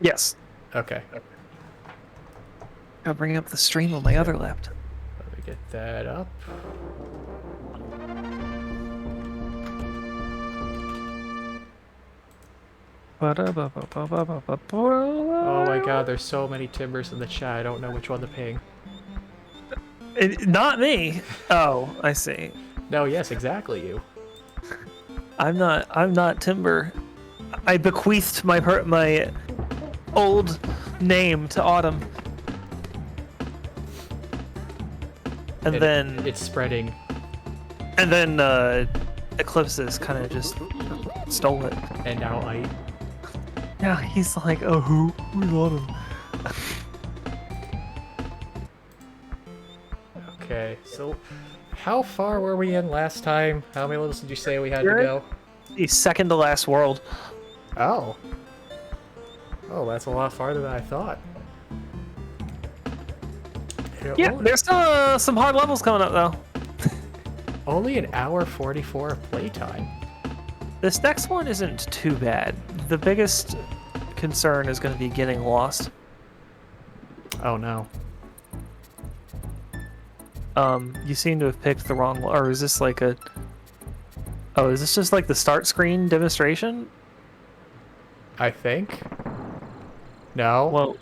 Yes. Okay. I'll bring up the stream on my other laptop. Let me get that up. Oh my god, there's so many timbers in the chat. I don't know which one to ping. Not me. Oh, I see. No, yes, exactly you. I'm not Timber. I bequeathed my old name to Autumn. And then it's spreading. And then Eclipses kind of just stole it. And now I. Yeah, he's like, oh, who's Autumn? Okay, so how far were we in last time? How many levels did you say we had to go? The second to last world. Oh. Oh, that's a lot farther than I thought. Yeah, there's still some hard levels coming up, though. Only an hour 44 playtime. This next one isn't too bad. The biggest concern is going to be getting lost. Oh, no. You seem to have picked the wrong one. Or is this like a... Oh, is this just like the start screen demonstration? I think. No. Well,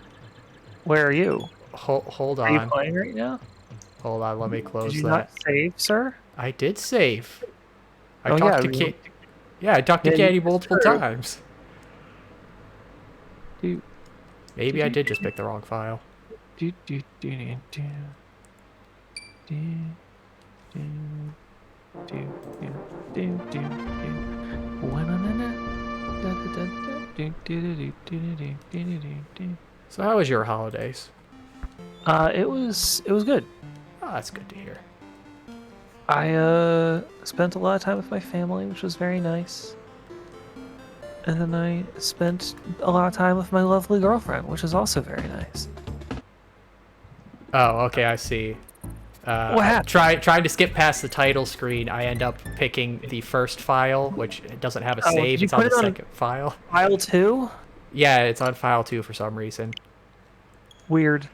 where are you? Hold on. Are you playing right now? Hold on, let me close that. Did you not save, sir? I did save. I Oh, talked yeah, to Yeah, I talked to Candy multiple times. Maybe I did just pick the wrong file. So how was your holidays? It was good. Oh, that's good to hear. I spent a lot of time with my family, which was very nice. And then I spent a lot of time with my lovely girlfriend, which is also very nice. Oh, okay, I see. What happened? Trying to skip past the title screen, I end up picking the first file, which doesn't have a save. It's on the second file. File 2? Yeah, it's on file 2 for some reason. Weird.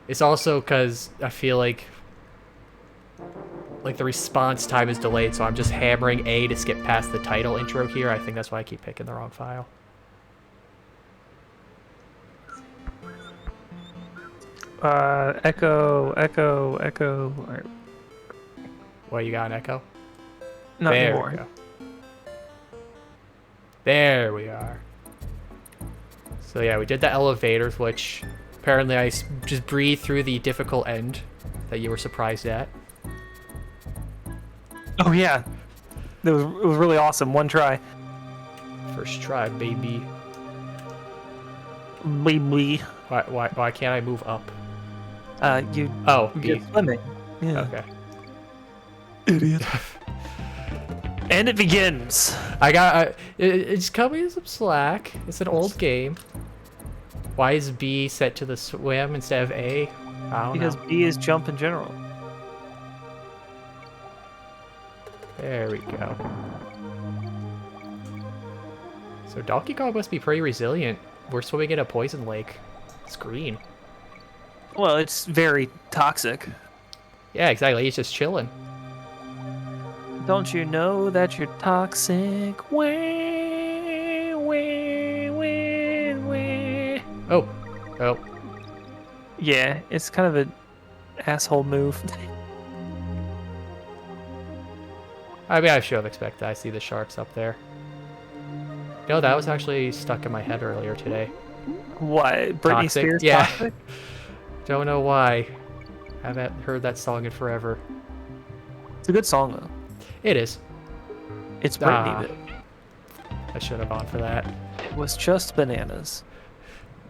It's also because I feel like the response time is delayed, so I'm just hammering A to skip past the title intro here. I think that's why I keep picking the wrong file. Echo. Right. What, you got an echo? Not there anymore. We go. There we are. So yeah, we did the elevators, which apparently I just breathed through the difficult end that you were surprised at. Oh yeah, it was really awesome. One try. First try, baby. Baby. Why can't I move up? You. Oh, get swimming. Yeah. Okay. Idiot. And it begins. It's coming some slack. It's an old game. Why is B set to the swim instead of A? I don't know. Because B is jump in general. There we go. So Donkey Kong must be pretty resilient. We're swimming in a poison lake. It's green. Well, it's very toxic. Yeah, exactly. He's just chilling. Don't you know that you're toxic? Oh. Oh. Yeah, it's kind of an asshole move. I mean, I should have expected. I see the sharks up there. No, that was actually stuck in my head earlier today. What? Britney Spears? Yeah. Toxic? Don't know why. Haven't heard that song in forever. It's a good song, though. It is. It's Britney. I should have gone for that. It was just bananas.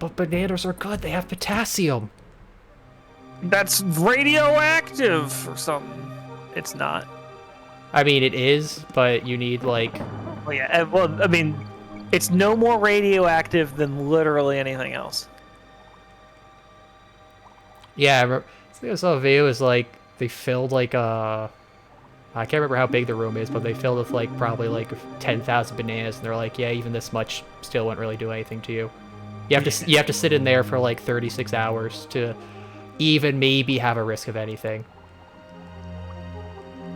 But bananas are good. They have potassium. That's radioactive or something. It's not. I mean, it is, but you need, like... Well, yeah, well, I mean, it's no more radioactive than literally anything else. Yeah, I think I saw a video. It was like they filled like a I can't remember how big the room is, but they filled with like probably like 10,000 bananas, and they're like, yeah, even this much still wouldn't really do anything to you. You have to sit in there for like 36 hours to even maybe have a risk of anything.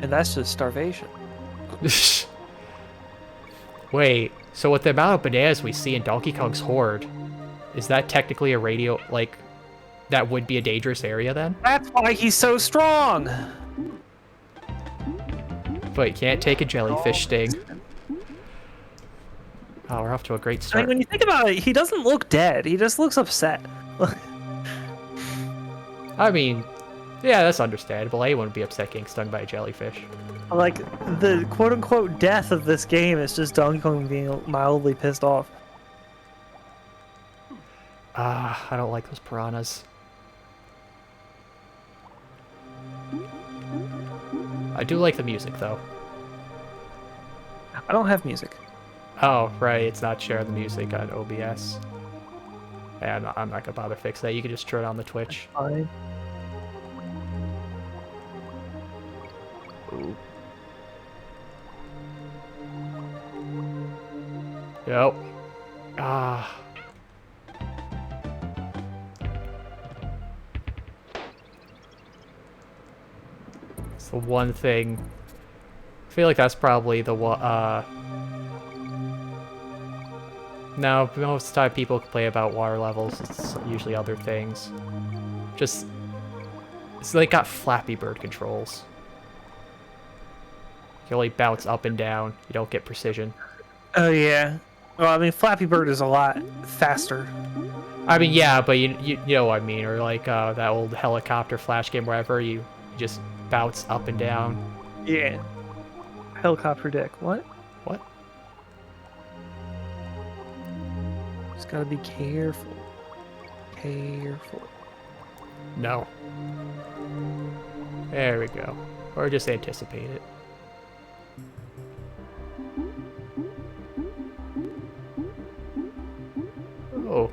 And that's just starvation. Wait, so with the amount of bananas we see in Donkey Kong's Horde, is that technically a radio, like, that would be a dangerous area then? That's why he's so strong! But you can't take a jellyfish sting. Oh, we're off to a great I start. mean, when you think about it, he doesn't look dead. He just looks upset. I mean, yeah, that's understandable. Anyone would be upset getting stung by a jellyfish. Like, the quote-unquote death of this game is just Donkey Kong being mildly pissed off. Ah, I don't like those piranhas. I do like the music, though. I don't have music. Oh, right, it's not sharing the music on OBS. Yeah, I'm not gonna bother fix that. You can just turn on the Twitch. Fine. Ooh. Yep. Ah. It's the one thing. I feel like that's probably the one. No, most of the time people complain about water levels. It's usually other things. Just, it's like got Flappy Bird controls. You only bounce up and down. You don't get precision. Oh, yeah. Well, I mean, Flappy Bird is a lot faster. I mean, yeah, but you know what I mean. Or like that old helicopter flash game, wherever you just bounce up and down. Yeah. Helicopter dick. What? What? Just gotta be careful. Careful. No. There we go. Or just anticipate it. Oh.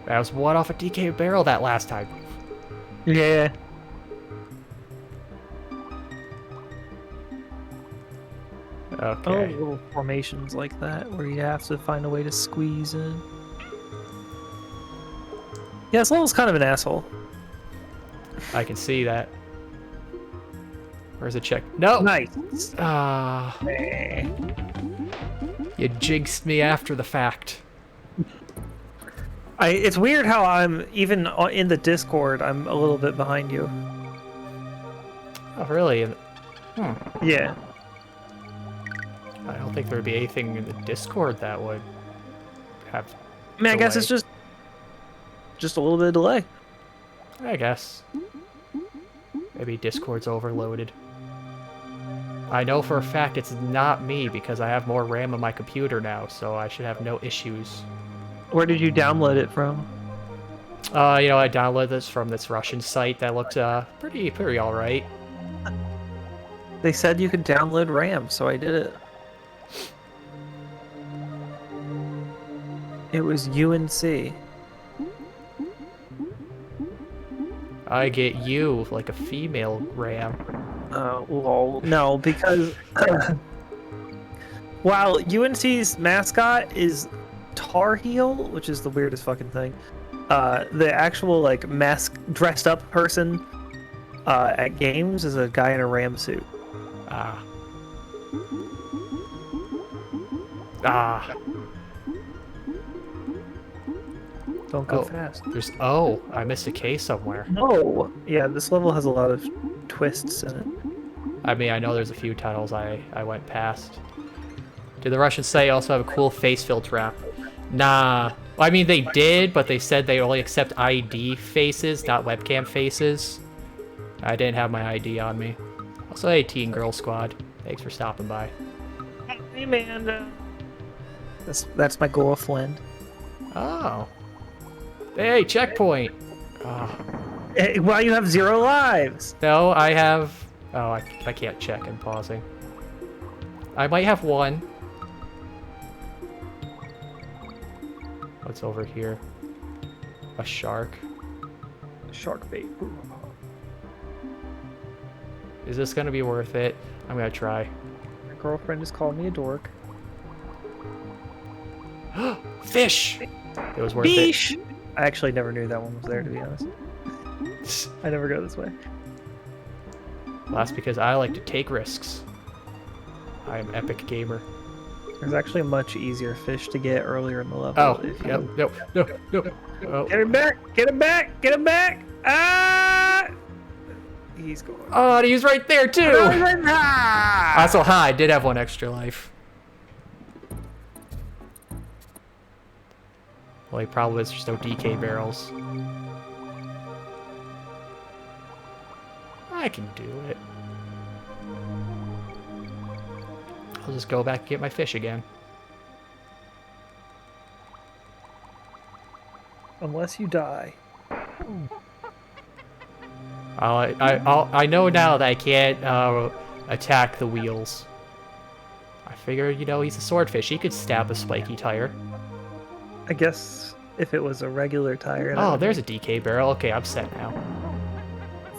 That was one off a DK barrel that last time. Yeah. Okay. Oh, little formations like that where you have to find a way to squeeze in. Yeah, this level's kind of an asshole. I can see that. Where's the check? No! Nice. Ah. Eh. You jinxed me after the fact. It's weird how I'm, even in the Discord, I'm a little bit behind you. Oh, really? Hmm. Yeah. I don't think there would be anything in the Discord that would have. I mean, I guess it's delay. just a little bit of delay. I guess. Maybe Discord's overloaded. I know for a fact it's not me because I have more RAM on my computer now, so I should have no issues. Where did you download it from? You know, I downloaded this from this Russian site that looked pretty all right. They said you could download RAM, so I did it. It was UNC. I get you like a female RAM. Oh, lol. No, because while UNC's mascot is Tar Heel, which is the weirdest fucking thing, the actual like dressed up person at games is a guy in a ram suit. Ah. Ah. Don't go Oh, fast. there's I missed a K somewhere. No. Yeah, this level has a lot of twists in it. I mean, I know there's a few tunnels I went past. Did the Russian site also have a cool face filter app? Nah. Well, I mean, they did, but they said they only accept ID faces, not webcam faces. I didn't have my ID on me. Also, hey, Teen Girl Squad. Thanks for stopping by. Hey, Amanda. That's my girlfriend. Oh. Hey, checkpoint! Oh. Hey, well, you have 0 lives. No, I have... Oh, I can't check. I'm pausing. I might have one. What's over here? A shark. Shark bait. Is this gonna be worth it? I'm gonna try. My girlfriend just called me a dork. Fish! It was worth Beesh! I actually never knew that one was there, to be honest. it. I never go this way. Well, that's because I like to take risks. I am epic gamer. There's actually a much easier fish to get earlier in the level. Oh, if yep, you... no. Oh. Get him back! Get him back! Get him back! Ah! He's going. Oh, he was right there too! Ah! Also, I did have one extra life. Well, he probably has just no DK barrels. I can do it. I'll just go back and get my fish again. Unless you die. I know now that I can't attack the wheels. I figured, you know, he's a swordfish. He could stab a spiky tire. I guess if it was a regular tire. Oh, there's a DK barrel. Okay, I'm set now.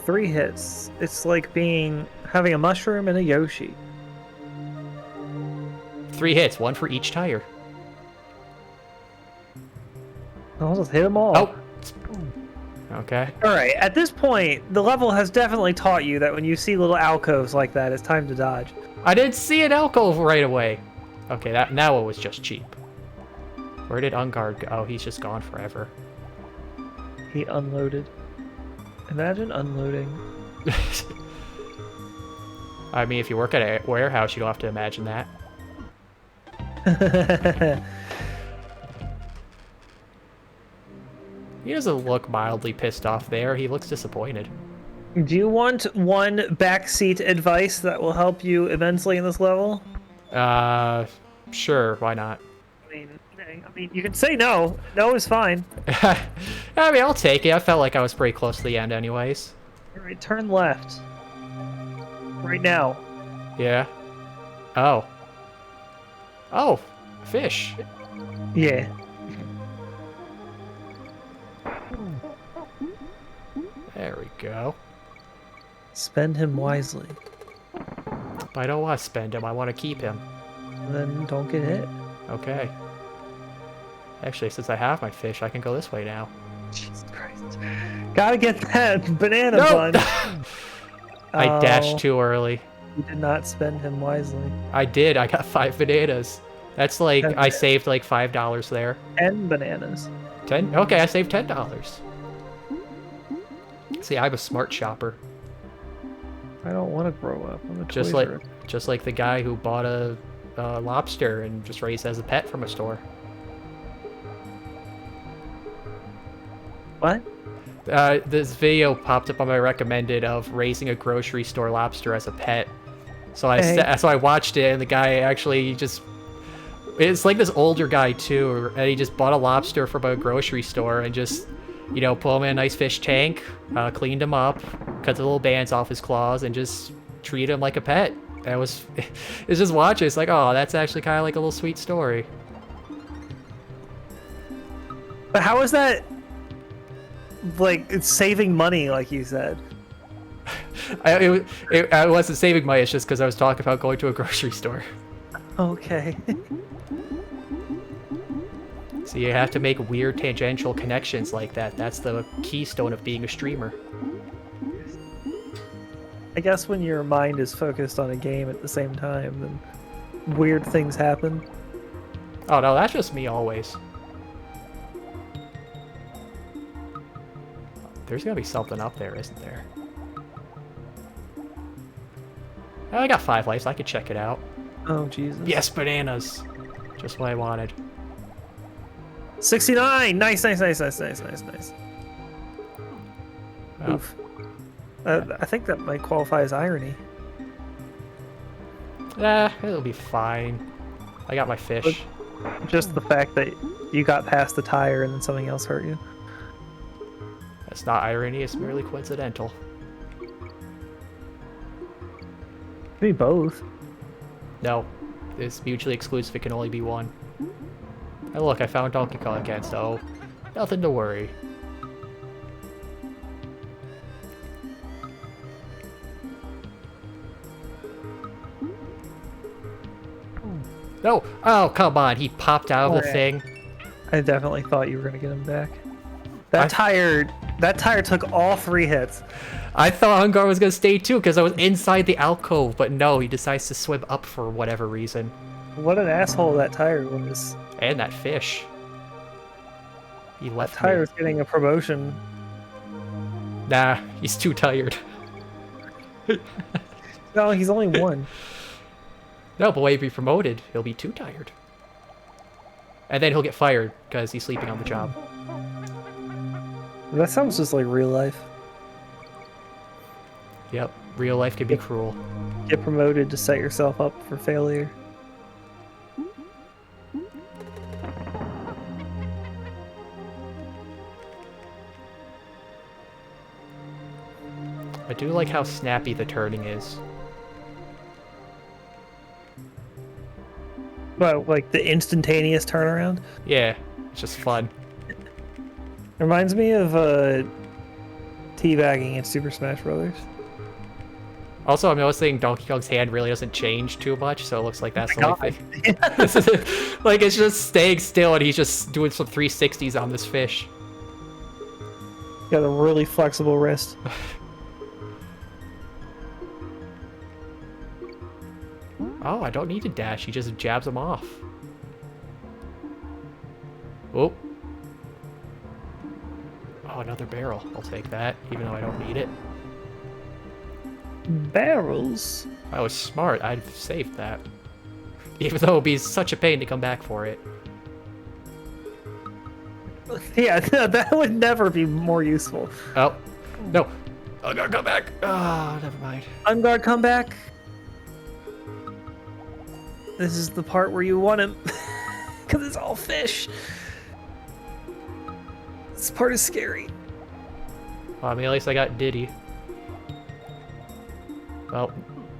3 hits. It's like having a mushroom and a Yoshi. 3 hits, 1 for each tire. I'll just hit them all. Oh. Okay. Alright, at this point, the level has definitely taught you that when you see little alcoves like that, it's time to dodge. I didn't see an alcove right away. Okay, now it was just cheap. Where did Unguard go? Oh, he's just gone forever. He unloaded. Imagine unloading. I mean, if you work at a warehouse, you don't have to imagine that. He doesn't look mildly pissed off there. He looks disappointed. Do you want one backseat advice that will help you immensely in this level? Sure, why not? I mean, you can say no. No is fine. I mean, I'll take it. I felt like I was pretty close to the end anyways. Alright, turn left. Right now. Yeah. Oh. Oh, fish. Yeah. There we go. Spend him wisely. I don't want to spend him. I want to keep him. Then don't get hit. Okay. Actually, since I have my fish, I can go this way now. Jesus Christ. Gotta get that banana No! bun. I dashed too early. You did not spend him wisely. I did. I got 5 bananas. That's like, I saved like $5 there. 10 bananas. 10? Okay, I saved $10. See, I'm a smart shopper. I don't want to grow up. I'm a Just Toys R Us. just like the guy who bought a lobster and just raised as a pet from a store. What? This video popped up on my recommended of raising a grocery store lobster as a pet. So I watched it, and the guy actually it's like this older guy too, and he just bought a lobster from a grocery store and just, you know, put him in a nice fish tank, cleaned him up, cut the little bands off his claws, and just treat him like a pet. It's just watching. It's like, oh, that's actually kind of like a little sweet story. But how is that, like, it's saving money, like you said? I wasn't saving money. It's just because I was talking about going to a grocery store. Okay. So you have to make weird tangential connections like that. That's the keystone of being a streamer. I guess when your mind is focused on a game at the same time, then weird things happen. Oh no, that's just me always. There's gotta be something up there, isn't there? Oh, I got 5 lives. I could check it out. Oh, Jesus. Yes, bananas. Just what I wanted. 69! Nice, nice, nice, nice, nice, nice, nice. Oh. Oof. I think that might qualify as irony. It'll be fine. I got my fish. Just the fact that you got past the tire and then something else hurt you. That's not irony, it's merely coincidental. Maybe both. No. It's mutually exclusive, it can only be one. And look, I found Donkey Kong again, so nothing to worry. No! Oh, come on. He popped out of the Alright. thing. I definitely thought you were gonna get him back. That tire took all 3 hits. I thought Hungar was gonna stay too because I was inside the alcove, but no, he decides to swim up for whatever reason. What an asshole that tire was. And that fish. He That left tire me. was getting a promotion. Nah, he's too tired. No, he's only 1. No, but when he be promoted, he'll be too tired. And then he'll get fired because he's sleeping on the job. That sounds just like real life. Yep, real life can be cruel. Get promoted to set yourself up for failure. I do like how snappy the turning is. Well, like the instantaneous turnaround. Yeah, it's just fun. Reminds me of teabagging in Super Smash Brothers. Also, I'm noticing Donkey Kong's hand really doesn't change too much, so it looks like that's the only thing. God. Like, it's just staying still, and he's just doing some 360s on this fish. Got a really flexible wrist. Oh, I don't need to dash. He just jabs him off. Oh. Oh, another barrel. I'll take that, even though I don't need it. Barrels? I was smart. I'd saved that. Even though it'd be such a pain to come back for it. Yeah, that would never be more useful. Oh. No. I gotta come back. Oh, never mind. Unguard, come back. This is the part where you want him. Because it's all fish. This part is scary. Well, I mean, at least I got Diddy. Well,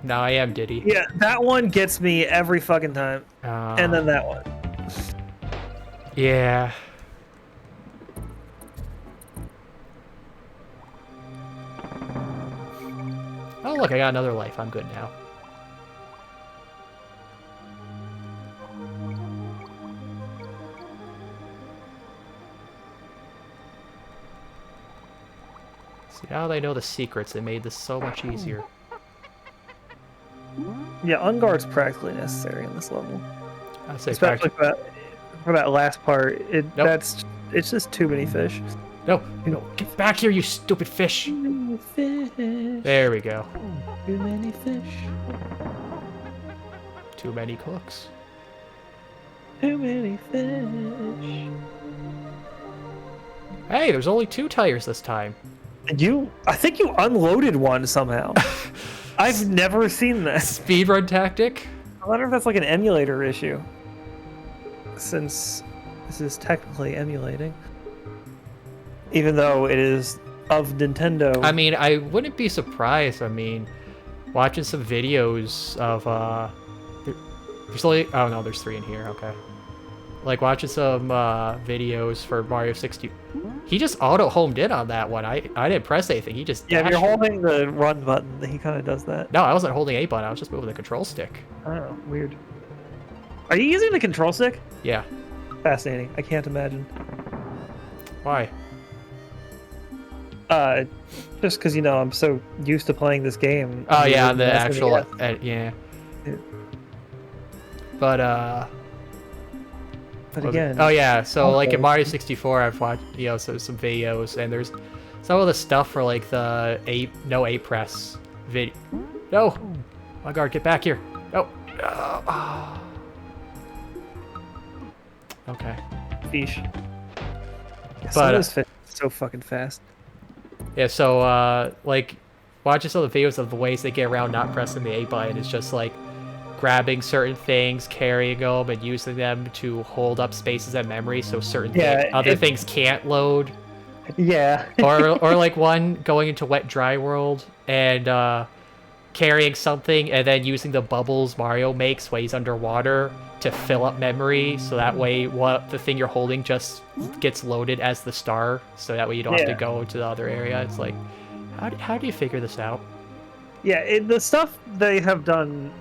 now I am Diddy. Yeah, that one gets me every fucking time. And then that one. Yeah. Oh, look, I got another life. I'm good now. See, now they know the secrets. They made this so much easier. Yeah, Unguard's practically necessary in this level. I say Especially for that last part. Nope. It's just too many fish. No, no, get back here, you stupid fish. Too many fish. There we go. Too many fish. Too many cooks. Too many fish. Hey, there's only 2 tires this time. I think you unloaded one somehow. I've never seen that. Speedrun tactic? I wonder if that's like an emulator issue. Since this is technically emulating. Even though it is of Nintendo. I mean, I wouldn't be surprised. I mean, watching some videos of, there's only, oh no, there's 3 in here, okay. Like, watching some, videos for Mario 60. He just auto-homed in on that one. I didn't press anything, he just Yeah, if you're dashed. holding the run button, he kind of does that. No, I wasn't holding A button, I was just moving the control stick. Oh, weird. Are you using the control stick? Yeah. Fascinating. I can't imagine. Why? Just because, you know, I'm so used to playing this game. Oh yeah, on the SNES. actual, yeah. Yeah. But, But was it? again... Oh yeah, so like in okay. Mario 64, I've watched, you know, some videos, and there's some of the stuff for like the no A press video. No, my guard, get back here. No. Okay. Fish. But, Some of those fish are so fucking fast. Yeah, so like watching some of the videos of the ways they get around not pressing the A button is just like grabbing certain things, carrying them, and using them to hold up spaces and memory so certain other things can't load. Yeah. or like one going into wet dry world and carrying something and then using the bubbles Mario makes when he's underwater to fill up memory, so that way the thing you're holding just gets loaded as the star, so that way you don't have to go to the other area. It's like, how do you figure this out? Yeah, the stuff they have done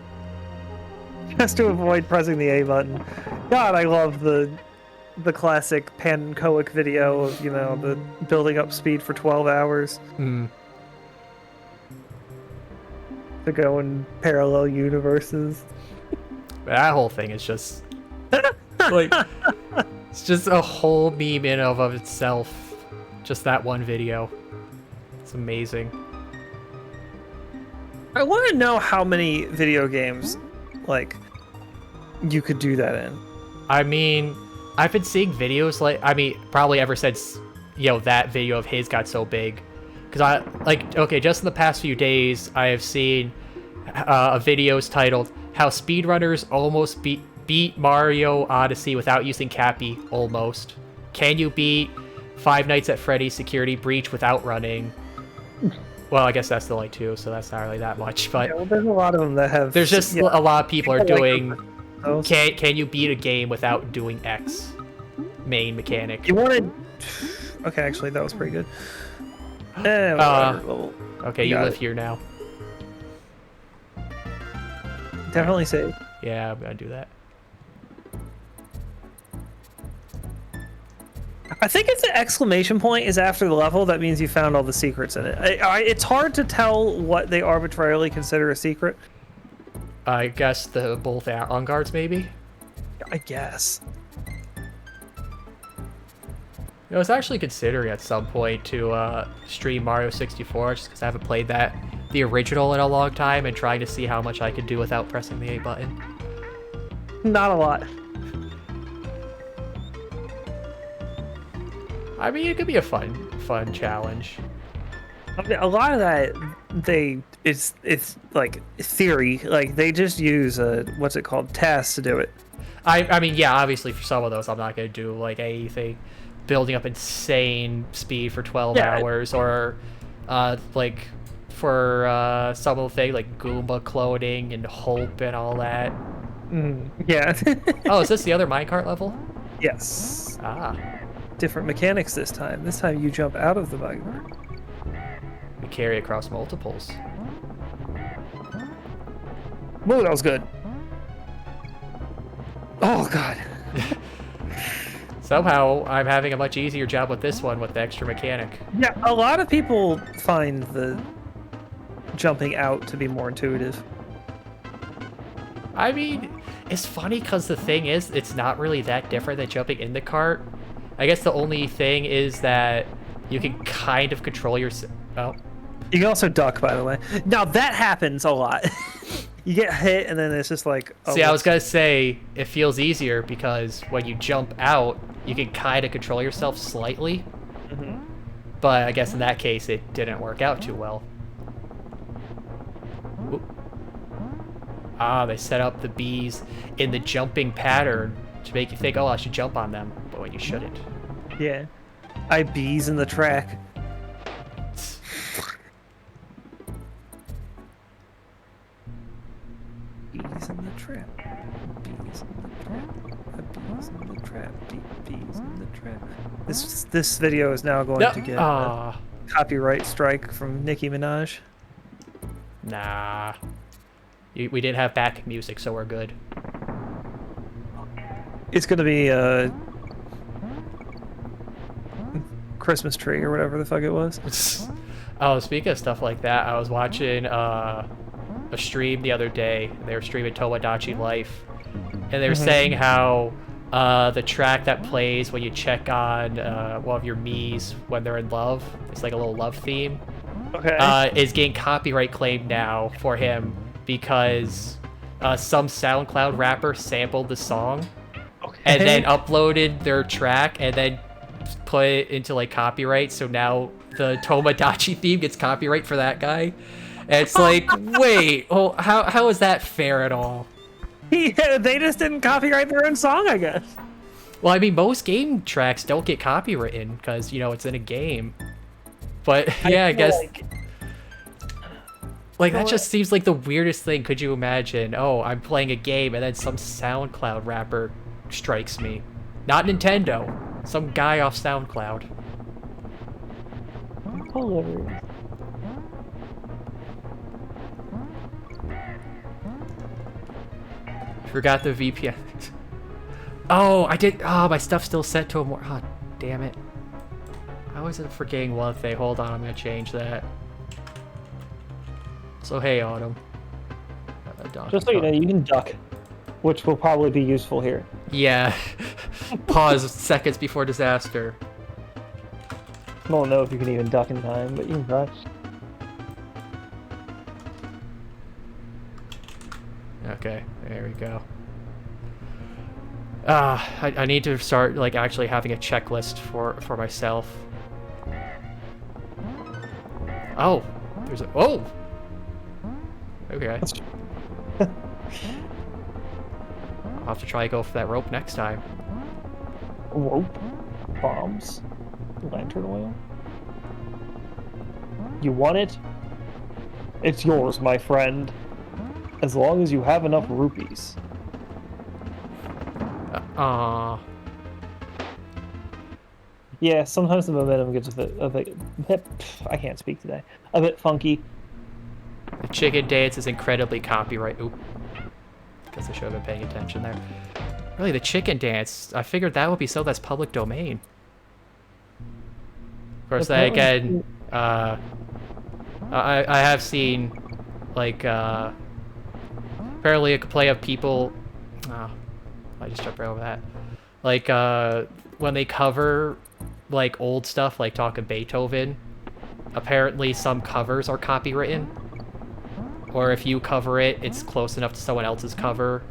just to avoid pressing the A button. God, I love the classic pancoic video of, you know, the building up speed for 12 hours to go in parallel universes. That whole thing is just like it's just a whole meme in of itself. Just that one video. It's amazing. I want to know how many video games, like, you could do that in. I mean, I've been seeing videos like, I mean, probably ever since, you know, that video of his got so big. Because I, like, okay, just in the past few days, I have seen videos titled, How Speedrunners Almost Beat Mario Odyssey Without Using Cappy, Almost. Can you beat Five Nights at Freddy's Security Breach without running? Well, I guess that's still like 2, so that's not really that much. But yeah, well, there's a lot of them that have. There's just a lot of people are doing. Like can you beat a game without doing X main mechanic? You wanted. Okay, actually, that was pretty good. Well, okay, you live here now. Definitely save. Yeah, I'm gonna do that. I think if the exclamation point is after the level, that means you found all the secrets in it. It's hard to tell what they arbitrarily consider a secret. I guess the both on guards, maybe? I guess. I was actually considering at some point to stream Mario 64, just because I haven't played the original in a long time, and trying to see how much I could do without pressing the A button. Not a lot. I mean, it could be a fun challenge. I mean, a lot of that, it's like theory. Like, they just use what's it called, tasks to do it. I mean, yeah, obviously for some of those, I'm not gonna do like anything, building up insane speed for 12 hours, or like for some of the things like Goomba cloning and Hope and all that. Yeah. Oh, is this the other minecart level? Yes. Ah. Different mechanics this time. This time you jump out of the minecart. We carry across multiples. Whoa, that was good. Oh, God. Somehow, I'm having a much easier job with this one with the extra mechanic. Yeah, a lot of people find the jumping out to be more intuitive. I mean, it's funny because the thing is, it's not really that different than jumping in the cart. I guess the only thing is that you can kind of control your... Oh. You can also duck, by the way. Now, that happens a lot. You get hit, and then it's just like... Oh, see, I was going to say, it feels easier because when you jump out, you can kind of control yourself slightly. But I guess in that case, it didn't work out too well. Oop. Ah, they set up the bees in the jumping pattern to make you think, oh, I should jump on them, but when you shouldn't. Yeah. I bees in the track. Bees in the trap. Bees in the trap. Bees in the trap. Bees in the trap. This video is now going to get a copyright strike from Nicki Minaj. Nah. We didn't have backing music, so we're good. It's gonna be a Christmas tree or whatever the fuck it was. Oh, speaking of stuff like that, I was watching a stream the other day. They were streaming Tomodachi Life, and they were saying how the track that plays when you check on one of your Miis when they're in love, it's like a little love theme, is getting copyright claimed now for him because some SoundCloud rapper sampled the song and then uploaded their track and then put it into like copyright. So now the Tomodachi theme gets copyright for that guy. And it's like, wait, oh, how is that fair at all? Yeah, they just didn't copyright their own song, I guess. Well, I mean, most game tracks don't get copywritten because, you know, it's in a game. But yeah, I guess like that just seems like the weirdest thing. Could you imagine? Oh, I'm playing a game and then some SoundCloud rapper strikes me. Not Nintendo. Some guy off SoundCloud. Hilarious. Forgot the VPN. Oh, I did. Oh, my stuff's still set to a more. Oh, damn it. I was forgetting one thing. Hold on, I'm gonna change that. So hey, Autumn. Just so you know, you can duck, which will probably be useful here. Yeah. Pause seconds before disaster. I don't know if you can even duck in time, but you can try. Okay, there we go. I need to start like actually having a checklist for myself. Oh, there's a oh. Okay. I'll have to try to go for that rope next time. Rope, bombs, lantern oil. You want it? It's yours, my friend. As long as you have enough rupees. Yeah, sometimes the momentum gets a bit, I can't speak today. A bit funky. The chicken dance is incredibly copyright. Oop. Guess I should have been paying attention there. Really, the chicken dance, I figured that would be so that's public domain. Of course, then again, I have seen, like, apparently a play of people, oh, I just jumped right over that. Like, when they cover, like, old stuff, like talking Beethoven, apparently some covers are copywritten. Or if you cover it, it's close enough to someone else's cover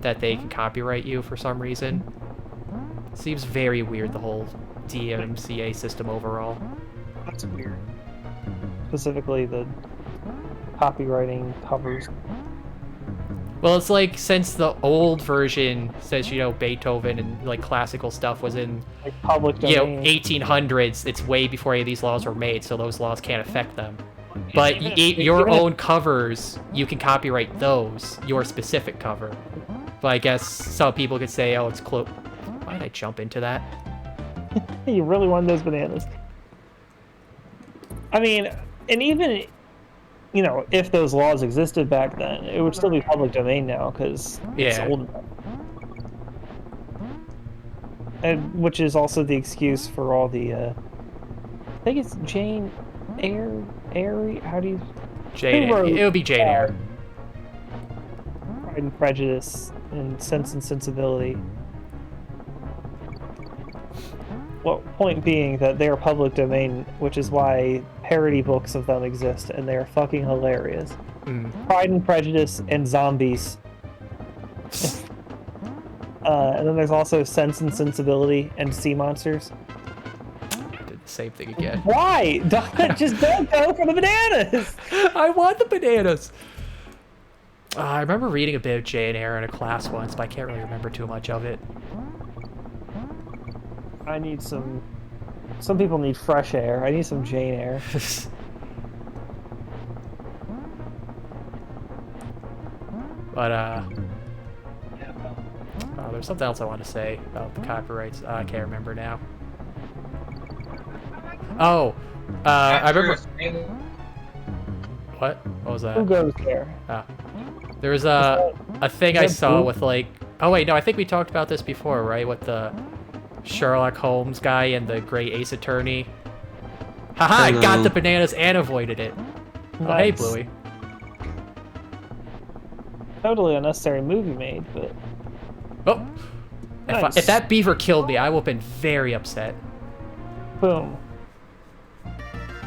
that they can copyright you for some reason. Seems very weird, the whole DMCA system overall. That's weird. Specifically the copywriting covers. Well, it's like, since the old version says, you know, Beethoven and, like, classical stuff was in, like public domain. You know, 1800s, it's way before any of these laws were made, so those laws can't affect them. But your own covers, you can copyright those, your specific cover. But I guess some people could say, oh, it's close. Why did I jump into that? You really want those bananas. I mean, and even, you know, if those laws existed back then, it would still be public domain now, because it's old enough. And, which is also the excuse for all the, I think it's Jane Eyre, how do you... Jane Eyre. It would be Jane Eyre. Pride and Prejudice and Sense and Sensibility. Well, point being that they are public domain, which is why parody books of them exist, and they are fucking hilarious. Pride and Prejudice and Zombies. And then there's also Sense and Sensibility and Sea Monsters. Did the same thing again. Why? Just don't go for the bananas! I want the bananas! I remember reading a bit of Jane Eyre in a class once, but I can't really remember too much of it. I need some people need fresh air. I need some Jane Eyre. But, oh, there's something else I want to say about the copyrights. I can't remember now. Oh, I remember... What? What was that? Who goes there? There was a thing I saw with, like... Oh, wait, no, I think we talked about this before, right? With the Sherlock Holmes guy and the Gray Ace Attorney. Haha, I got the bananas and avoided it. Nice. Oh, hey, Bluey. Totally unnecessary movie made, but... Oh! Nice. If that beaver killed me, I would have been very upset. Boom.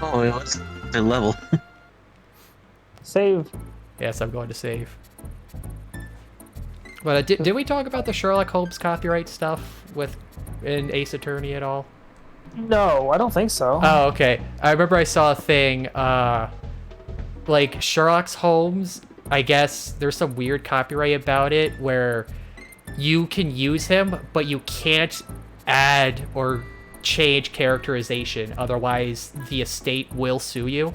Oh, it was a level. Save. Yes, I'm going to save. But did we talk about the Sherlock Holmes copyright stuff in Ace Attorney at all? No, I don't think so. Oh, okay. I remember I saw a thing, like Sherlock Holmes, I guess there's some weird copyright about it where you can use him, but you can't add or change characterization, otherwise the estate will sue you.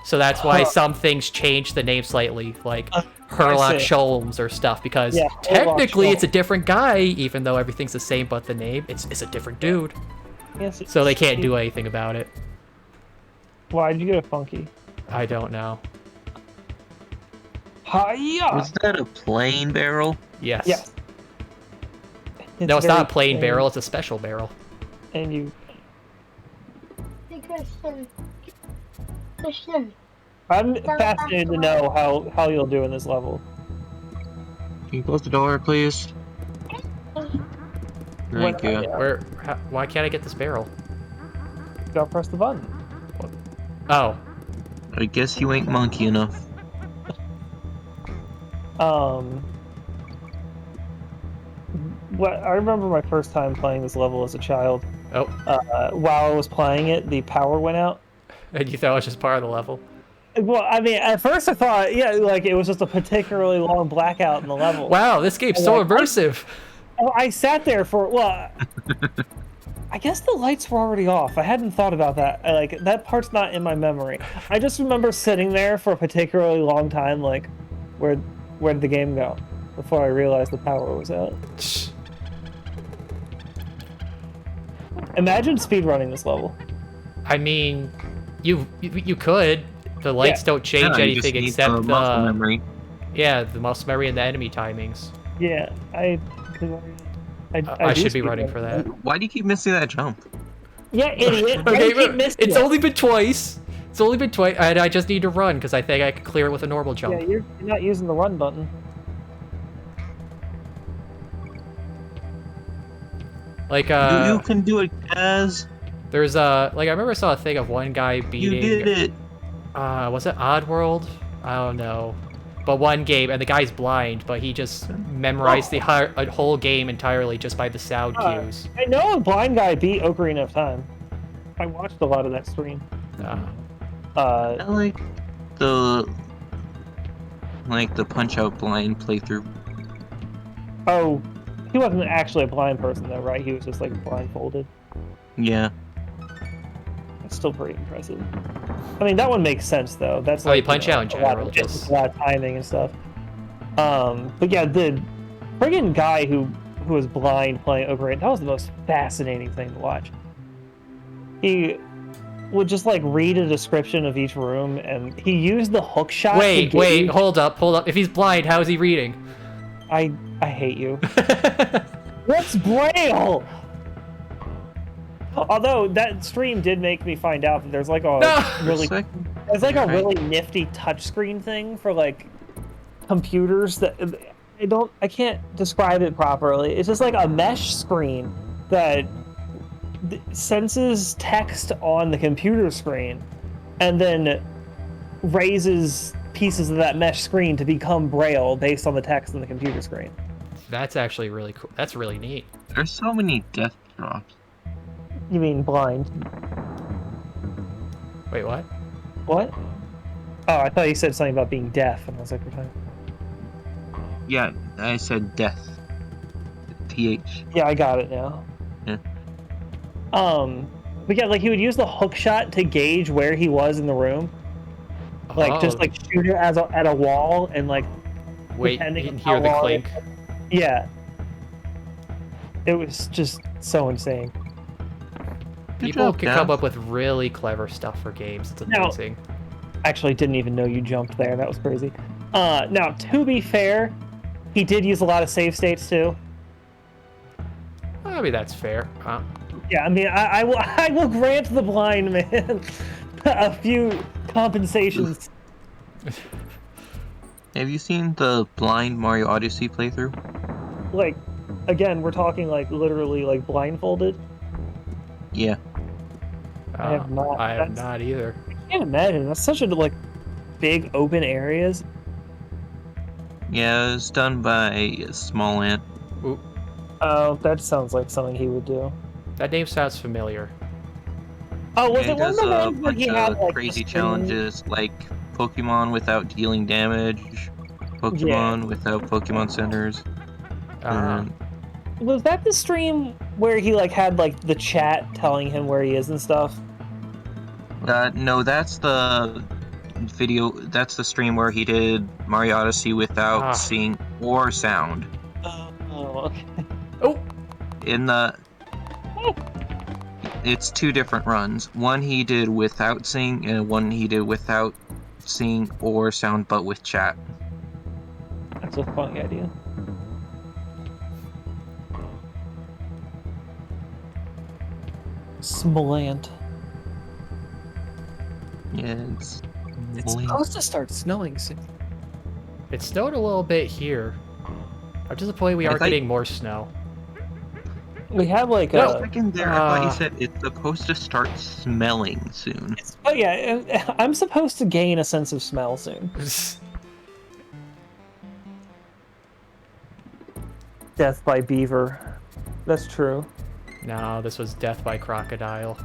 So that's why some things change the name slightly, like Sherlock Holmes or stuff, because technically it's a different guy, even though everything's the same but the name. It's a different dude. Yes, so they can't do anything about it. Why'd you get a funky? I don't know. Hiya! Was that a plain barrel? Yes. Yes. No, it's very not a plain plain, barrel. It's a special barrel. And you. I'm fascinated to know how you'll do in this level. Can you close the door, please? Thank you. Where? Why can't I get this barrel? Gotta press the button. Oh. I guess you ain't monkey enough. What I remember my first time playing this level as a child. Oh. While I was playing it, the power went out. And you thought it was just part of the level? Well, I mean, at first I thought, yeah, like it was just a particularly long blackout in the level. Wow, this game's so immersive. I sat there for, well, I guess the lights were already off. I hadn't thought about that. Like, that part's not in my memory. I just remember sitting there for a particularly long time, like, where did the game go? Before I realized the power was out. Imagine speedrunning this level. I mean, you could. The lights don't change anything except the muscle memory. Yeah, the muscle memory and the enemy timings. Yeah, I should be running for that. Why do you keep missing that jump? Yeah, idiot. Okay, it's only been twice. It's only been twice, and I just need to run because I think I could clear it with a normal jump. Yeah, you're not using the run button. Like you can do it, Kaz. There's like I remember I saw a thing of one guy beating. You did it. Was it Oddworld? I don't know. But one game, and the guy's blind, but he just memorized the whole game entirely just by the sound cues. I know a blind guy beat Ocarina of Time. I watched a lot of that stream. I like the Punch-Out blind playthrough. Oh, he wasn't actually a blind person though, right? He was just like blindfolded. Yeah. It's still pretty impressive. I mean, that one makes sense though. That's like, Punch-Out in general, just a lot of timing and stuff. But yeah, the friggin' guy who was blind playing Ocarina, that was the most fascinating thing to watch. He would just like read a description of each room, and he used the hook shot. Wait, hold up. If he's blind, how is he reading? I hate you. What's Braille? Although that stream did make me find out that there's like a really nifty touchscreen thing for like computers that I can't describe it properly. It's just like a mesh screen that senses text on the computer screen and then raises pieces of that mesh screen to become Braille based on the text on the computer screen. That's actually really cool. That's really neat. There's so many death drops. You mean blind? Wait, what? What? Oh, I thought you said something about being deaf, and I was like, "What?" Yeah, I said death. TH. Yeah, I got it now. Yeah. But yeah, like he would use the hook shot to gauge where he was in the room. Like just like shoot it at a wall and like wait and hear the clink. Yeah. It was just so insane. People can come up with really clever stuff for games. It's amazing. Actually, didn't even know you jumped there. That was crazy. Now, to be fair, he did use a lot of save states too. I mean, that's fair. Huh? Yeah, I mean, I will grant the blind man a few compensations. Have you seen the blind Mario Odyssey playthrough? Like, again, we're talking like literally like blindfolded. Yeah. I have not. I have not either. I can't imagine. That's such a like big open areas. Yeah, it was done by Small Ant. Ooh. Oh, that sounds like something he would do. That name sounds familiar. Oh, was Yeah, it one of the ones where he had like crazy challenges like Pokemon without dealing damage, Pokemon without Pokemon centers. Was that the stream where he like had like the chat telling him where he is and stuff? No, that's the video. That's the stream where he did Mario Odyssey without seeing or sound. Oh, okay. Oh. It's two different runs. One he did without seeing, and one he did without seeing or sound, but with chat. That's a funny idea. Smolant. Yeah, it's supposed to start snowing soon. It snowed a little bit here. I'm disappointed we aren't getting more snow. We have like For a a second there, I thought you said it's supposed to start smelling soon. Oh yeah, I'm supposed to gain a sense of smell soon. Death by beaver. That's true. No, this was death by crocodile.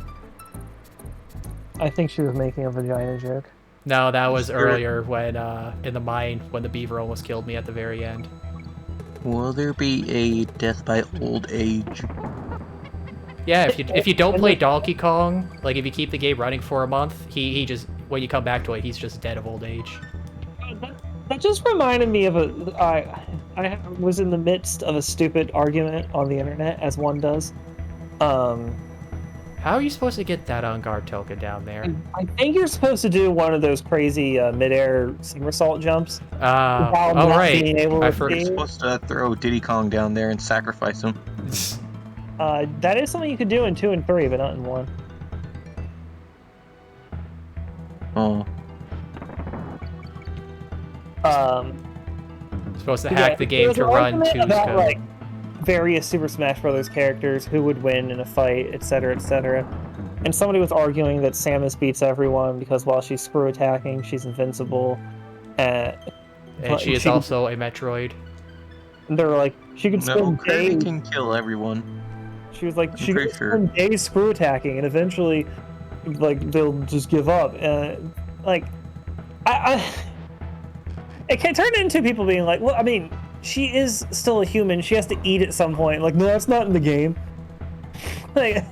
I think she was making a vagina joke. No, that was earlier when, in the mine, when the beaver almost killed me at the very end. Will there be a death by old age? Yeah, if you don't play Donkey Kong, like if you keep the game running for a month, he just, when you come back to it, he's just dead of old age. That just reminded me of I was in the midst of a stupid argument on the internet, as one does. How are you supposed to get that on-guard token down there? I think you're supposed to do one of those crazy mid-air somersault jumps. Oh, right. You're supposed to throw Diddy Kong down there and sacrifice him. That is something you could do in 2 and 3, but not in 1. Oh. Supposed to hack the game to run 2's about, code. like, various Super Smash Bros. Characters, who would win in a fight, etc., etc. And somebody was arguing that Samus beats everyone because while she's screw attacking, she's invincible. And she is also a Metroid. And they were like, she could spend Kirby days. can kill everyone. She was like, she could spend days screw attacking, and eventually, like, they'll just give up. Like, it can turn into people being like, well, I mean, she is still a human. She has to eat at some point. Like, no, that's not in the game. Like,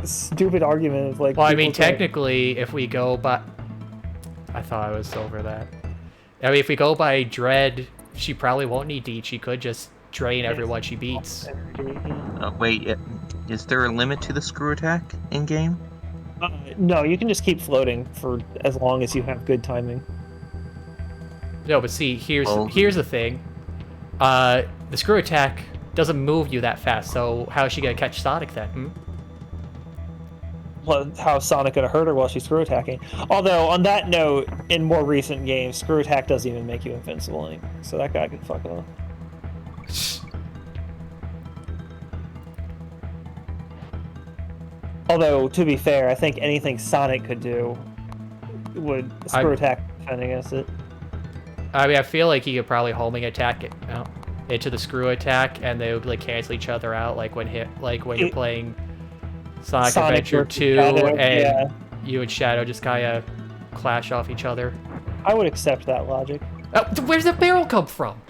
stupid argument of like. Well, I mean, technically, if we go by, I thought I was over that. I mean, if we go by Dread, she probably won't need to eat. She could just drain everyone she beats. Wait, is there a limit to the screw attack in game? No, you can just keep floating for as long as you have good timing. No, but see, here's the thing. The screw attack doesn't move you that fast, so how is she gonna catch Sonic then? Well, how's Sonic gonna hurt her while she's screw attacking? Although, on that note, in more recent games, screw attack doesn't even make you invincible anymore, so that guy can fuck off. Although, to be fair, I think anything Sonic could do would screw attack defend against it. I mean, I feel like he could probably homing attack it into the screw attack, and they would like cancel each other out, like when you're playing Sonic Adventure 2, and you and Shadow just kind of clash off each other. I would accept that logic. Oh, where's the barrel come from?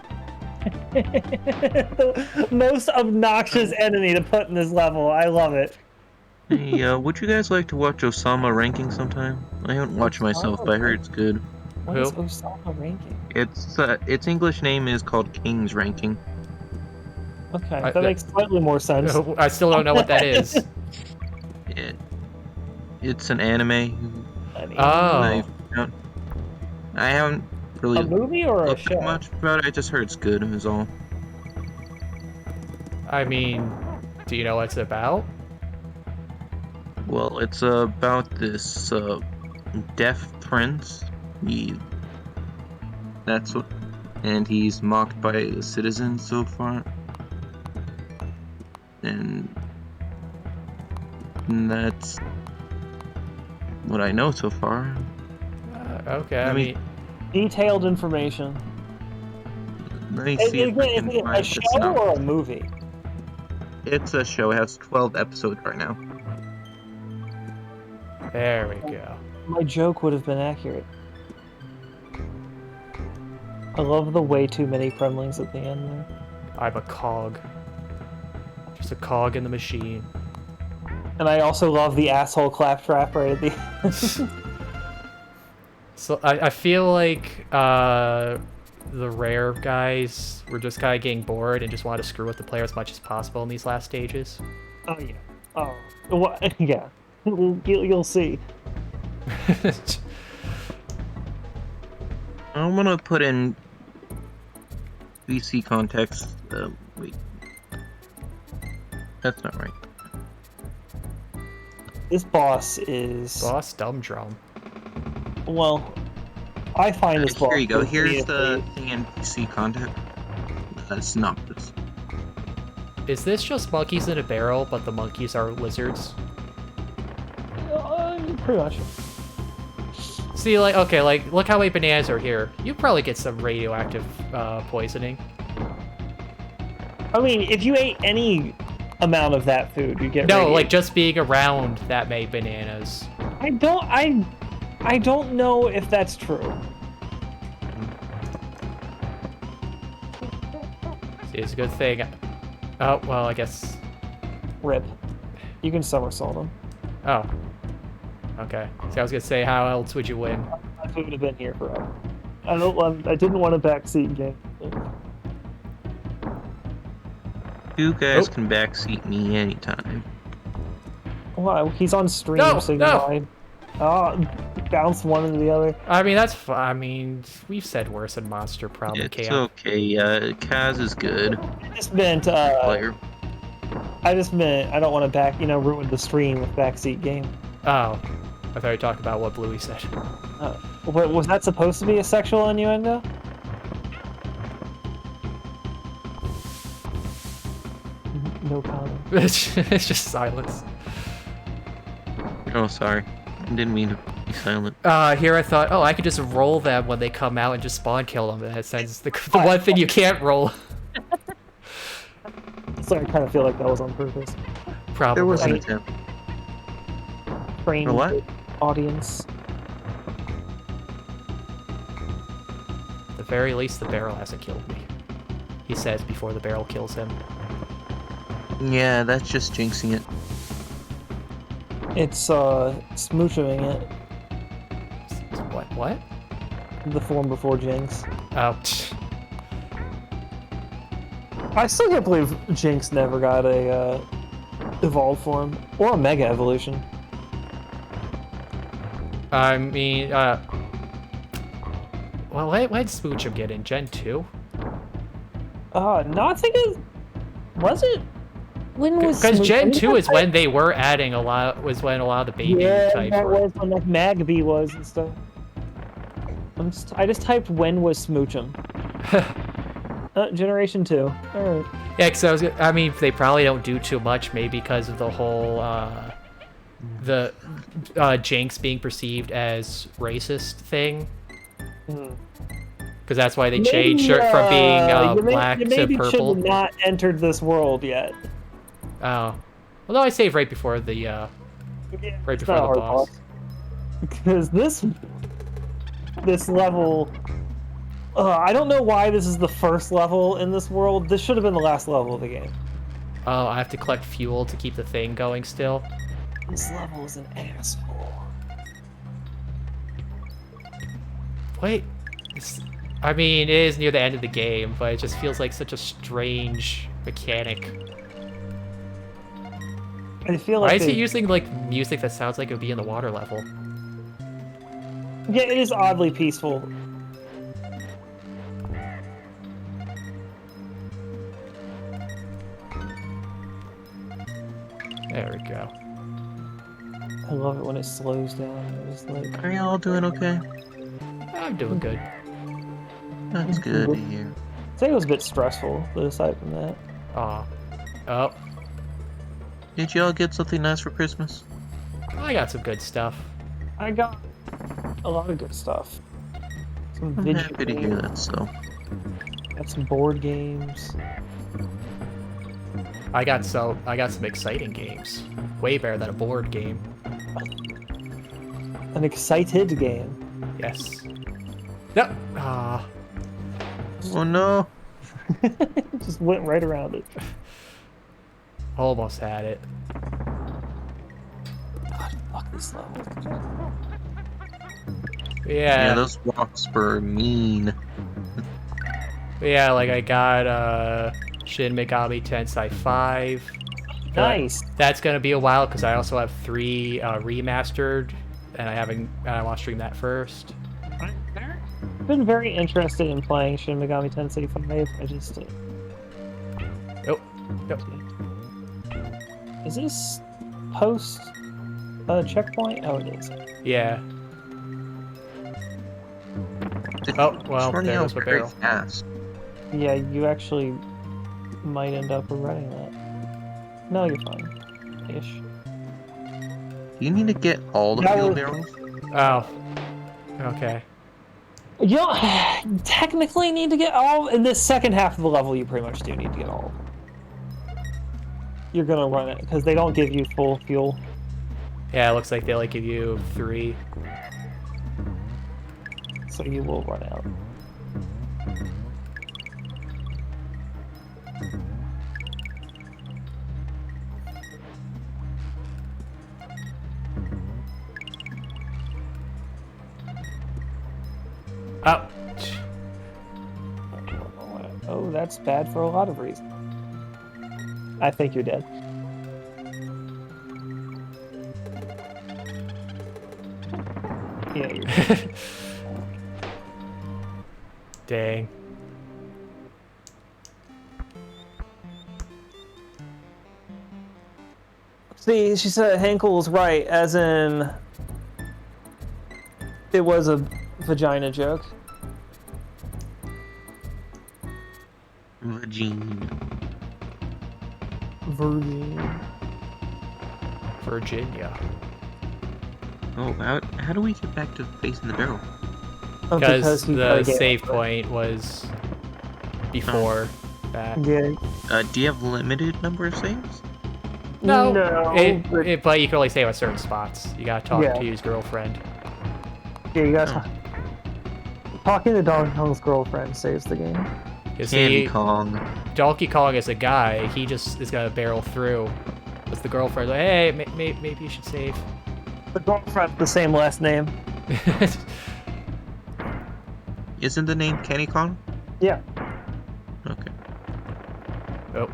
The most obnoxious enemy to put in this level. I love it. Hey, would you guys like to watch Osama ranking sometime? I haven't watched myself, but I heard it's good. What is Osama ranking? Its English name is called King's Ranking. Okay, that makes slightly more sense. I still don't know what that is. It's an anime. Oh. I haven't really a movie or a show? Much about it. I just heard it's good. Is all. I mean, do you know what it's about? Well, it's about this deaf prince. And he's mocked by the citizens so far. And that's what I know so far. Okay, I mean... Detailed information. Let me see if I can find a show or a movie? It's a show. It has 12 episodes right now. There we go. My joke would have been accurate. I love the way too many Kremlings at the end there. I'm a cog. Just a cog in the machine. And I also love the asshole claptrap right at the end. So I feel like the Rare guys were just kind of getting bored and just wanted to screw with the player as much as possible in these last stages. Oh yeah. Oh, what? Yeah. You'll see. I'm gonna put in NPC context. Wait. That's not right. This boss is... Boss Dumb Drum. Well, I find this boss... Here you go. to be Here's a the NPC context. Synopsis. Is this just monkeys in a barrel, but the monkeys are lizards? Pretty much. See, like, okay, like, look how many bananas are here. You probably get some radioactive poisoning. I mean, if you ate any amount of that food, you get No, radiated. like, just being around that many bananas. I don't know if that's true. See, it's a good thing. Oh, well, I guess... Rip. You can somersault them. Oh. Okay. So I was gonna say, how else would you win? I would have been here forever. I didn't want a backseat game. You guys can backseat me anytime. Wow, he's on stream, No, so you no. mind. Bounce one into the other. I mean, that's fine. I mean, we've said worse than Monster Problem It's Camp. okay. Kaz is good. I just meant, Player. I don't want to ruin the stream with backseat game. Oh. I thought you were talking about what Bluey said. Was that supposed to be a sexual innuendo? No comment. It's just silence. Oh, sorry. I didn't mean to be silent. Here I thought, oh, I could just roll them when they come out and just spawn kill them. That sense the one thing you can't roll. So I kind of feel like that was on purpose. Probably. There was an attempt. Train For what? audience. At the very least, the barrel hasn't killed me. He says before the barrel kills him. Yeah, that's just jinxing it. It's smooching it. What? The form before Jinx. Oh. I still can't believe Jinx never got a evolved form or a mega evolution. I mean, well, when Smooch him get in? Gen 2? No, I think it was it. When was Because Smooch- Gen 2 is when they were adding a lot. Was when a lot of the baby types that were. was when like Magby was and stuff. I just typed when was Smoochum. Generation 2. Alright. Yeah, because I mean, they probably don't do too much, maybe because of the whole the Jinx being perceived as racist thing. Because that's why they changed her from being black to purple. Should have not entered this world yet. Oh, well, no, I saved right before the right before the boss. Because this level, I don't know why this is the first level in this world. This should have been the last level of the game. Oh, I have to collect fuel to keep the thing going still. This level is an asshole. Wait, I mean, it is near the end of the game, but it just feels like such a strange mechanic. I feel Why like is he using like music that sounds like it would be in the water level? Yeah, it is oddly peaceful. There we go. I love it when it slows down. It's like, Are y'all doing okay? I'm doing good. That's good to hear. I think it was a bit stressful, but aside from that. Aw. Oh, Did y'all get something nice for Christmas? I got some good stuff. I got a lot of good stuff. Some I'm video happy to hear games, that, so. got some board games. I got some exciting games. Way better than a board game. An excited game. Yes. No. Ah. Oh no! Just went right around it. Almost had it. God, fuck this level. Yeah, those wasps were mean. Yeah, like I got Shin Megami Tensei 5. Nice. That's gonna be a while because I also have 3 remastered, and I want to stream that first. been very interested in playing Shin Megami Tensei 5. I just. Nope. Nope. Is this post checkpoint? Oh, it is. Yeah. Oh, well, running there out goes my very barrel. fast. Yeah, you actually might end up regretting that. No, you're fine. Ish. You need to get all the That fuel was- barrels. Oh. Okay. You don't technically need to get all in this second half of the level. You pretty much do need to get all. You're gonna run it because they don't give you full fuel. Yeah, it looks like they only give you 3. So you will run out. Oh. Oh, that's bad for a lot of reasons. I think you're dead. Yeah, you're dead. Dang. See, she said Hinkle's right, as in it was a vagina joke. Virgin. Virginia. Oh, how do we get back to facing the barrel? Because he the played it. save point was before that. Yeah. Do you have limited number of saves? No, but but you can only save at certain spots. You gotta talk Yeah. to his girlfriend. yeah, you gotta talking to Donkey Kong's girlfriend saves the game. You Candy see, Kong. Donkey Kong is a guy. He just is gonna barrel through. It's the girlfriend like, hey, maybe you should save. The girlfriend, the same last name. Isn't the name Candy Kong? Yeah, Okay. Oh,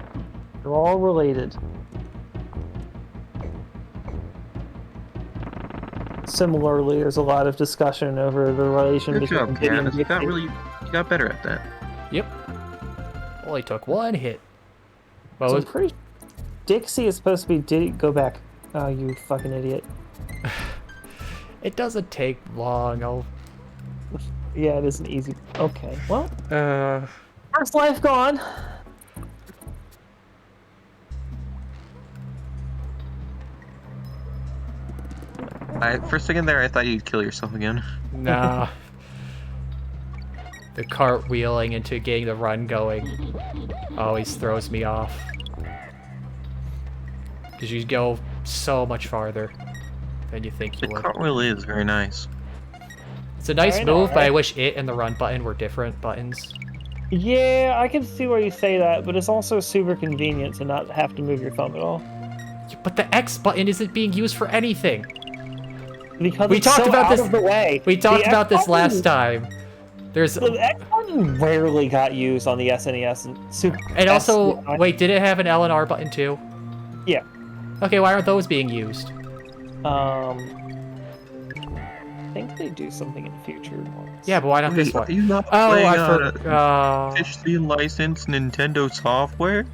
they're all related. Similarly, there's a lot of discussion over the relation Good between job, Diddy and Candace. Dixie. You got better at that. yep. Only took 1 hit. What So was? I'm pretty. Dixie is supposed to be Diddy. Go back. Oh, you fucking idiot. It doesn't take long. Yeah, it isn't easy. Okay, well, Uh. first life gone. For a second there, I thought you'd kill yourself again. Nah. The cartwheeling into getting the run going always throws me off. Because you go so much farther than you think you The would. cartwheel is very nice. It's a nice I know, move, but I right? wish it and the run button were different buttons. Yeah, I can see why you say that, but it's also super convenient to not have to move your thumb at all. But the X button isn't being used for anything. Because We it's talked so about out this- of the way. We talked The about X this last button- time. There's The X button rarely got used on the SNES and Super. and also SNES. wait, did it have an L and R button too? Yeah. Okay, why aren't those being used? I think they do something in the future. Yeah, but why not this Wait, one? are you not Oh, playing I on forgot. officially licensed Nintendo software?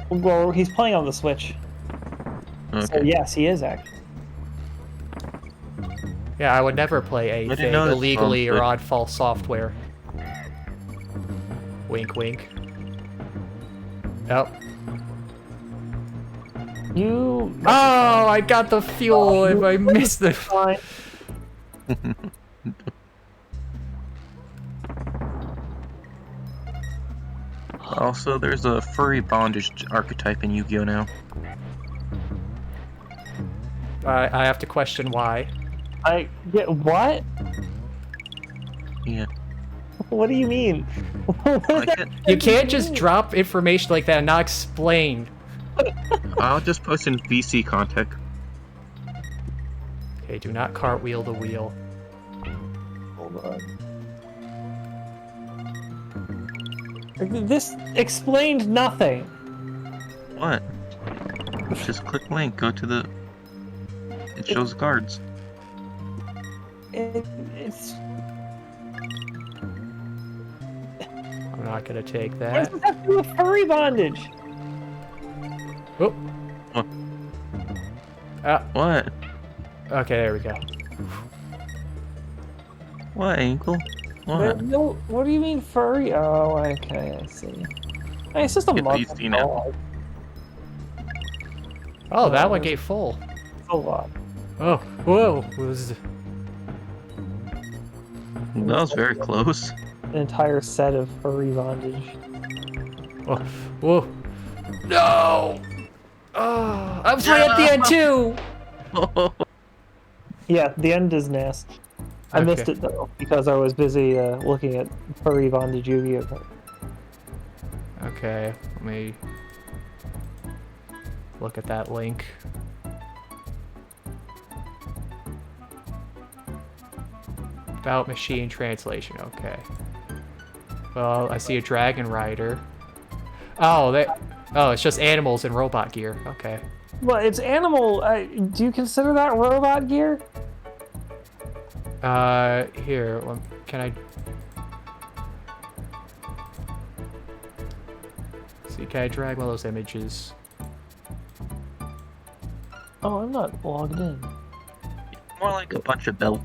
Well, he's playing on the Switch. So Okay. yes, he is actually. Yeah, I would never play didn't anything know this illegally sounds or good. on false software. Wink, wink. Oh. You. Oh, I got the fuel if I missed the. Fine. Also, there's a furry bondage archetype in Yu-Gi-Oh! Now. I have to question why. I get what? Yeah. What do you mean? I can't- You can't just drop information like that and not explain. I'll just post in VC content. Okay, do not cartwheel the wheel. Hold on. This explained nothing. What? Just click link, go to the... It shows cards. It's I'm not gonna take What that. does this have to do with furry bondage? Oh. What? Okay, there we go. What, Hinkle? What? No, what do you mean furry? Oh, okay, I see. Hey, it's just a Get muscle these seen now. dog. Oh, that one there's gave full. a lot. Oh, whoa. Was That was very close. An entire set of furry bondage. oh, whoa. No! Oh, I'm sorry at the end too. Yeah, the end is nasty. I missed Okay. it though because I was busy looking at furry bondage Yu-Gi-Oh. Okay, let me look at that link. About machine translation, okay. Well, I see a dragon rider. Oh, it's just animals in robot gear. Okay. Well, it's animal. Do you consider that robot gear? Here, can I... See, can I drag one of those images? Oh, I'm not logged in. More like a bunch of belts.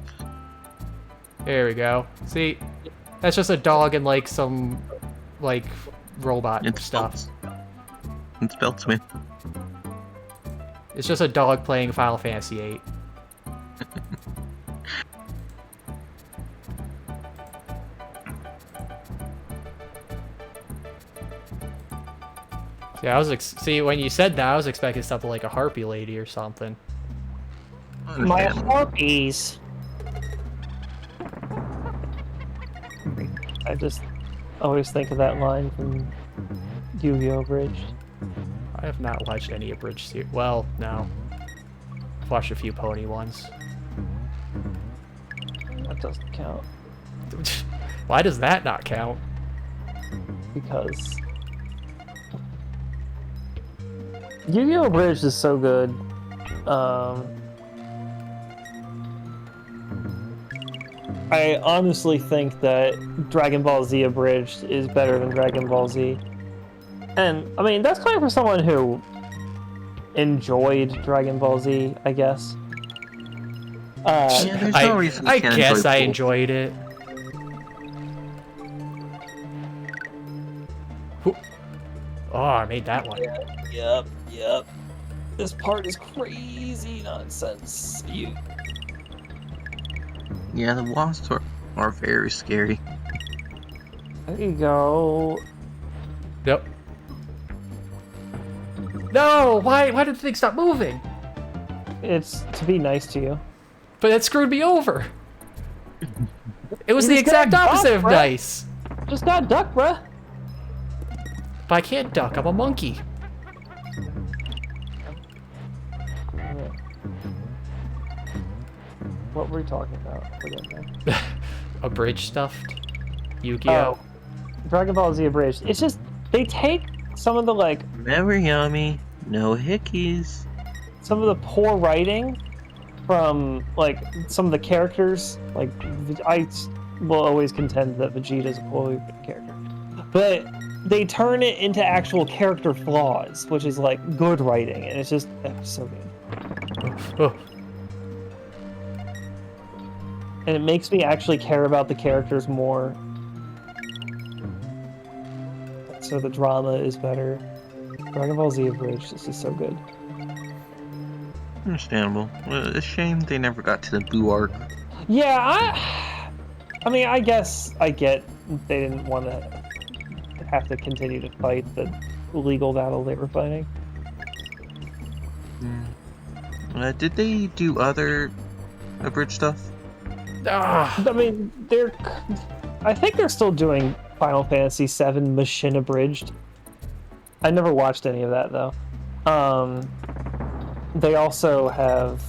There we go. See, that's just a dog and like some, like, robot It's stuff. belts. It's belts, man. It's just a dog playing Final Fantasy VIII. See, when you said that, I was expecting something like a harpy lady or something. My harpies. I just always think of that line from Yu-Gi-Oh! Bridge. I have not watched any abridged series. Well, no. I've watched a few pony ones. That doesn't count Why does that not count? because Yu-Gi-Oh! Bridge is so good. I honestly think that Dragon Ball Z Abridged is better than Dragon Ball Z. And, I mean, that's coming from someone who enjoyed Dragon Ball Z, I guess. Yeah, there's no reason you I can't guess enjoy I both. enjoyed it. Oh, I made that one. Yep. This part is crazy nonsense. Yeah, the wasps are very scary. There you go. Yep. No! Why did the thing stop moving? It's to be nice to you. But it screwed me over. It was You the just gotta exact opposite duck, of bruh. nice. Just got duck, bruh. But I can't duck, I'm a monkey. What were we talking about? Forget that. Abridged stuffed. Yu-Gi-Oh! Dragon Ball Z Abridged. It's just, they take some of the, like, Never yummy, no hickeys. some of the poor writing from, like, some of the characters. Like, I will always contend that Vegeta's a poorly written character. But they turn it into actual character flaws, which is, like, good writing. And it's just, so good. Oh, And it makes me actually care about the characters more. So the drama is better. Dragon Ball Z Abridged, this is so good. Understandable. Well, it's a shame they never got to the Boo arc. Yeah, I mean, I guess I get they didn't want to have to continue to fight the legal battle they were fighting. Did they do other abridged stuff? ah. I mean, I think they're still doing Final Fantasy VII Machine Abridged. I never watched any of that though. They also have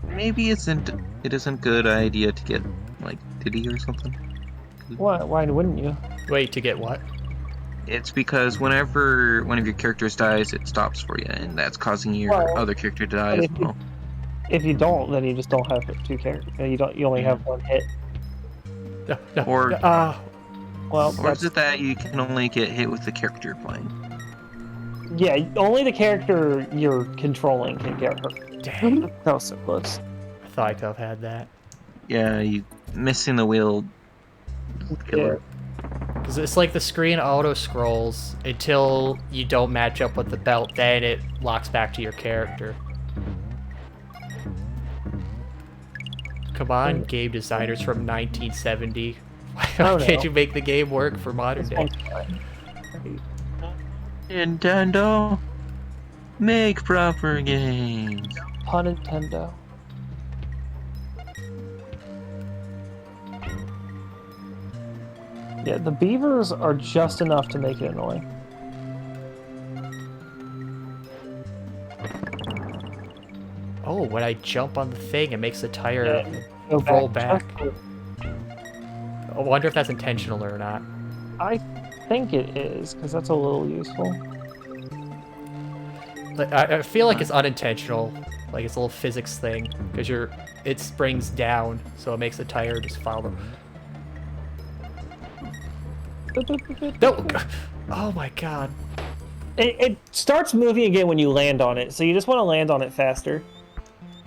Maybe it isn't a good idea to get like Diddy or something. why wouldn't you? Wait, to get what? It's because whenever one of your characters dies, it stops for you, and that's causing your Well, other character to die but as well. if you don't, then you just don't have two characters. You only have one hit. No. Or Well, or is it that you can only get hit with the character you're playing? yeah, only the character you're controlling can get hurt. Dang. That was so close. I thought I could have had that. Yeah, you missing the wheel. Killer. Because it's like the screen auto scrolls until you don't match up with the belt, then it locks back to your character. Come on, game designers from 1970. Why can't you make the game work for modern day? Nintendo, make proper games. Pun Nintendo. Yeah, the beavers are just enough to make it annoying. Oh, when I jump on the thing, it makes the tire Go roll back. I wonder if that's intentional or not. I think it is, because that's a little useful. Like, I feel like it's unintentional. Like it's a little physics thing, because it springs down, so it makes the tire just follow. No! Oh my god. It starts moving again when you land on it, so you just want to land on it faster.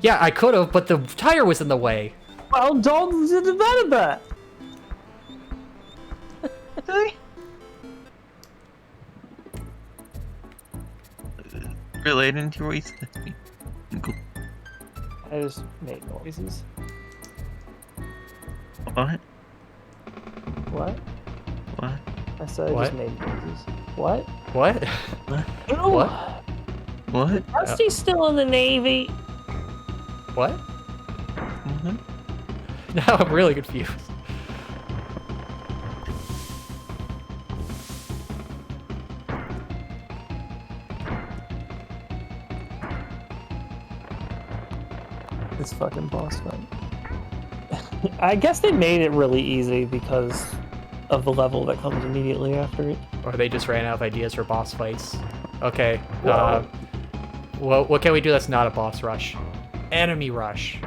Yeah, I could have, but the tire was in the way. Well, don't do that. Relating to what you said. Hinkle. I just made noises. What? What? What? I said I What? just made noises. What? What? Oh, What? What? Rusty's still in the Navy. What? Mhm. Now I'm really confused. This fucking boss fight. I guess they made it really easy because of the level that comes immediately after it. Or they just ran out of ideas for boss fights. Okay. Whoa. Well, what can we do that's not a boss rush? Enemy rush.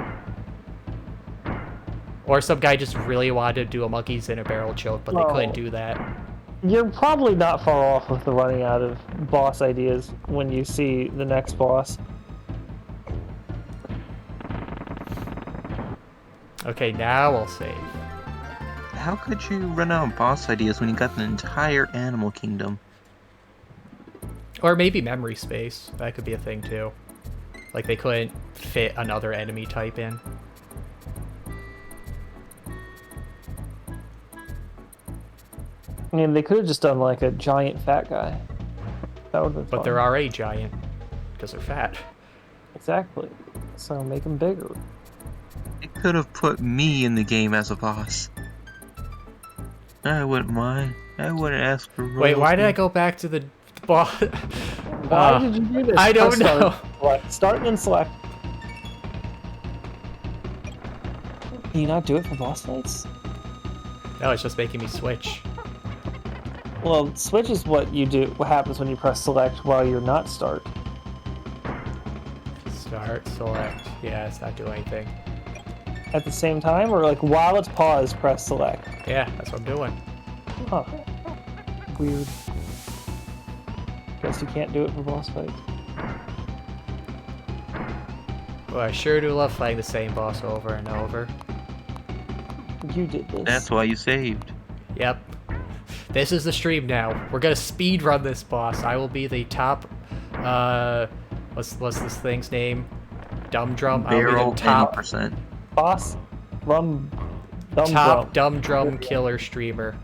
Or some guy just really wanted to do a monkeys in a barrel choke, but they couldn't do that. You're probably not far off with the running out of boss ideas when you see the next boss. Okay, now I'll save. How could you run out of boss ideas when you got the entire animal kingdom? Or maybe memory space. That could be a thing too. Like they couldn't fit another enemy type in. I mean, they could have just done like a giant fat guy. That would have been fun. But they're already giant because they're fat. Exactly. So make them bigger. It could have put me in the game as a boss. I wouldn't mind. I wouldn't ask for royalty. Wait, why did I go back to the boss? Why did you do this? I don't Press know. Start and then select. Can you not do it for boss fights? No, it's just making me switch. Well, switch is what you do. What happens when you press select while you're not start? Start, select. Yeah, it's not doing anything. At the same time, or like while it's paused, press select. Yeah, that's what I'm doing. Huh. Weird. Guess you can't do it for boss fights. Well, I sure do love fighting the same boss over and over. You did this. That's why you saved. Yep. This is the stream now. We're gonna speed run this boss. I will be the top. What's this thing's name? Dumb Drum. I'll be Barrel the top 10%. boss. Dumb Dumb Drum Killer streamer,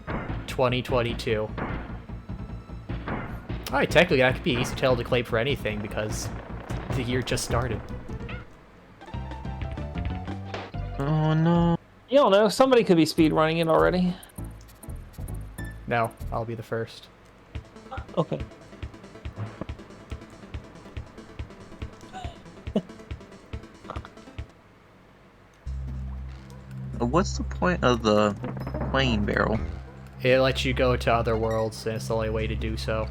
2022. Alright, technically that could be easy tell to claim for anything because the year just started. Oh no. You don't know. Somebody could be speedrunning it already. No, I'll be the first. Okay. What's the point of the plane barrel? It lets you go to other worlds, and it's the only way to do so.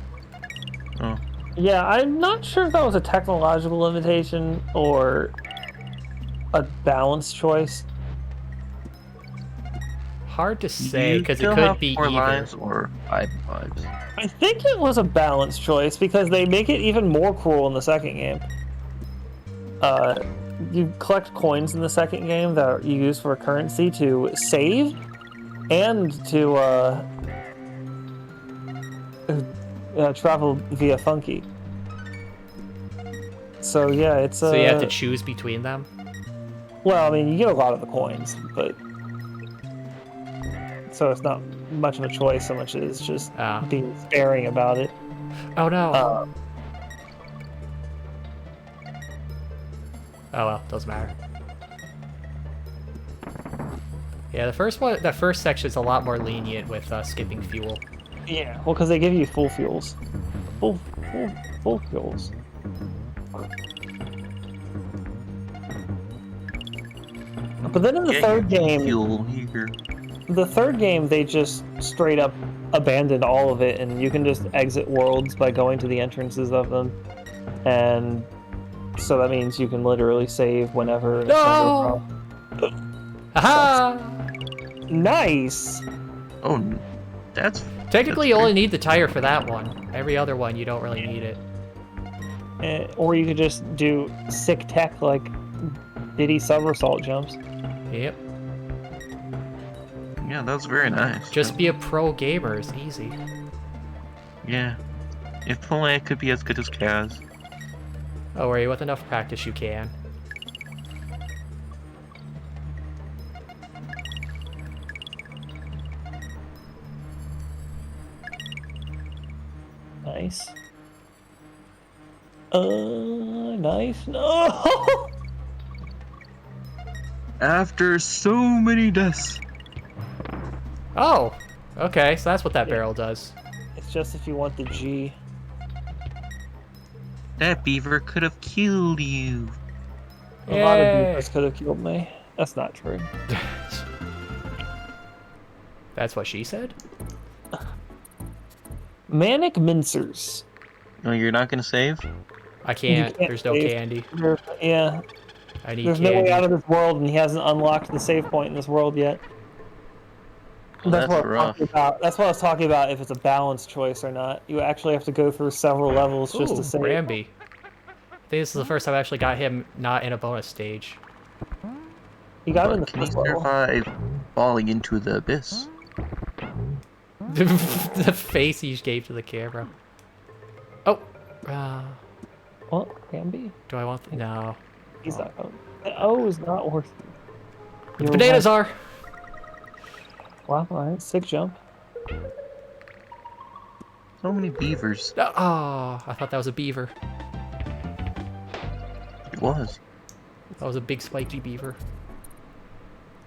Oh. Yeah, I'm not sure if that was a technological limitation or a balance choice. hard to say You because it still could have be 4 either. lives or 5 lives. I think it was a balanced choice because they make it even more cruel in the second game. You collect coins in the second game that you use for currency to save and to travel via Funky. So yeah, it's So you have to choose between them. well, I mean, you get a lot of the coins, but so it's not much of a choice so much as just being sparing about it. Oh no. Oh well, doesn't matter. Yeah, the first section is a lot more lenient with skipping fuel. Yeah, well, because they give you full fuels, full fuels. But then in the third game, fuel here. the third game they just straight up abandoned all of it, and you can just exit worlds by going to the entrances of them, and so that means you can literally save whenever. No! Aha! Nice. Oh, that's Technically, you only need the tire for that one. Every other one, you don't really need it. Or you could just do sick tech like Diddy somersault jumps. Yep. Yeah, that's very nice. Just be a pro gamer. It's easy. Yeah. If only I could be as good as Kaz. Oh, worry, with enough practice, you can. Nice. Nice. No! After so many deaths. Oh! Okay, so that's what that barrel does. It's just if you want the G. That beaver could have killed you. A lot of beavers could have killed me. That's not true. That's what she said? Manic Mincers. No, you're not gonna save? I can't. can't There's no save. candy. Yeah. I need There's candy. no way out of this world, and he hasn't unlocked the save point in this world yet. Well, that's what rough. that's what I was talking about, if it's a balanced choice or not. You actually have to go through several levels just to save. Ramby. I think this is the first time I actually got him not in a bonus stage. You got him in the Can he first level. survive falling into the abyss? The face he gave to the camera. Oh! What? Ramby? Do I want... No. He's not going. The O is not worth it. The bananas are! Wow, alright. Sick jump. So many beavers. Oh, I thought that was a beaver. It was. That was a big spiky beaver.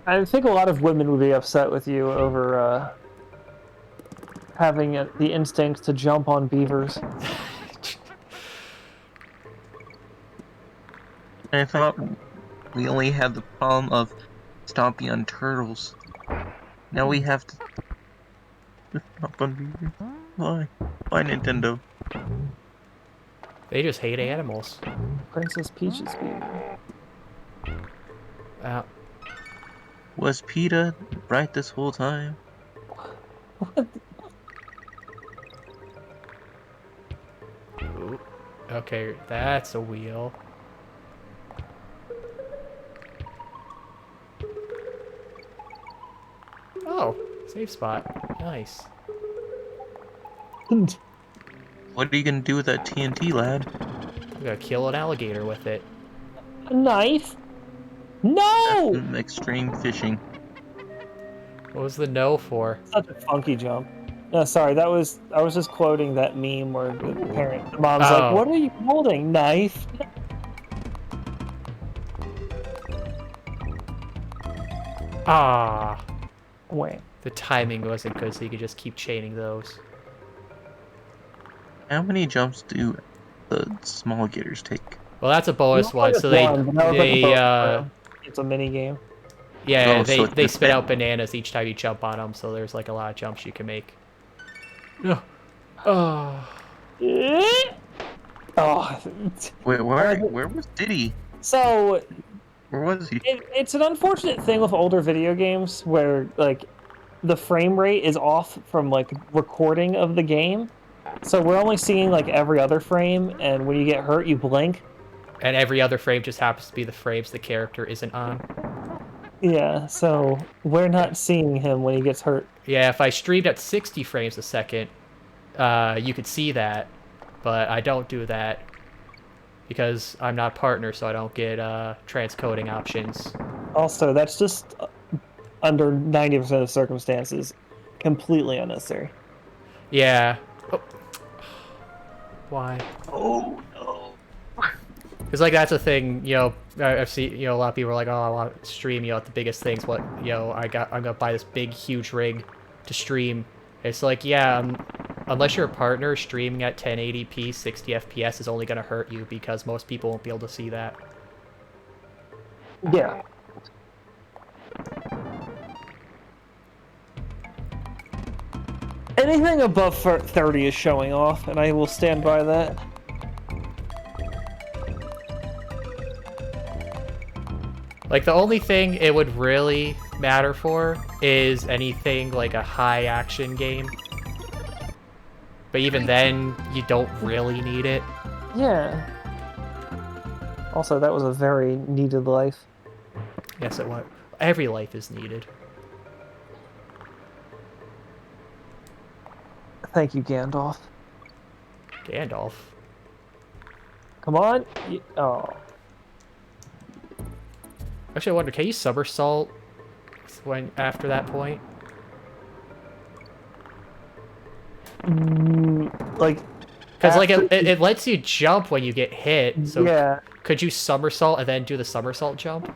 I think a lot of women would be upset with you over having the instinct to jump on beavers. I thought we only had the problem of stomping on turtles. Now we have to stomp on beavers. Why? Why Nintendo? They just hate animals. Princess Peach's beaver. Was PETA right this whole time? Ooh. Okay, that's a wheel. Oh, safe spot. Nice. What are you gonna do with that TNT, lad? I'm gonna kill an alligator with it. A knife? No! That's extreme fishing. What was the no for? Such a funky jump. No, sorry, I was just quoting that meme where the the mom's Oh. like, "What are you holding? Knife?" Ah, Wait. the timing wasn't good, so you could just keep chaining those. How many jumps do the small gators take? Well, that's a bonus one, so it's a mini game. yeah, Oh, so they it's spit out bananas each time you jump on them, so there's like a lot of jumps you can make. Oh. Oh. Wait, where was Diddy? So Where was he? it's an unfortunate thing with older video games where like the frame rate is off from like recording of the game, so we're only seeing like every other frame, and when you get hurt, you blink. And every other frame just happens to be the frames the character isn't on. Yeah, so we're not seeing him when he gets hurt. Yeah, if I streamed at 60 frames a second, you could see that, but I don't do that because I'm not partner, so I don't get transcoding options. Also, that's just under 90% of circumstances completely unnecessary. Yeah. Oh. Why? Oh no. Because like that's a thing, you know. I've seen, you know, a lot of people are like, "Oh, I want to stream, you know, at the biggest things." What, you know, I'm gonna buy this big, huge rig to stream. It's like, yeah, unless you're a partner, streaming at 1080p, 60 FPS is only gonna hurt you because most people won't be able to see that. Yeah. Anything above 30 is showing off, and I will stand by that. Like, the only thing it would really matter for is anything like a high action game. But even then, you don't really need it. Yeah. Also, that was a very needed life. Yes, it was. Every life is needed. Thank you, Gandalf. Gandalf. Come on. Oh. Actually, I wonder, can you somersault when after that point? Like, because like after- it lets you jump when you get hit. So yeah. could you somersault and then do the somersault jump?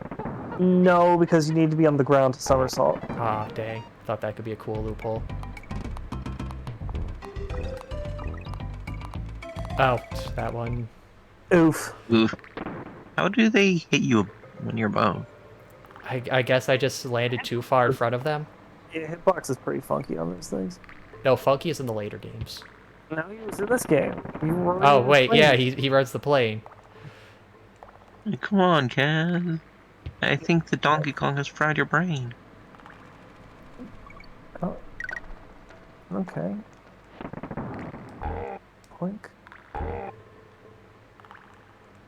No, because you need to be on the ground to somersault. Ah, dang. Thought that could be a cool loophole. Oh, that one. Oof. Oof. How do they hit you when you're above? I guess I just landed too far in front of them. Yeah, hitbox is pretty funky on those things. No, Funky is in the later games. No, he was in this game. Oh, wait, yeah, he runs the plane. Come on, Kaz. I think the Donkey Kong has fried your brain. Oh. Okay. Poink.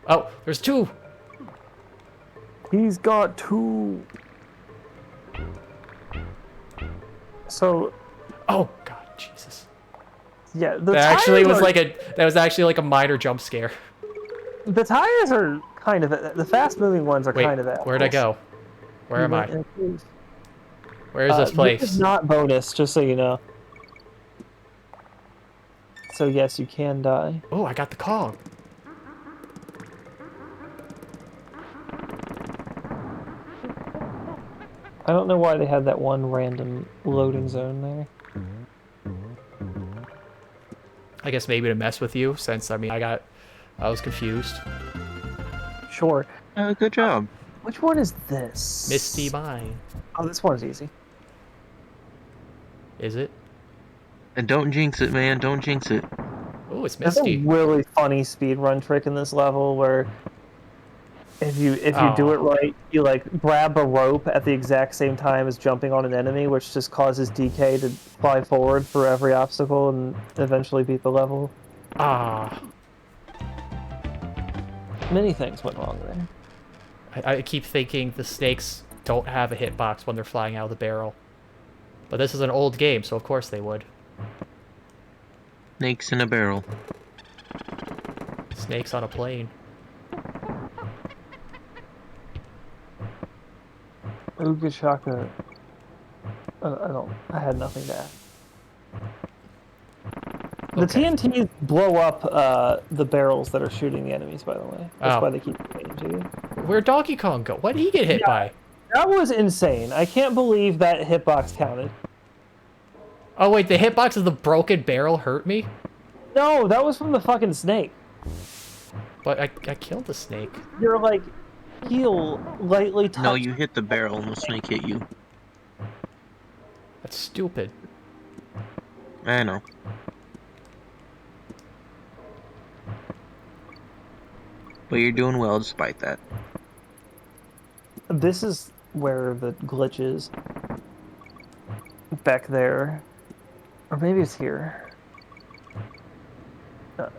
Oh, there's two! He's got two. So. Oh, God, Jesus. Yeah, That actually was like a minor jump scare. The tires are kind of the fast-moving ones are Wait, kind of that. where'd I go? Where am I? Where is this place? This is not bonus, just so you know. So yes, you can die. Oh, I got the Kong. I don't know why they had that one random loading zone there. I guess maybe to mess with you, since, I mean, I was confused. Sure. Good job. Which one is this? Misty Mine. Oh, this one's easy. Is it? And don't jinx it, man. Don't jinx it. Oh, it's There's a Misty. really funny speedrun trick in this level where if you do it right, you like grab a rope at the exact same time as jumping on an enemy, which just causes DK to fly forward for every obstacle and eventually beat the level. Ah. Many things went wrong there. I keep thinking the snakes don't have a hitbox when they're flying out of the barrel. But this is an old game, so of course they would. Snakes in a barrel. Snakes on a plane. Ooga Shaka. I had nothing to add. The Okay. TNTs blow up the barrels that are shooting the enemies, by the way. That's Oh. why they keep getting to you. Where'd Donkey Kong go? What did he get hit by? That was insane. I can't believe that hitbox counted. Oh wait, the hitbox of the broken barrel hurt me? No, that was from the fucking snake. But I killed the snake. Your, like, heel lightly touched. No, you hit the barrel and the snake hit you. That's stupid. I know. But you're doing well despite that. This is where the glitch is. back there. Or maybe it's here.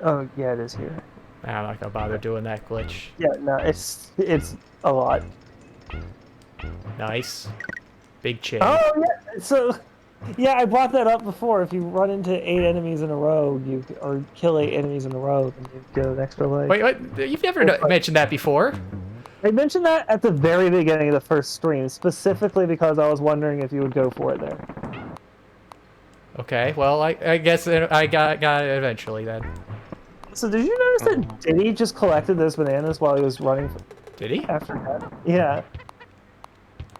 Oh, yeah, it is here. I'm not gonna bother doing that glitch. Yeah, no, it's a lot. Nice. Big chain. Oh, yeah, so... Yeah, I brought that up before. If you run into 8 enemies in a row, or kill 8 enemies in a row, then you get an extra leg. Wait, what? You've never mentioned that before? I mentioned that at the very beginning of the first stream, specifically because I was wondering if you would go for it there. Okay, well, I guess I got it eventually then. So did you notice that Diddy just collected those bananas while he was running Did he? after that? Yeah.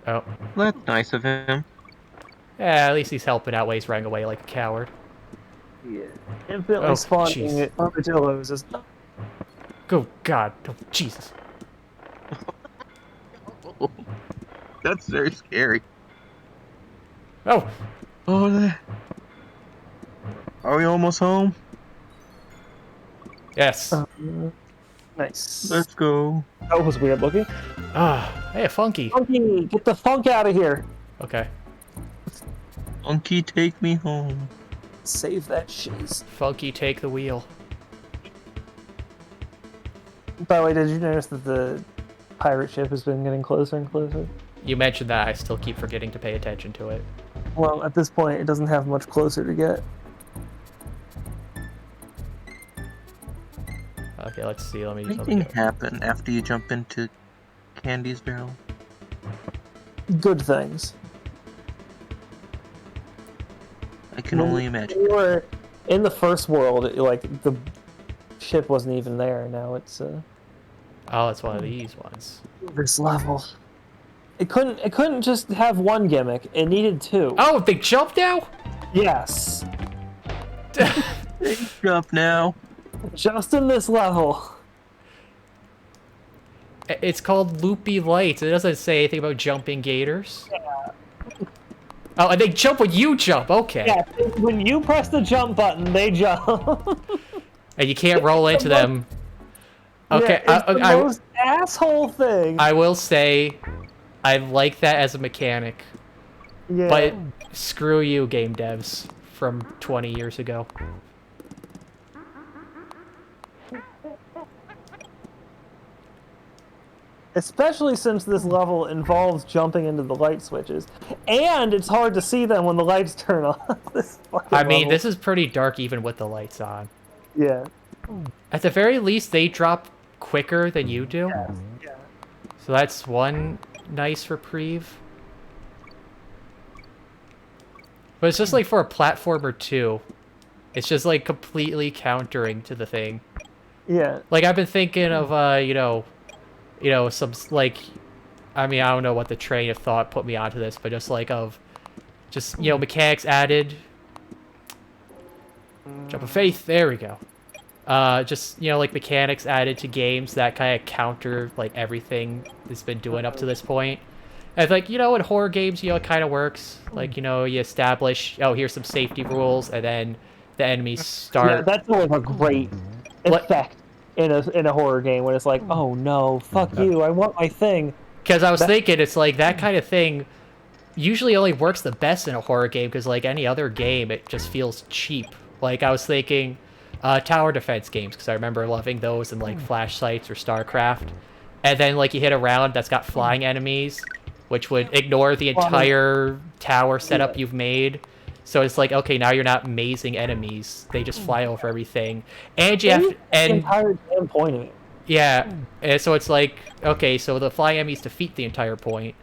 Oh. That's nice of him. Yeah, at least he's helping out while he's running away like a coward. Yeah. Infinitely Oh, spawning jeez. armadillos is... Oh, God. Oh, Jesus. That's very scary. Oh! Oh, are we almost home? Yes. Nice. Let's go. That was weird looking. Ah, hey, a funky. Funky, get the funk out of here. Okay. Funky, take me home. Save that shiz. Funky, take the wheel. By the way, did you notice that the pirate ship has been getting closer and closer? You mentioned that. I still keep forgetting to pay attention to it. Well, at this point, it doesn't have much closer to get. Okay, let's see. Let me Anything happen after you jump into Candy's barrel? Good things. I can only imagine. You were in the first world, like the ship wasn't even there. Now it's Oh, it's one of these ones. this level. It couldn't just have one gimmick. It needed 2. Oh, they jump now? Yes. Jump now. Just in this level. It's called Loopy Lights. It doesn't say anything about jumping gators. Oh, and they jump when you jump. Okay. Yeah, when you press the jump button, they jump. And you can't roll into them. Okay. Yeah, it's the most asshole thing. I will say, I like that as a mechanic. Yeah. But screw you, game devs from 20 years ago. Especially since this level involves jumping into the light switches. And it's hard to see them when the lights turn on. I mean, this is pretty dark even with the lights on. Yeah. At the very least, they drop quicker than you do. Yeah. So that's one nice reprieve. But it's just like for a platformer too. It's just like completely countering to the thing. Yeah. Like I've been thinking of, some like, I mean, I don't know what the train of thought put me onto this, but just like mechanics added. Jump of faith, there we go. Like mechanics added to games that kind of counter like everything it's been doing up to this point. And it's like, in horror games, it kind of works. Like, you establish, oh, here's some safety rules, and then the enemies start. Yeah, that's like a great effect in a horror game when it's like, oh no, fuck you, I want my thing. Because I was thinking, it's like that kind of thing usually only works the best in a horror game, because like any other game, it just feels cheap. Like I was thinking tower defense games, because I remember loving those in like Flash Sites or StarCraft. And then like you hit a round that's got flying enemies, which would ignore the entire tower setup you've made. So it's like, okay, now you're not mazing enemies. They just fly over everything. And you have the entire damn point of it. Yeah, and so it's like, okay, so the flying enemies defeat the entire point.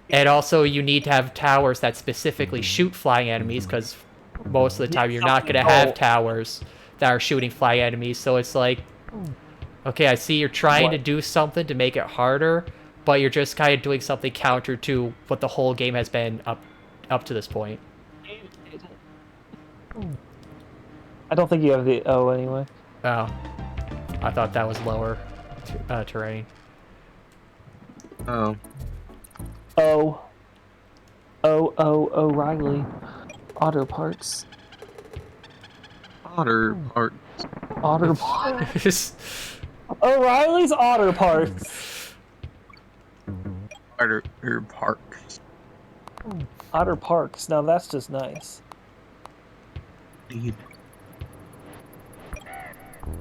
And also you need to have towers that specifically shoot flying enemies, because most of the time you're not going to have towers that are shooting flying enemies. So it's like, okay, I see you're trying to do something to make it harder, but you're just kind of doing something counter to what the whole game has been up to this point. I don't think you have the O anyway. Oh. I thought that was lower terrain. Oh. O'Reilly. Auto parts. Otter parts. Otter parts. O'Reilly's Otter parts. Otter parks. Otter Parks. Now that's just nice. Indeed.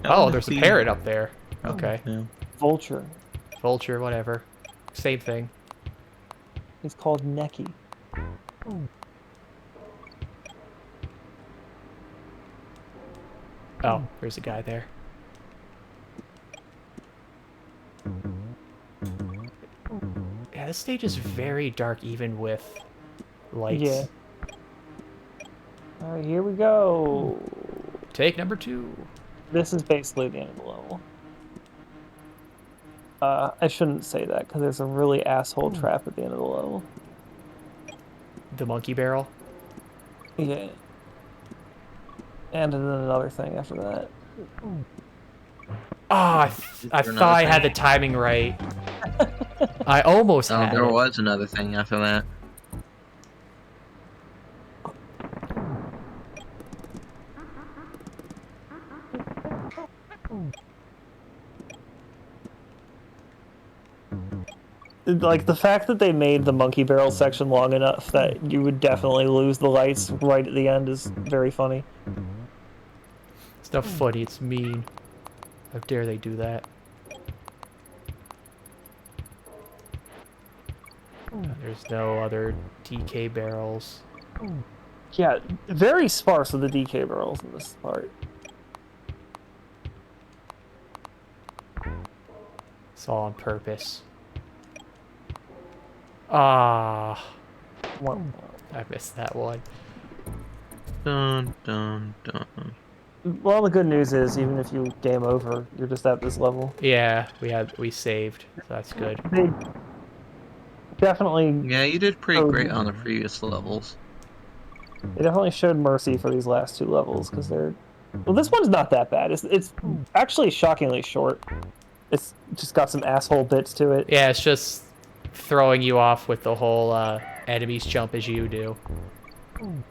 Oh, there's a parrot up there. Okay. Yeah. Vulture. Vulture, whatever. Same thing. He's called Neki. Oh, there's a guy there. Yeah, this stage is very dark even with lights. Yeah. All right, here we go. Take number 2. This is basically the end of the level. I shouldn't say that because there's a really asshole trap at the end of the level. The monkey barrel. Yeah. And then another thing after that. Oh, I thought I had the timing right. I almost had there it. was another thing after that. Like, the fact that they made the monkey barrel section long enough that you would definitely lose the lights right at the end is very funny. It's not funny, it's mean. How dare they do that? There's no other DK barrels. Yeah, very sparse with the DK barrels in this part. It's all on purpose. Ah, I missed that one. Dun dun dun. Well, the good news is, even if you game over, you're just at this level. Yeah, we saved, so that's good. They definitely, Yeah, you did pretty great on the previous levels. they definitely showed mercy for these last 2 levels because they're. Well, this one's not that bad. It's actually shockingly short. It's just got some asshole bits to it. Yeah, it's just throwing you off with the whole enemies jump as you do.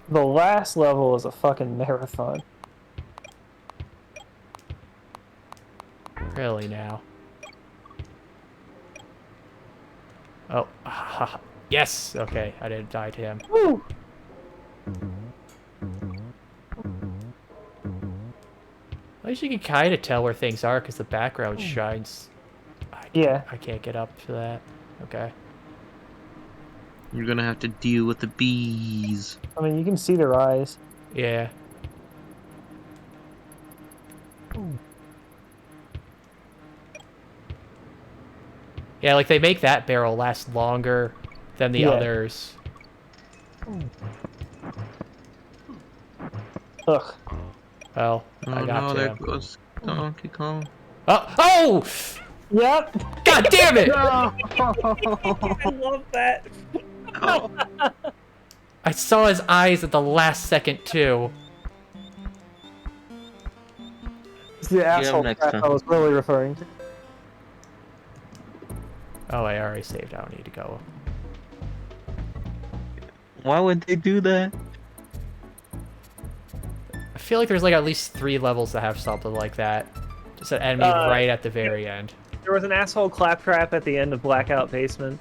The last level is a fucking marathon. Really now. Oh, yes. Okay, I didn't die to him. Woo! At least you can kind of tell where things are because the background shines. Yeah. I can't get up to that. Okay. You're gonna have to deal with the bees. I mean, you can see their eyes. Yeah. Yeah, like they make that barrel last longer than the others. Ugh. Well, Oh I got no, to there him. goes Donkey Kong. Oh! Oh! Yep. God damn it! I love that. Oh. I saw his eyes at the last second too. It's the asshole next crap time. I was really referring to. Oh, I already saved. I don't need to go. Why would they do that? I feel like there's like at least 3 levels that have something like that. Just an enemy right at the very end. There was an asshole claptrap at the end of Blackout Basement.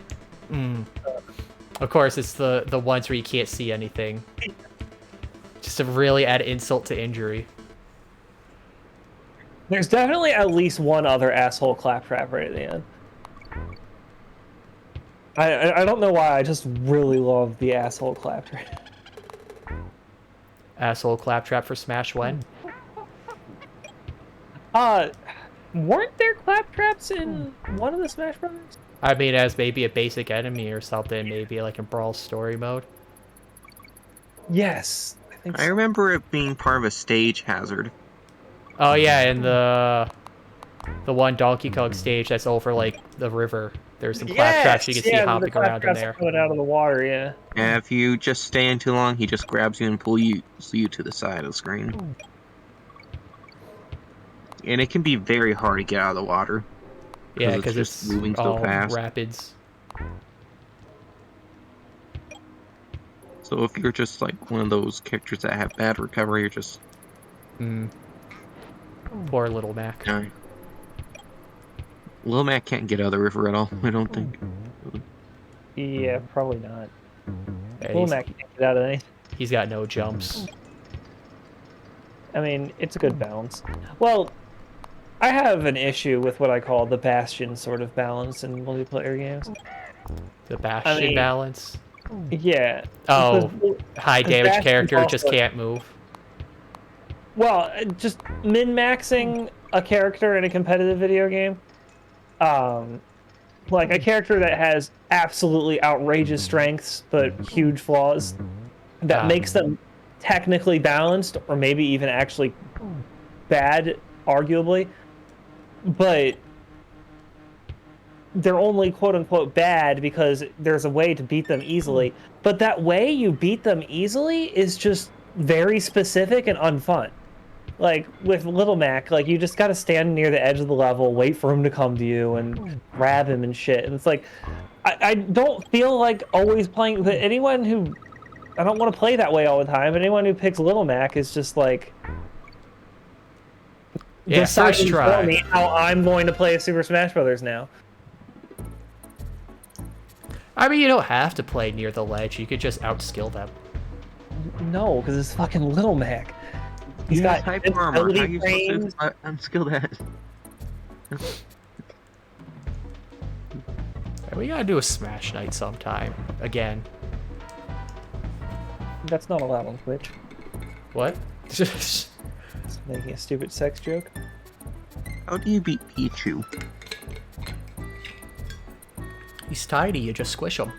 Of course, it's the ones where you can't see anything. Just to really add insult to injury. There's definitely at least one other asshole claptrap right at the end. I don't know why, I just really love the asshole claptrap. Asshole claptrap for Smash when? Weren't there claptraps in one of the Smash Brothers? I mean, as maybe a basic enemy or something, maybe like in Brawl story mode. Yes, I think I so. remember it being part of a stage hazard. Oh yeah, in the one Donkey Kong stage that's over like the river. There's some claptraps you can see hopping around in there. Coming out of the water, yeah. And if you just stay in too long, he just grabs you and pulls you to the side of the screen. And it can be very hard to get out of the water. Yeah, because just it's moving so all fast. rapids. So if you're just like one of those characters that have bad recovery, you're just Poor little Mac. dying. Lil Mac can't get out of the river at all, I don't think. Yeah, probably not. Little Mac can't get out of anything. He's got no jumps. I mean, it's a good balance. Well, I have an issue with what I call the Bastion sort of balance in multiplayer games. The Bastion balance. Yeah. Oh, high damage Bastion's character just also- can't move. Well, just min-maxing a character in a competitive video game. Like a character that has absolutely outrageous strengths but huge flaws that makes them technically balanced or maybe even actually bad, arguably, but they're only quote-unquote bad because there's a way to beat them easily. But that way you beat them easily is just very specific and unfun. Like, with Little Mac, like, you just gotta stand near the edge of the level, wait for him to come to you, and grab him and shit. And it's like, I don't feel like always playing... But anyone who... I don't want to play that way all the time, but anyone who picks Little Mac is just like... Yeah, first deciding try. for me how I'm going to play Super Smash Brothers now. I mean, you don't have to play near the ledge. You could just outskill them. No, because it's fucking Little Mac. He's He got has hyper armor. How are invincibility you frames. supposed to unskill that? We gotta do a Smash Night sometime. Again. That's not allowed on Twitch. What? It's making a stupid sex joke. How do you beat Pichu? He's tiny, you just squish him.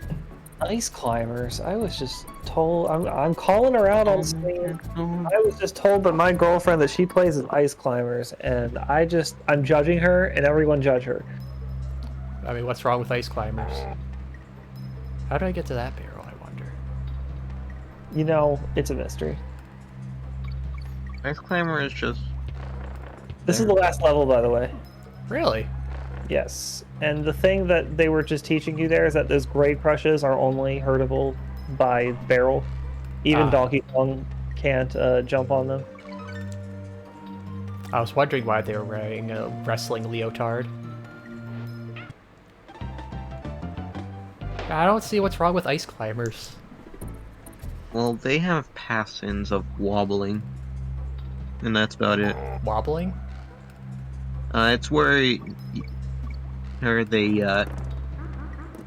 Ice climbers. I was just told. I'm calling her out on stream. I was just told by my girlfriend that she plays as ice climbers, and I'm judging her, and everyone judge her. I mean, what's wrong with ice climbers? How do I get to that barrel, I wonder? You know, it's a mystery. Ice Climber is just... This is the last level, by the way. Really? Yes. And the thing that they were just teaching you there is that those grade crushes are only hurtable by barrel. Even Donkey Kong can't jump on them. I was wondering why they were wearing a wrestling leotard. I don't see what's wrong with ice climbers. Well, they have pass-ins of wobbling. And that's about it. Wobbling? It's where they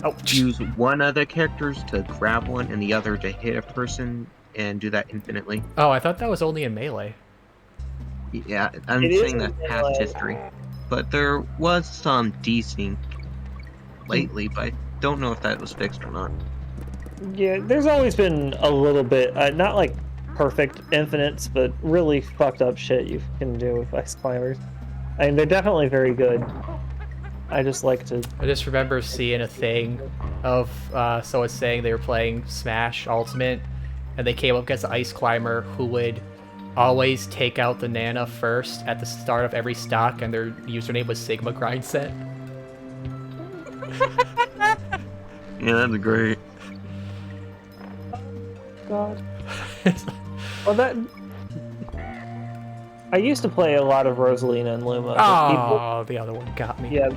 Oh, use one of the characters to grab one and the other to hit a person and do that infinitely. oh, I thought that was only in Melee. Yeah, I'm It is saying that in past Melee. history. But there was some desync lately, but I don't know if that was fixed or not. Yeah, there's always been a little bit, not like perfect infinites, but really fucked up shit you can do with ice climbers. I mean, they're definitely very good. I just like to... I just remember seeing a thing of someone saying they were playing Smash Ultimate, and they came up against an ice climber who would always take out the Nana first at the start of every stock, and their username was Sigma Grindset. Yeah, that's great. God. Well, that... I used to play a lot of Rosalina and Luma. Oh, the other one got me. Yeah.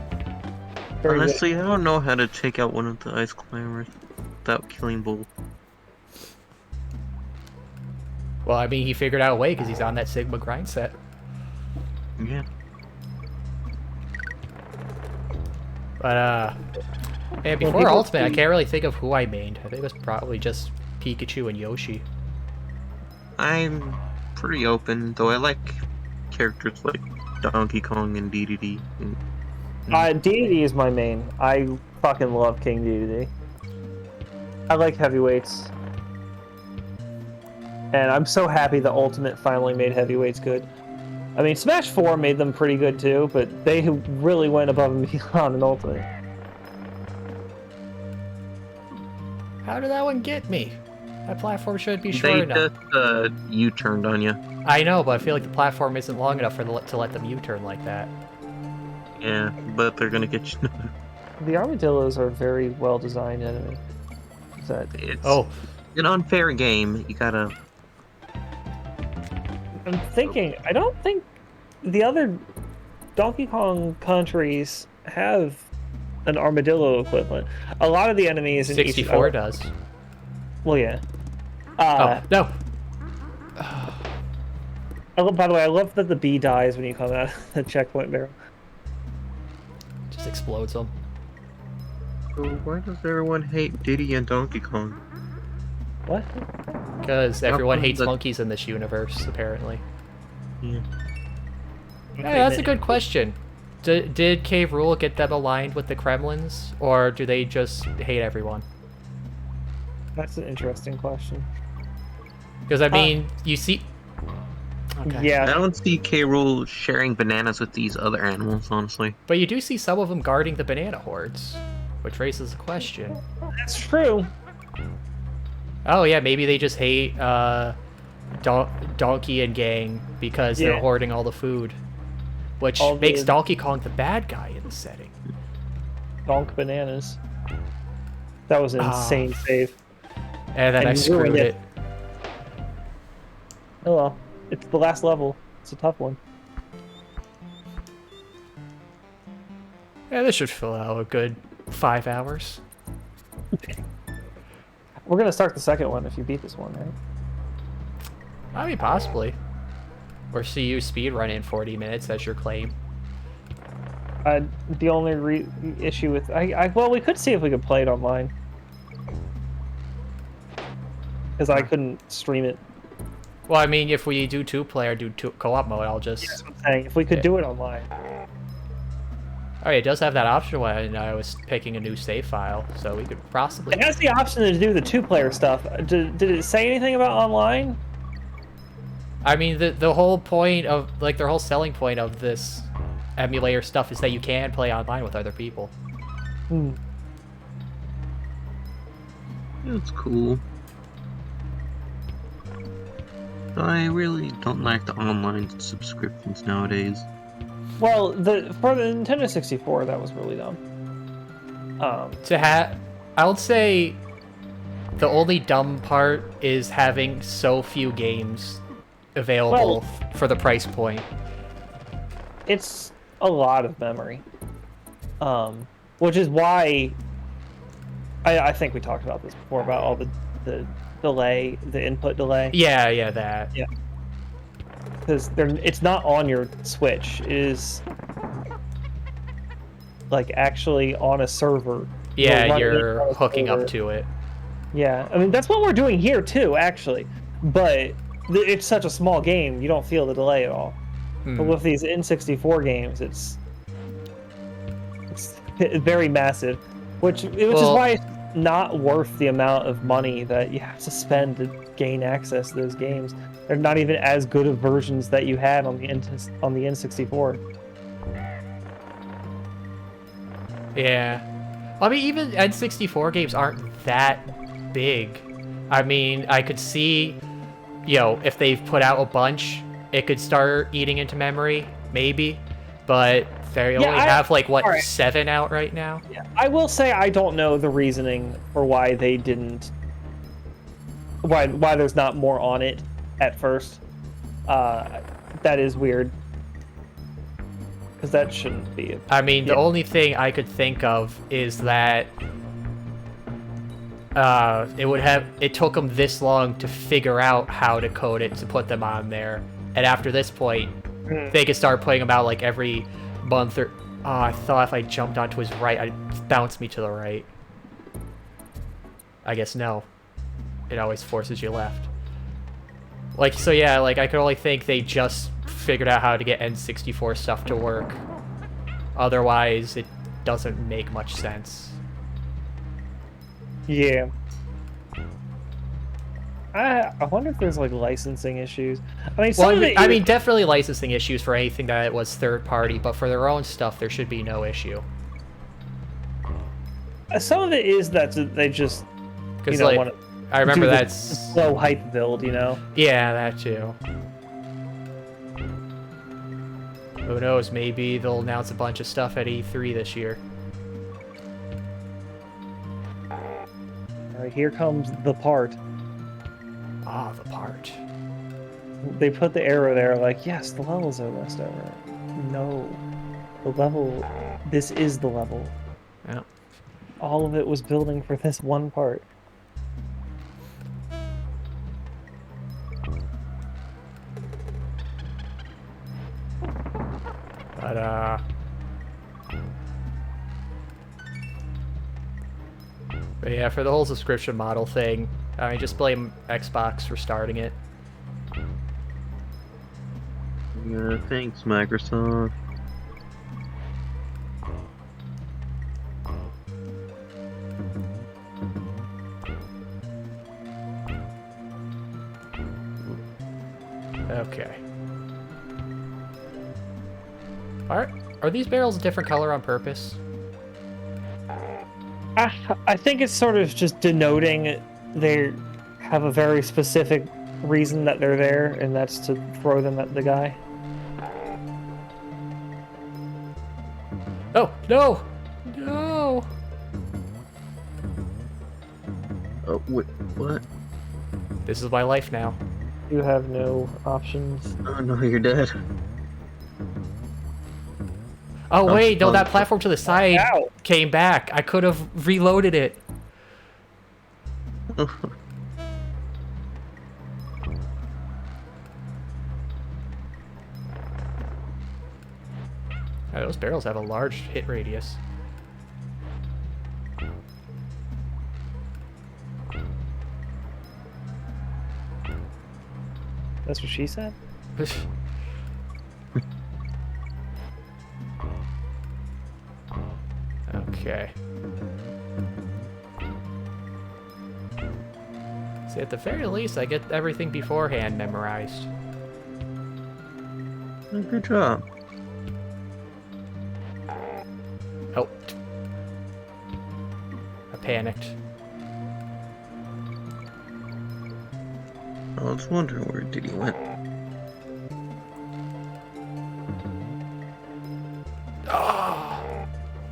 Very good. Honestly, I don't know how to take out one of the ice climbers without killing both. Well, I mean, he figured out a way because he's on that Sigma grind set. Yeah. But, man, before people Ultimate, I see- can't really think of who I mained. I think it was probably just Pikachu and Yoshi. I'm pretty open, though I like characters like Donkey Kong and DDD. DDD is my main. I fucking love King DDD. I like heavyweights. And I'm so happy the Ultimate finally made heavyweights good. I mean, Smash 4 made them pretty good too, but they really went above and beyond in Ultimate. How did that one get me? That platform should be short They enough. just U-turned on you. I know, but I feel like the platform isn't long enough to let them U-turn like that. Yeah, but they're gonna get you. The armadillos are very well designed enemy. It's Oh, an unfair game. You gotta. I'm thinking, I don't think the other Donkey Kong countries have an armadillo equivalent. A lot of the enemies in 64 each... does. Well, yeah. Oh, no. By the way, I love that the bee dies when you come out of the checkpoint barrel. Just explodes them. So why does everyone hate Diddy and Donkey Kong? What? Because everyone come hates the- monkeys in this universe, apparently. Yeah. Hey, that's a good question. Did Cave Rule get them aligned with the Kremlins, or do they just hate everyone? That's an interesting question. Because, I mean, you see... Okay. I Yeah. don't see K. Rool sharing bananas with these other animals, honestly. But you do see some of them guarding the banana hordes, which raises a question. That's true. Oh, yeah, maybe they just hate Donkey and Gang because they're Yeah. hoarding all the food. Which All makes the- Donkey Kong the bad guy in the setting. Donk bananas. That was an insane save. And then And I you screwed ruined it. it. Oh well. It's the last level. It's a tough one. Yeah, this should fill out a good 5 hours. We're gonna start the second one if you beat this one, right? I mean, possibly. Or see you speedrun in 40 minutes as your claim. The only issue with well, we could see if we could play it online. Because I couldn't stream it. Well, I mean, if we do two-player, co-op mode, I'll just... That's what I'm saying. If we could do it online. Oh, yeah, it does have that option when I was picking a new save file, so we could possibly... It has the option to do the two-player stuff. Did it say anything about online? I mean, the whole point of, like, their whole selling point of this emulator stuff is that you can play online with other people. Hmm. It's cool. I really don't like the online subscriptions nowadays. Well, for the Nintendo 64, that was really dumb. I would say the only dumb part is having so few games available for the price point. It's a lot of memory. Which is why I think we talked about this before about all the delay, the input delay. Yeah, that. Yeah. Because it's not on your Switch. It is like actually on a server. Yeah, running it you're on a hooking server. up to it. Yeah, I mean that's what we're doing here too, actually. But it's such a small game, you don't feel the delay at all. But with these N64 games, it's very massive, which is why it's not worth the amount of money that you have to spend to gain access to those games. They're not even as good of versions that you had on the N64. Yeah. I mean, even N64 games aren't that big. I mean, I could see, if they've put out a bunch, it could start eating into memory, maybe. But they only have, like, what, 7 out right now? Yeah, I will say I don't know the reasoning for why they didn't... Why there's not more on it at first. That is weird. Because that shouldn't be... I mean, the only thing I could think of is that it took them this long to figure out how to code it to put them on there. And after this point, they could start putting them out like every month or... Oh, I thought if I jumped onto his right, I'd bounce me to the right. I guess no. It always forces you left. Like, so yeah, like, I could only think they just figured out how to get N64 stuff to work. Otherwise, it doesn't make much sense. Yeah. I wonder if there's, like, licensing issues. I mean, I mean, definitely licensing issues for anything that was third-party, but for their own stuff, there should be no issue. Some of it is that they just, Because, like, I remember that's... slow hype build, Yeah, that too. Who knows, maybe they'll announce a bunch of stuff at E3 this year. Alright, here comes the part. Ah, the part. They put the arrow there like, yes, the level's almost over. No. The level... This is the level. Yeah. All of it was building for this one part. But yeah, for the whole subscription model thing, I mean, just blame Xbox for starting it. Yeah, thanks, Microsoft. Okay. Are these barrels a different color on purpose? I think it's sort of just denoting they have a very specific reason that they're there, and that's to throw them at the guy. Oh, no! No! Oh, wait, what? This is my life now. You have no options. Oh no, you're dead. Oh, wait, no, oh, that platform to the side Ow. came back. I could have reloaded it. Oh, Oh, those barrels have a large hit radius. That's what she said? Okay. See, at the very least, I get everything beforehand memorized. good job. Oh. I panicked. I was wondering where did he went.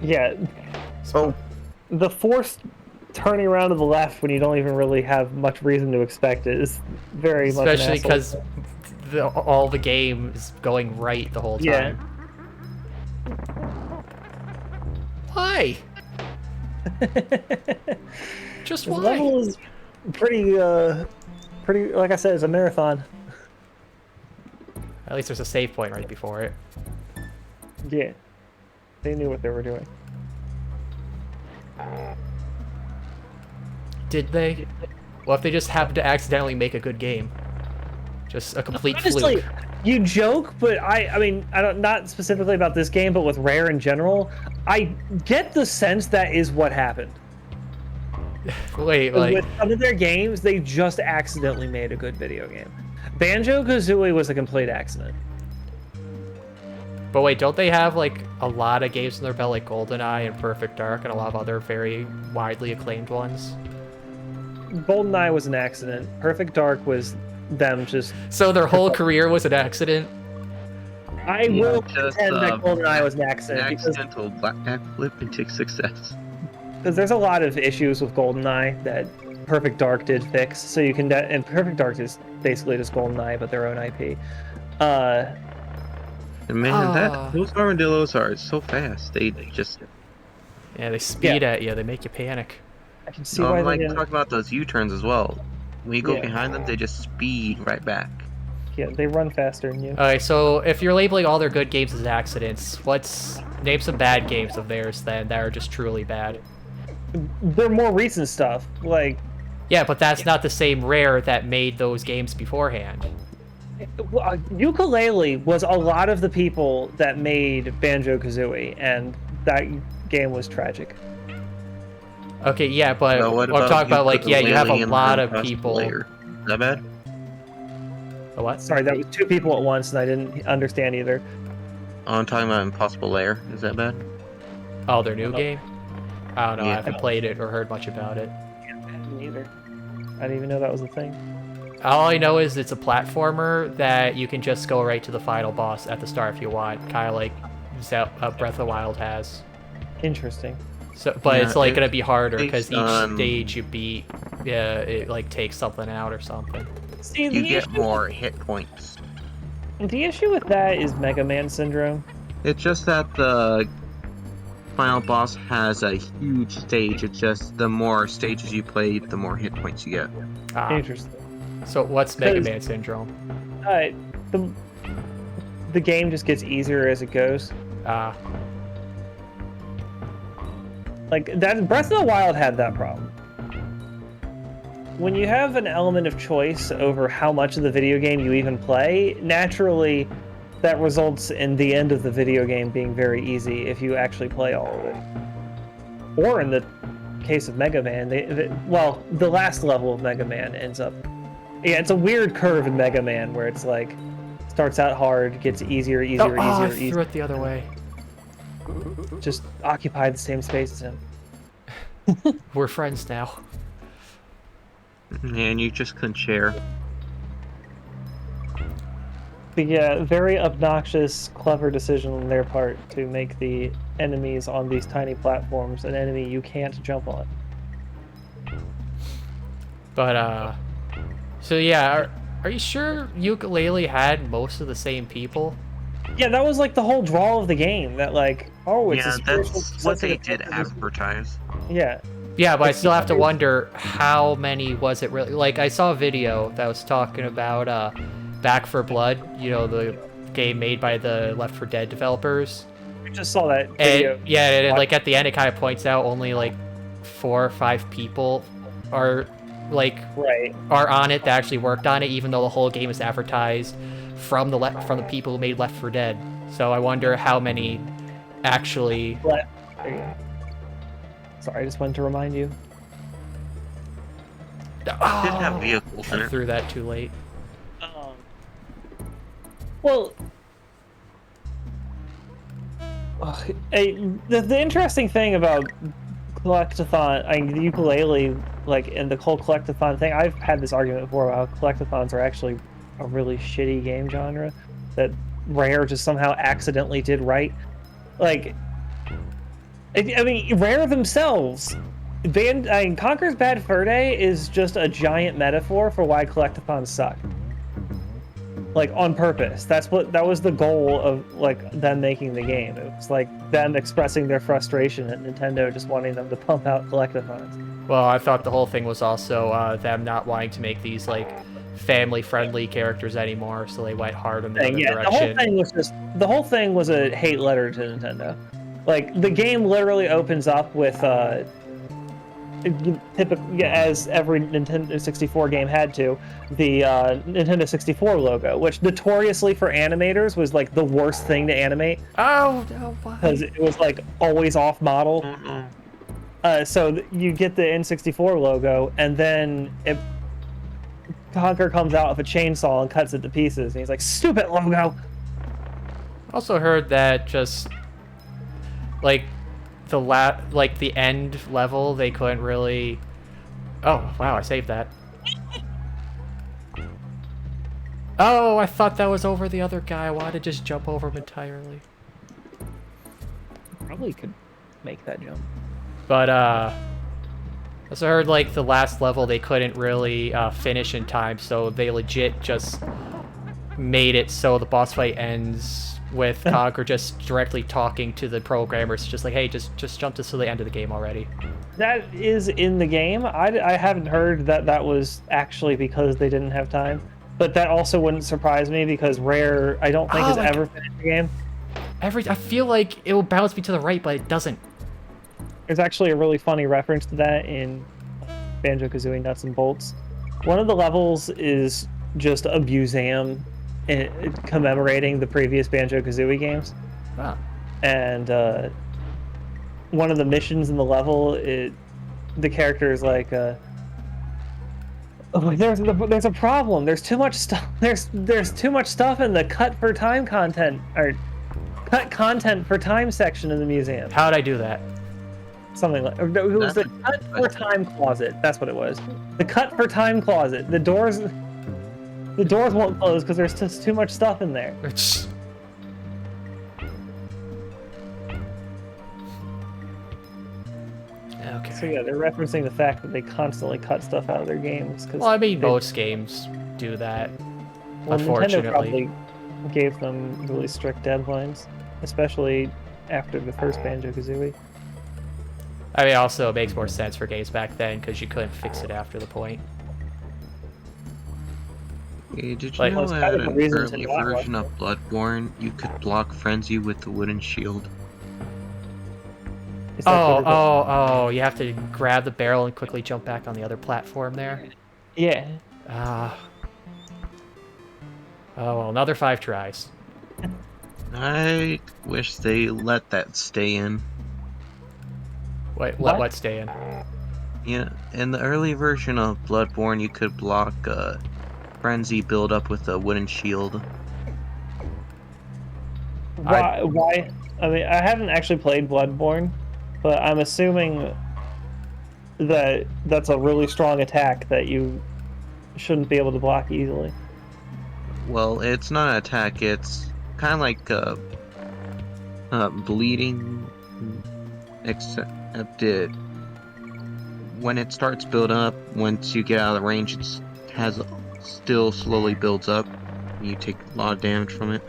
Yeah. Oh, The forced turning around to the left when you don't even really have much reason to expect it is very much an Especially asshole. because all the game is going right the whole Yeah. time. Why? Just The why? level is pretty, like I said, it's a marathon. At least there's a save point right before it. Yeah. They knew what they were doing. Did they? What if they just happened to accidentally make a good game? Just a complete Honestly, fluke. you joke, but I mean, I don't, not specifically about this game, but with Rare in general, I get the sense that is what happened. Wait, like... With some of their games, they just accidentally made a good video game. Banjo-Kazooie was a complete accident. But wait, don't they have, like, a lot of games in their belt, like GoldenEye and Perfect Dark, and a lot of other very widely acclaimed ones? GoldenEye was an accident. Perfect Dark was them just... So their whole career was an accident? I will just, pretend that GoldenEye was an accident, accidental backflip into success. because there's a lot of issues with GoldenEye that Perfect Dark did fix. So you can... And Perfect Dark is basically just GoldenEye, but their own IP. And man, those armadillos are so fast. They just... Yeah, they speed at you. They make you panic. I can see why like they didn't... talk about those U-turns as well. When you go Yeah. behind them, they just speed right back. Yeah, they run faster than you. Alright, so if you're labeling all their good games as accidents, name some bad games of theirs then that are just truly bad. They're more recent stuff, like... Yeah, but that's not the same Rare that made those games beforehand. Ukulele was a lot of the people that made Banjo-Kazooie, and that game was tragic. Okay, yeah, but Well, what I'm talking about, like, yeah, you have a Ukulele and lot of Impossible people... Layer? Is that bad? A what? Sorry, that was two people at once, and I didn't understand either. Oh, I'm talking about Impossible Layer. Is that bad? Oh, their new game? I don't know, I Yeah. haven't played it or heard much about it. Neither. I didn't even know that was a thing. All I know is it's a platformer that you can just go right to the final boss at the start if you want, kind of like Breath of the Wild has. Interesting. So, but Yeah, it's like it gonna be harder because takes, each stage you beat, yeah, it like takes something out or something. See, You get more hit points. the issue with that is Mega Man syndrome. It's just that the final boss has a huge stage. It's just the more stages you play, the more hit points you get. Ah, Interesting. so what's Mega 'Cause- Man syndrome? The game just gets easier as it goes. Like that, Breath of the Wild had that problem. When you have an element of choice over how much of the video game you even play, naturally that results in the end of the video game being very easy if you actually play all of it. Or in the case of Mega Man, the last level of Mega Man ends up... Yeah, it's a weird curve in Mega Man where it's like, starts out hard, gets easier, I threw it the other way. Just occupy the same space as him. We're friends now. And you just couldn't share. But yeah, very obnoxious, clever decision on their part to make the enemies on these tiny platforms an enemy you can't jump on. But, so yeah, are you sure Ukulele had most of the same people? Yeah, that was like the whole draw of the game. That like, oh, it's a Yeah, spiritual that's what they sensitive did message. advertise. Yeah. Yeah, but I still have to wonder how many was it really? Like, I saw a video that was talking about Back for Blood, you know, the game made by the Left 4 Dead developers. We just saw that video. And, yeah, and like at the end, it kind of points out only like 4 or 5 people are like are on it that actually worked on it, even though the whole game is advertised from the people who made Left 4 Dead. So I wonder how many actually. There you go. Sorry, I just wanted to remind you. It did have vehicles in I it. threw that too late. Well, the interesting thing about collectathon, the ukulele, like, and the whole collectathon thing, I've had this argument before about how collectathons are actually a really shitty game genre that Rare just somehow accidentally did right. Like, I mean, Rare themselves, Conker's Bad Fur Day is just a giant metaphor for why collectathons suck. Like, on purpose. That was the goal of, like, them making the game. It was like them expressing their frustration at Nintendo just wanting them to pump out collectathons. Well, I thought the whole thing was also them not wanting to make these like family-friendly characters anymore, so they went hard in the other direction. The whole thing was a hate letter to Nintendo. Like, the game literally opens up with as every Nintendo 64 game had to, the Nintendo 64 logo, which notoriously for animators was like the worst thing to animate. Oh no! Why? Because it was like always off model. So you get the N64 logo, and then Conker comes out with a chainsaw and cuts it to pieces, and he's like, "Stupid logo." Also heard that just like the end level, they couldn't really. Oh wow! I saved that. Oh, I thought that was over the other guy. I wanted to just jump over him entirely. Probably could make that jump. But I also heard like the last level they couldn't really finish in time, so they legit just made it so the boss fight ends with Conker just directly talking to the programmers, just like, hey, just jump this to the end of the game already. That is in the game. I haven't heard that was actually because they didn't have time, but that also wouldn't surprise me because Rare, I don't think, has ever finished the game. I feel like it will bounce me to the right, but it doesn't. There's actually a really funny reference to that in Banjo-Kazooie Nuts and Bolts. One of the levels is just a museum commemorating the previous Banjo-Kazooie games. Ah. And one of the missions in the level, the character is like, there's a problem. There's too much stuff. There's too much stuff in the cut for time content, or cut content for time section of the museum. How'd I do that? Something like it was the cut for time closet. That's what it was. The cut for time closet. The doors won't close because there's just too much stuff in there. Okay. So yeah, they're referencing the fact that they constantly cut stuff out of their games. Well, I mean, most games do that. Well, Unfortunately, Nintendo probably gave them really strict deadlines, especially after the first Banjo-Kazooie. I mean, also it makes more sense for games back then because you couldn't fix it after the point. Hey, did you Like- know Well, it's kind that of a an reason to early not version of Bloodborne, you could block Frenzy with the wooden shield? Is that Oh, good or bad? oh, oh, you have to grab the barrel and quickly jump back on the other platform there? Yeah. Ah. Oh, well, another 5 tries. I wish they let that stay in. Wait, What? what stay in? Yeah, in the early version of Bloodborne, you could block Frenzy build up with a wooden shield. Why? Why? I mean, I haven't actually played Bloodborne, but I'm assuming that that's a really strong attack that you shouldn't be able to block easily. Well, it's not an attack, it's kind of like bleeding, except when it starts build up, once you get out of the range, it has still slowly builds up. And you take a lot of damage from it.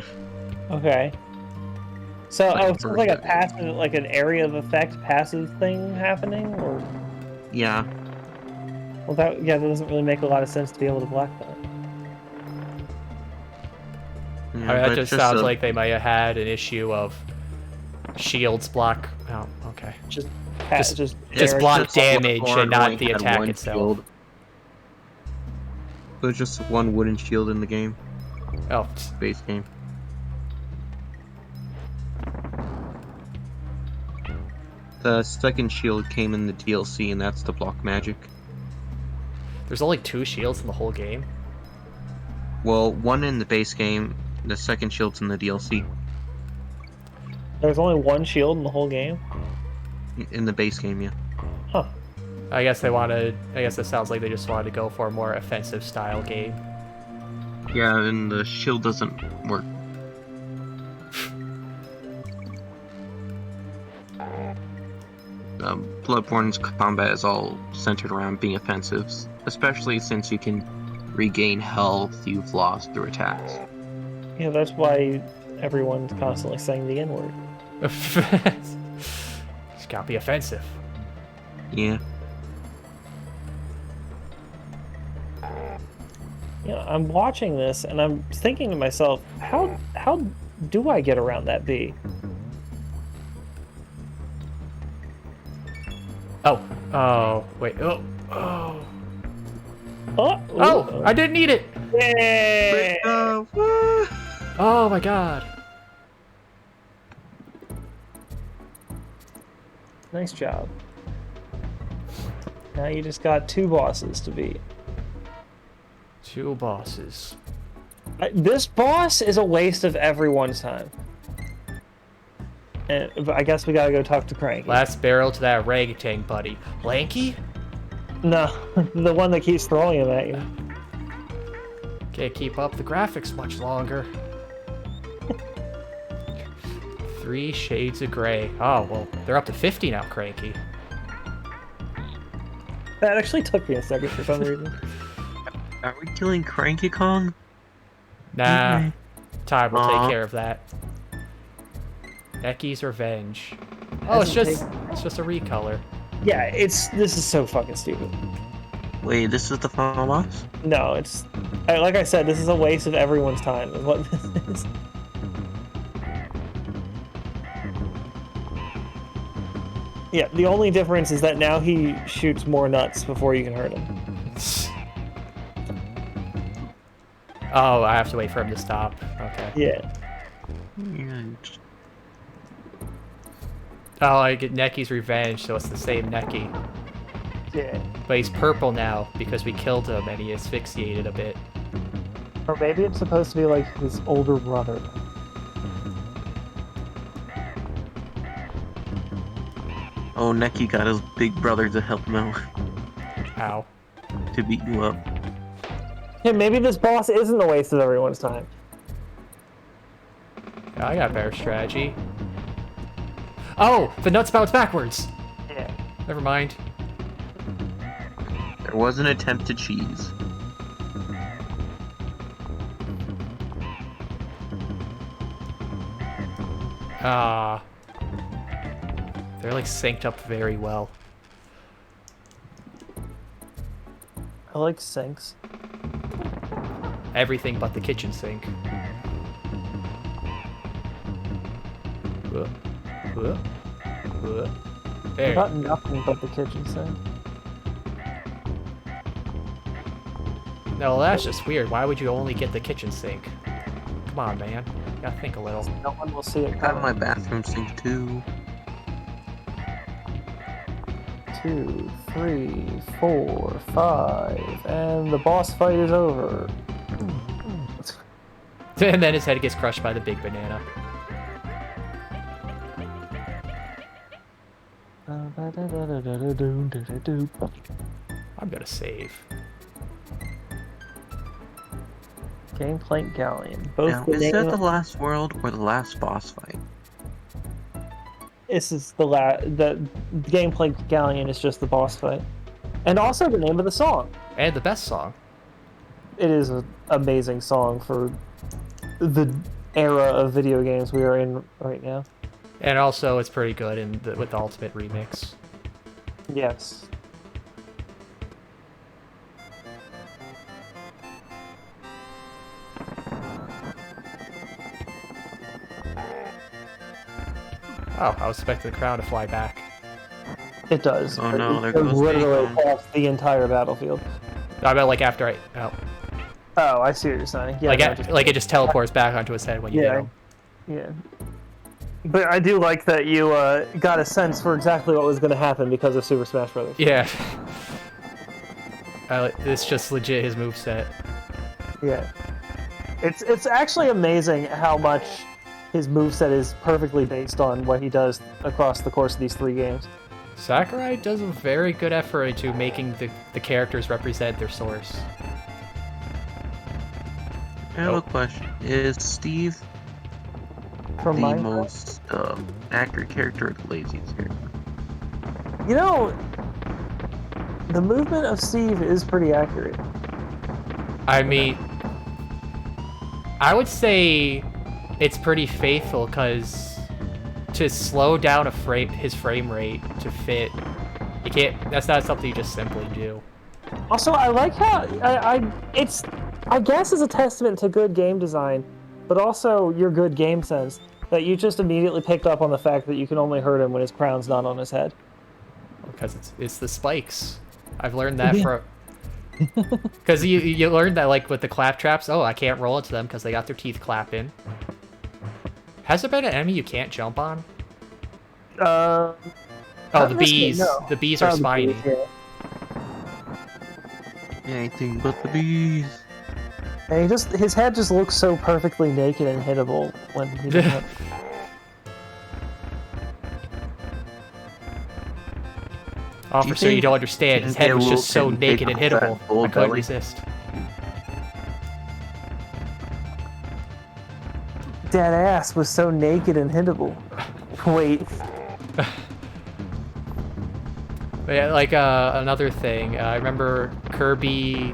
Okay. So, Like oh, a so it's like a burst. passive, like an area of effect passive thing happening, or Yeah, well, that yeah, that doesn't really make a lot of sense to be able to block that. I mean, but that it's just sounds a- like they might have had an issue of shields block. Oh, okay. Just Just just it's block just damage Bloodborne and not only the had attack one itself. shield. There's just one wooden shield in the game, Oh, base game. The second shield came in the DLC, and that's the block magic. there's only 2 shields in the whole game. Well, one in the base game, the second shield's in the DLC. there's only one shield in the whole game. In the base game, yeah. Huh. I guess they wanted. I guess it sounds like they just wanted to go for a more offensive style game. Yeah, and the shield doesn't work. Bloodborne's combat is all centered around being offensive, especially since you can regain health you've lost through attacks. Yeah, that's why everyone's constantly saying the N-word. It's gotta be offensive. Yeah. You know, I'm watching this and I'm thinking to myself, how do I get around that bee? Oh, oh, wait, oh, oh, Oh, oh! I didn't need it. Yay! What? Oh my god. Nice job. Now you just got 2 bosses to beat. 2 bosses. This boss is a waste of everyone's time. And but I guess we gotta go talk to Cranky. Last barrel to that orangutan, buddy. Lanky? No, the one that keeps throwing him at you. Can't keep up the graphics much longer. 3 shades of gray. Oh, well, they're up to 50 now, Cranky. That actually took me a second for some reason. Are we killing Cranky Kong? Nah, Time will Aw. take care of that. Necky's Revenge. Oh, it's just a recolor. Yeah, this is so fucking stupid. Wait, this is the final boss? No, like I said, this is a waste of everyone's time. Is what this is. Yeah, the only difference is that now he shoots more nuts before you can hurt him. Oh, I have to wait for him to stop. Okay. Yeah. Yeah. Oh, I get Necky's Revenge, so it's the same Necky. Yeah. But he's purple now because we killed him and he asphyxiated a bit. Or maybe it's supposed to be like his older brother. Oh, Neki got his big brother to help him out Ow. to beat you up. Yeah, maybe this boss isn't a waste of everyone's time. Yeah, I got a better strategy. Oh, the nuts bounce backwards. Yeah. Never mind. There was an attempt to cheese. Ah. They're like synced up very well. I like sinks. everything but the kitchen sink. There. About nothing but the kitchen sink. No, that's just weird. Why would you only get the kitchen sink? Come on, man. You gotta think a little. No one will see it I have my coming. bathroom sink too. 2, 3, 4, 5, and the boss fight is over. And then his head gets crushed by the big banana. I'm gonna save. Gameplank Galleon. Both Now, the is name that the last world or the last boss fight? This is the Gameplank Galleon is just the boss fight, and also the name of the song. And the best song. It is an amazing song for the era of video games we are in right now. And also, it's pretty good with the Ultimate Remix. Yes. Oh, I was expecting the crown to fly back. It does. Oh no, there It goes literally Hinkle. across the entire battlefield. I bet like after I... Oh. Oh, I see what you're saying. Yeah, no, Like it just teleports back onto his head when you hit him. Yeah. But I do like that you got a sense for exactly what was going to happen because of Super Smash Brothers. Yeah. It's just legit his moveset. Yeah. It's actually amazing how much his moveset is perfectly based on what he does across the course of these 3 games. Sakurai does a very good effort into making the characters represent their source. I have a question. Is Steve From the my most accurate character or the laziest character? You know, the movement of Steve is pretty accurate. I mean, I would say it's pretty faithful because to slow down his frame rate to fit, you can't. That's not something you just simply do. Also, I like how I guess it's a testament to good game design, but also your good game sense that you just immediately picked up on the fact that you can only hurt him when his crown's not on his head. Because it's the spikes. I've learned that from. Because you learned that like with the clap traps. Oh, I can't roll into them because they got their teeth clapping. Has there been an enemy you can't jump on? Oh, Oh, the bees. No. The bees are Oh, the spiny. bees, yeah. Anything but the bees. And his head just looks so perfectly naked and hittable when he does it. Officer, you don't understand. His head was just so Wilson naked and picked that hittable. bull I couldn't belly. resist. That ass was so naked and hittable. Wait. But yeah, like another thing, I remember Kirby.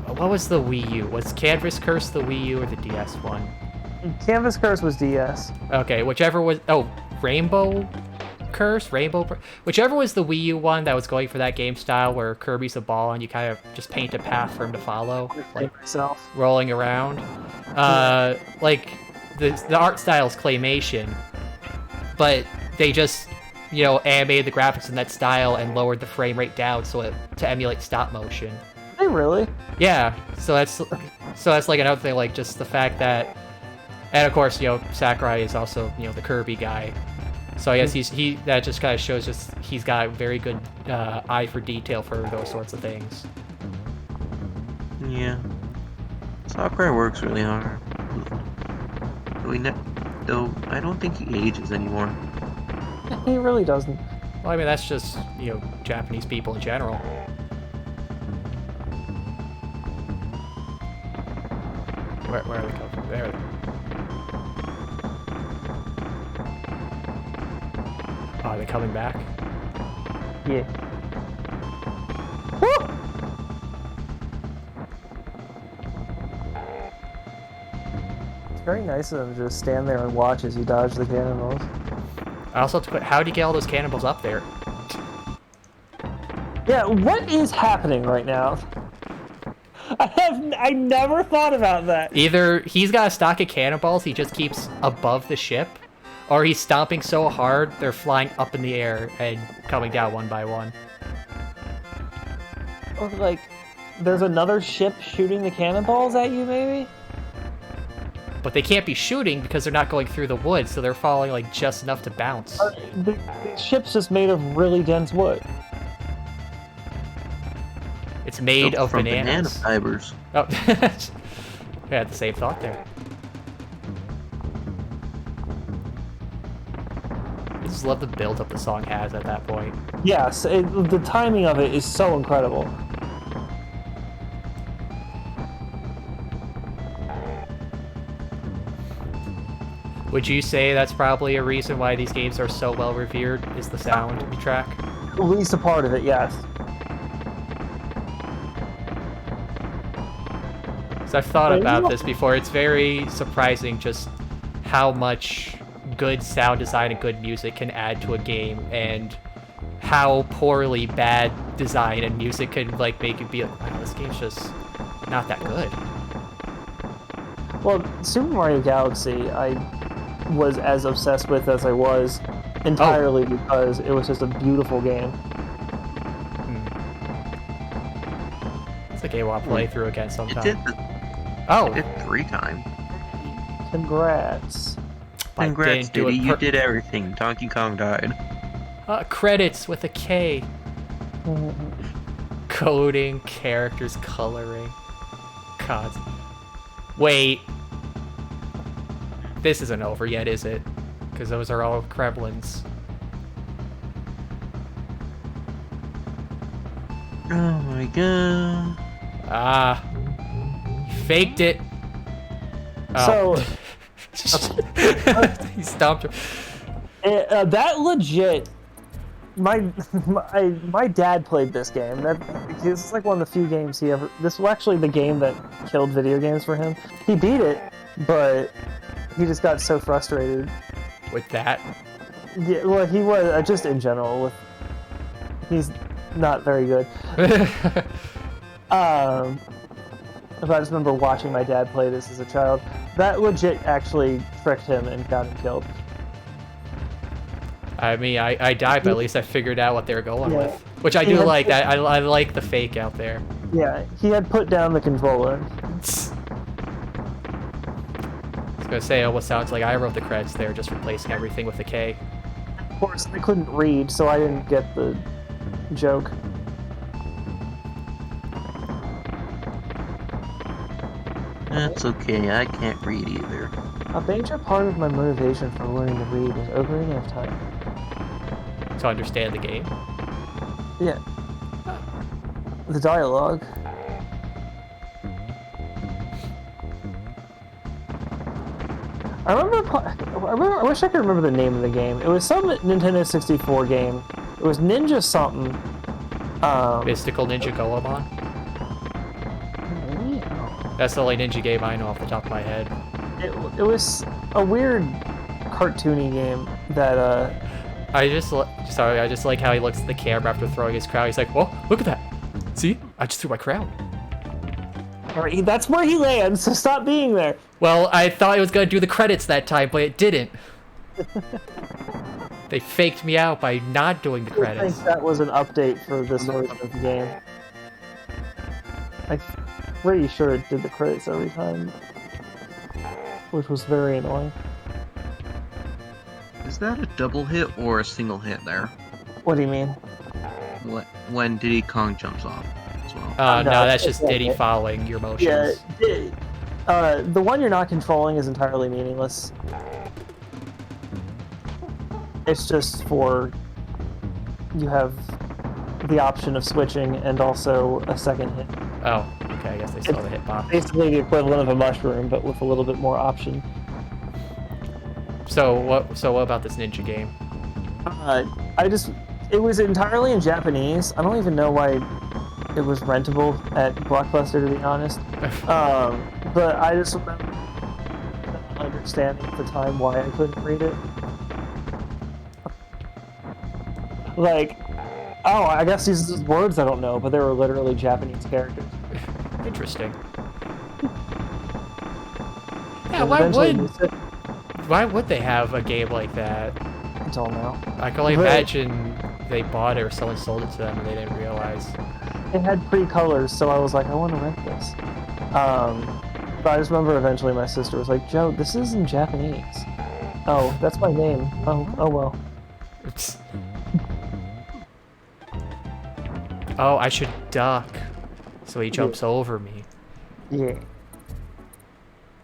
What was the Wii U? Was Canvas Curse the Wii U or the DS one? Canvas Curse was DS. Okay, whichever was. Oh, Rainbow Curse, whichever was the Wii U one that was going for that game style where Kirby's a ball and you kind of just paint a path for him to follow, like Myself. rolling around. Like the art style is claymation, but they just animated the graphics in that style and lowered the frame rate down to emulate stop motion. Hey, really? Yeah, so that's like another thing, like just the fact that, and of course Sakurai is also the Kirby guy, so I guess that just kind of shows he's got a very good eye for detail for those sorts of things. Yeah. Sakurai works really hard. Though I don't think he ages anymore. He really doesn't. Well, I mean that's just Japanese people in general. Where are they coming from? There they are. Are they coming back? Yeah. Woo! It's very nice of them to just stand there and watch as you dodge the cannonballs. I also have to put, how do you get all those cannonballs up there? Yeah, what is happening right now? I never thought about that. Either he's got a stock of cannonballs he just keeps above the ship, or he's stomping so hard they're flying up in the air and coming down one by one. Or like, there's another ship shooting the cannonballs at you, maybe? But they can't be shooting because they're not going through the wood, so they're falling like just enough to bounce. The ship's just made of really dense wood. It's made Built of from bananas. banana fibers. Oh, I had the same thought there. I just love the build-up the song has at that point. Yes, the timing of it is so incredible. Would you say that's probably a reason why these games are so well revered, is the soundtrack? At least a part of it, yes. So I've thought about this before. It's very surprising just how much good sound design and good music can add to a game, and how poorly bad design and music can like make it be like, wow, this game's just not that good. Well, Super Mario Galaxy, I was as obsessed with as I was entirely because it was just a beautiful game. It's a game I'll play through again It sometime. did, Oh, it did 3 times. Congrats. I Congrats, didn't do it Diddy. You did everything. Donkey Kong died. credits with a K. Coding, characters, coloring. God. Wait. This isn't over yet, is it? Because those are all Kremlins. Oh my god. Ah. Faked it. Oh. So, He stomped her. that legit... My dad played this game. This is like one of the few games he ever... This was actually the game that killed video games for him. He beat it, but he just got so frustrated. With that? Yeah, well, he was just in general. He's not very good. If I just remember watching my dad play this as a child, that legit actually tricked him and got him killed. I mean, I died, but at least I figured out what they were going Yeah. with. Which I He do had- like. I like the fake out there. Yeah, he had put down the controller. I was gonna say, it almost sounds like I wrote the credits there, just replacing everything with a K. Of course, I couldn't read, so I didn't get the joke. That's okay. I can't read either. A major part of my motivation for learning to read was Ocarina of Time. To understand the game. Yeah. The dialogue. I wish I could remember the name of the game. It was some Nintendo 64 game. It was Ninja something. Mystical Ninja Goemon. That's the only ninja game I know off the top of my head. It was a weird cartoony game that I just like how he looks at the camera after throwing his crown. He's like, "Whoa, look at that! See, I just threw my crown." Alright, that's where he lands, so stop being there. Well, I thought it was gonna do the credits that time, but it didn't. They faked me out by not doing the I credits. think that was an update for this version of the game. I'm pretty sure it did the credits every time, which was very annoying. Is that a double hit or a single hit there? What do you mean? When Diddy Kong jumps off as well. No, No, that's it's just Diddy okay. following your motions. Yeah, the one you're not controlling is entirely meaningless. It's just for... You have the option of switching and also a second hit. Oh, okay, I guess they still have a hitbox. Basically the equivalent of a mushroom, but with a little bit more option. So what about this ninja game? It was entirely in Japanese. I don't even know why it was rentable at Blockbuster, to be honest. But I just remember not understanding at the time why I couldn't read it. Like, oh, I guess these are just words I don't know, but they were literally Japanese characters. Interesting. Yeah, And eventually you sit why would they have a game like that? until now. I can only Right. imagine they bought it or someone sold it to them and they didn't realize. It had pretty colors, so I was like, I want to rent this. But I just remember eventually my sister was like, Joe, this is in Japanese. Oh, that's my name. Oh well. Oh, I should duck so he jumps over me. Yeah.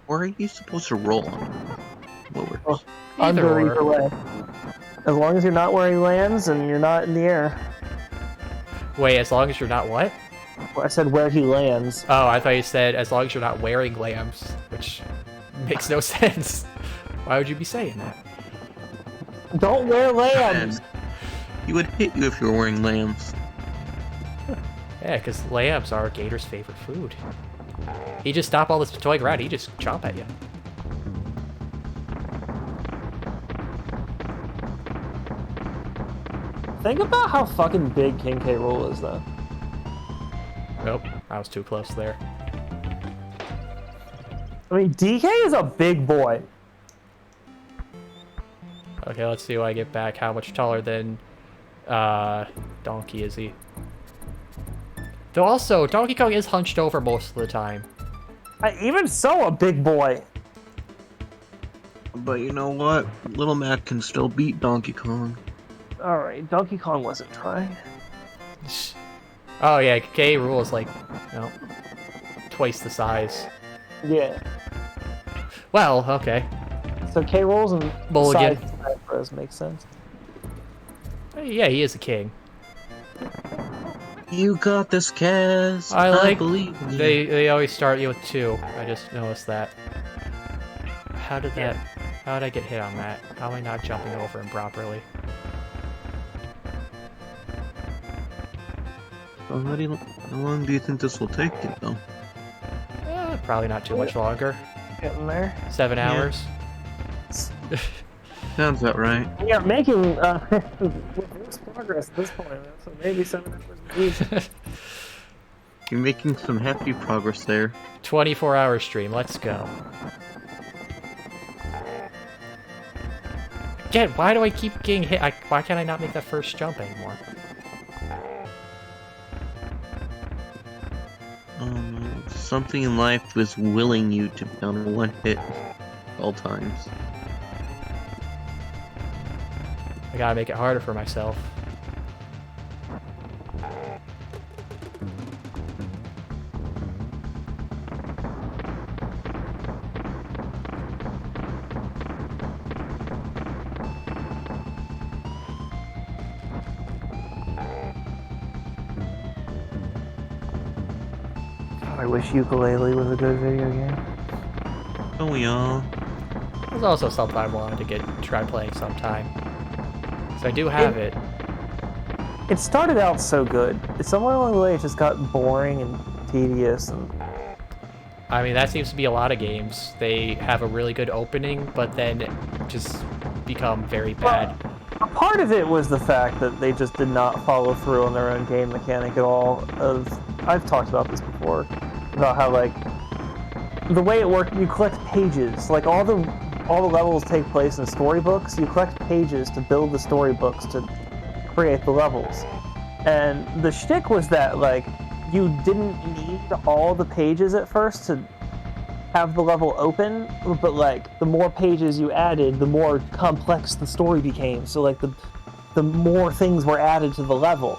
Or are you supposed to roll on? What works? Oh, Either under or. either way. As long as you're not where he lands and you're not in the air. Wait, as long as you're not what? Well, I said where he lands. Oh, I thought you said as long as you're not wearing lambs, which makes no sense. Why would you be saying that? Don't wear lambs! And he would hit you if you were wearing lambs. Yeah, because lambs are Gator's favorite food. He just stop all this toy around, he just chomp at you. Think about how fucking big King K. Rool is, though. Nope, I was too close there. I mean, DK is a big boy. Okay, let's see when I get back. How much taller than Donkey is he? Though also, Donkey Kong is hunched over most of the time. Even so, a big boy. But you know what? Little Mac can still beat Donkey Kong. Alright, Donkey Kong wasn't trying. Oh yeah, K. Rool is like, you know, twice the size. Yeah. Well, okay. So K. Rool's and Mulligan. Side Bros makes sense. Yeah, he is a king. You got this, Kaz. I like believe in you. they always start you with 2. I just noticed that. How did I get hit on that? How am I not jumping over him properly? How long do you think this will take you, though? Probably not too much longer. Getting there. 7 Yeah. hours. Sounds about right. We are making reverse progress at this point, so maybe 7 hours a week. You're making some hefty progress there. 24-hour stream. Let's go. Again, why do I keep getting hit? Why can't I not make that first jump anymore? Something in life was willing you to be on one hit at all times. I gotta make it harder for myself. God, I wish Ukulele was a good video game. Oh, we all. There's also something I wanted to try playing sometime. So I do have it. It started out so good. Somewhere along the way, it just got boring and tedious. And I mean, that seems to be a lot of games. They have a really good opening, but then just become very bad. a part of it was the fact that they just did not follow through on their own game mechanic at all. I've talked about this before, about how like the way it worked, you collect pages. Like all the levels take place in storybooks. You collect pages to build the storybooks to create the levels. And the shtick was that like you didn't need all the pages at first to have the level open, but like the more pages you added, the more complex the story became. So like the more things were added to the level.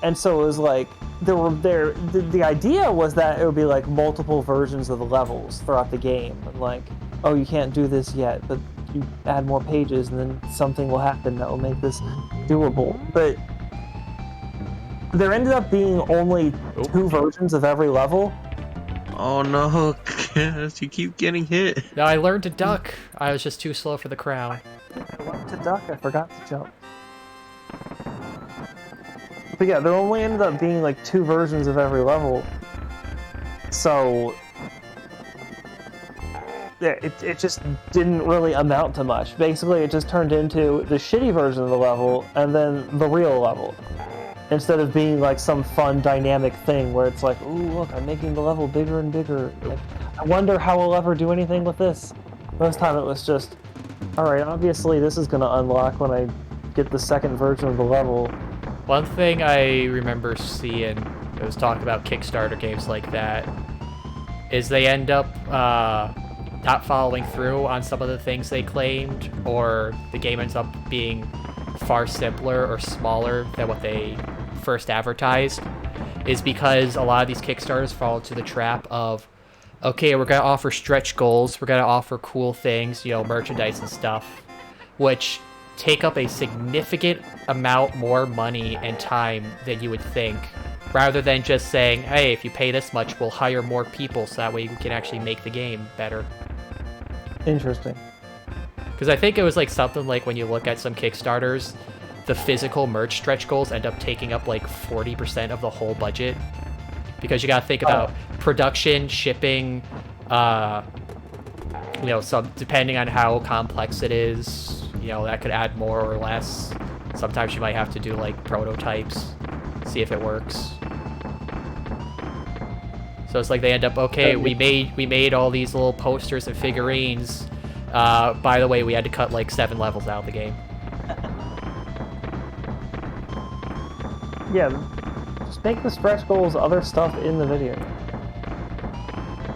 And so it was like the idea was that it would be like multiple versions of the levels throughout the game. And like, oh, you can't do this yet, but you add more pages and then something will happen that will make this doable. But there ended up being only 2 versions of every level. Oh no, Cass, you keep getting hit. No, I learned to duck. I was just too slow for the crown. I learned to duck, I forgot to jump. But yeah, there only ended up being like 2 versions of every level. So yeah, it just didn't really amount to much. Basically, it just turned into the shitty version of the level and then the real level. instead of being like some fun dynamic thing where it's like, ooh, look, I'm making the level bigger and bigger. Like, I wonder how we'll ever do anything with this. Most time it was just, all right, obviously this is gonna unlock when I get the second version of the level. One thing I remember seeing, it was talking about Kickstarter games like that, is they end up not following through on some of the things they claimed, or the game ends up being far simpler or smaller than what they first advertised, is because a lot of these Kickstarters fall into the trap of, okay, we're going to offer stretch goals, we're going to offer cool things, you know, merchandise and stuff, which take up a significant amount more money and time than you would think, rather than just saying, hey, if you pay this much, we'll hire more people so that way we can actually make the game better. Interesting. Because I think it was like something like when you look at some Kickstarters, the physical merch stretch goals end up taking up like 40% of the whole budget. Because you got to think about production, shipping, you know, some depending on how complex it is, you know, that could add more or less. Sometimes you might have to do like prototypes, see if it works. So it's like they end up, okay, we made all these little posters and figurines. By the way, we had to cut like 7 levels out of the game. Yeah, just make the stretch goals other stuff in the video.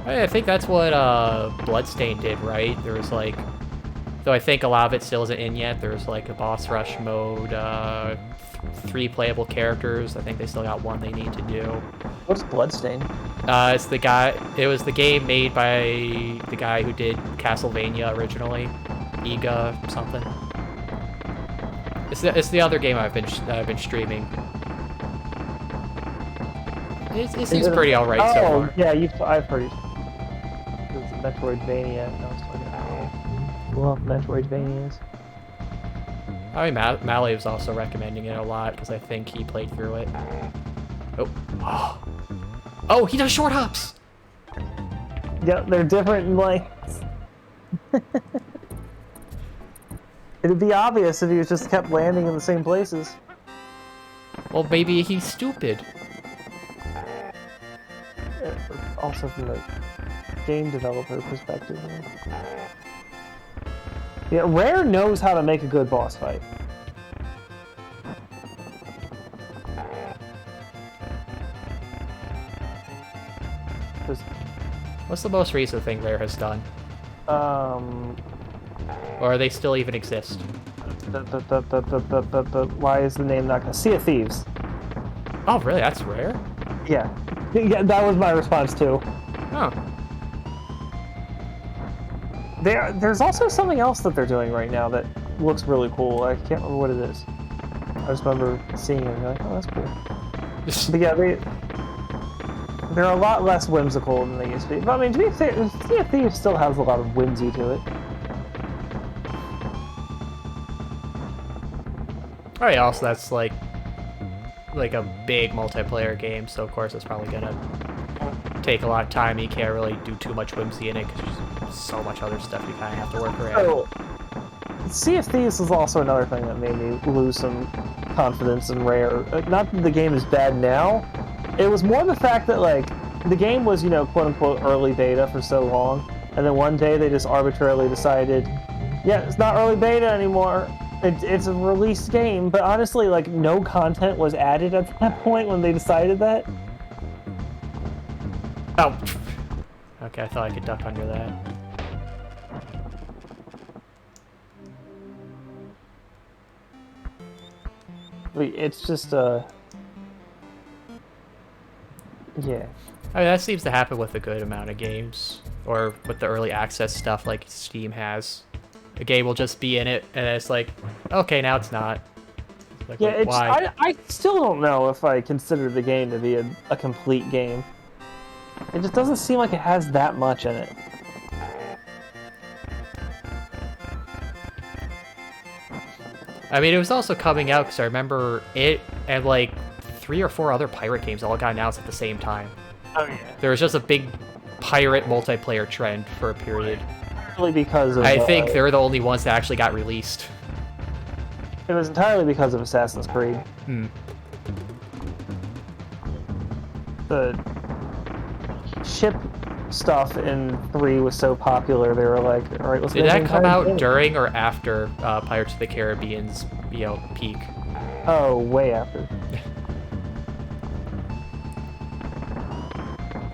I think that's what Bloodstain did, right? There was like, though I think a lot of it still isn't in yet. There's like a boss rush mode, 3 playable characters. I think they still got 1 they need to do. What's Bloodstain? It's the guy. It was the game made by the guy who did Castlevania originally, Iga something. It's the other game I've been streaming. It seems pretty alright so far. Yeah, I've heard it. It's Metroidvania. I was talking about love Metroidvanias. I mean, Mally was also recommending it a lot because I think he played through it. Oh. Oh, he does short hops! Yeah, they're different in lengths. It'd be obvious if he was just kept landing in the same places. Well, maybe he's stupid. Also from the game developer perspective. Yeah, Rare knows how to make a good boss fight. What's the most recent thing Rare has done? Or they still even exist? Why is the name not gonna... Sea of Thieves. Oh, really? That's Rare? Yeah. Yeah, that was my response too. Oh. There's also something else that they're doing right now that looks really cool. I can't remember what it is. I just remember seeing it and like, oh, that's cool. But yeah, they're a lot less whimsical than they used to be. But I mean, to be fair, Sea of Thieves still has a lot of whimsy to it. Oh yeah, also that's like a big multiplayer game, so of course it's probably gonna take a lot of time. You can't really do too much whimsy in it because there's so much other stuff you kind of have to work around. So, Sea of Thieves is also another thing that made me lose some confidence in Rare. Not that the game is bad now. It was more the fact that, like, the game was, you know, quote-unquote early beta for so long, and then one day they just arbitrarily decided, yeah, it's not early beta anymore. It's a released game, but honestly, like, no content was added at that point when they decided that. Oh. Okay, I thought I could duck under that. It's just, yeah. I mean, that seems to happen with a good amount of games, or with the early access stuff like Steam has. A game will just be in it, and it's like, okay, now it's not. Like, yeah, like, why? I still don't know if I consider the game to be a complete game. It just doesn't seem like it has that much in it. I mean, it was also coming out because I remember it and like 3 or 4 other pirate games all got announced at the same time. Oh yeah. There was just a big pirate multiplayer trend for a period. Entirely because of, I think they're the only ones that actually got released. It was entirely because of Assassin's Creed. the ship stuff in 3 was so popular, they were like, all right, let's Did make that an come entire out game. during or after Pirates of the Caribbean's, peak? Oh, way after.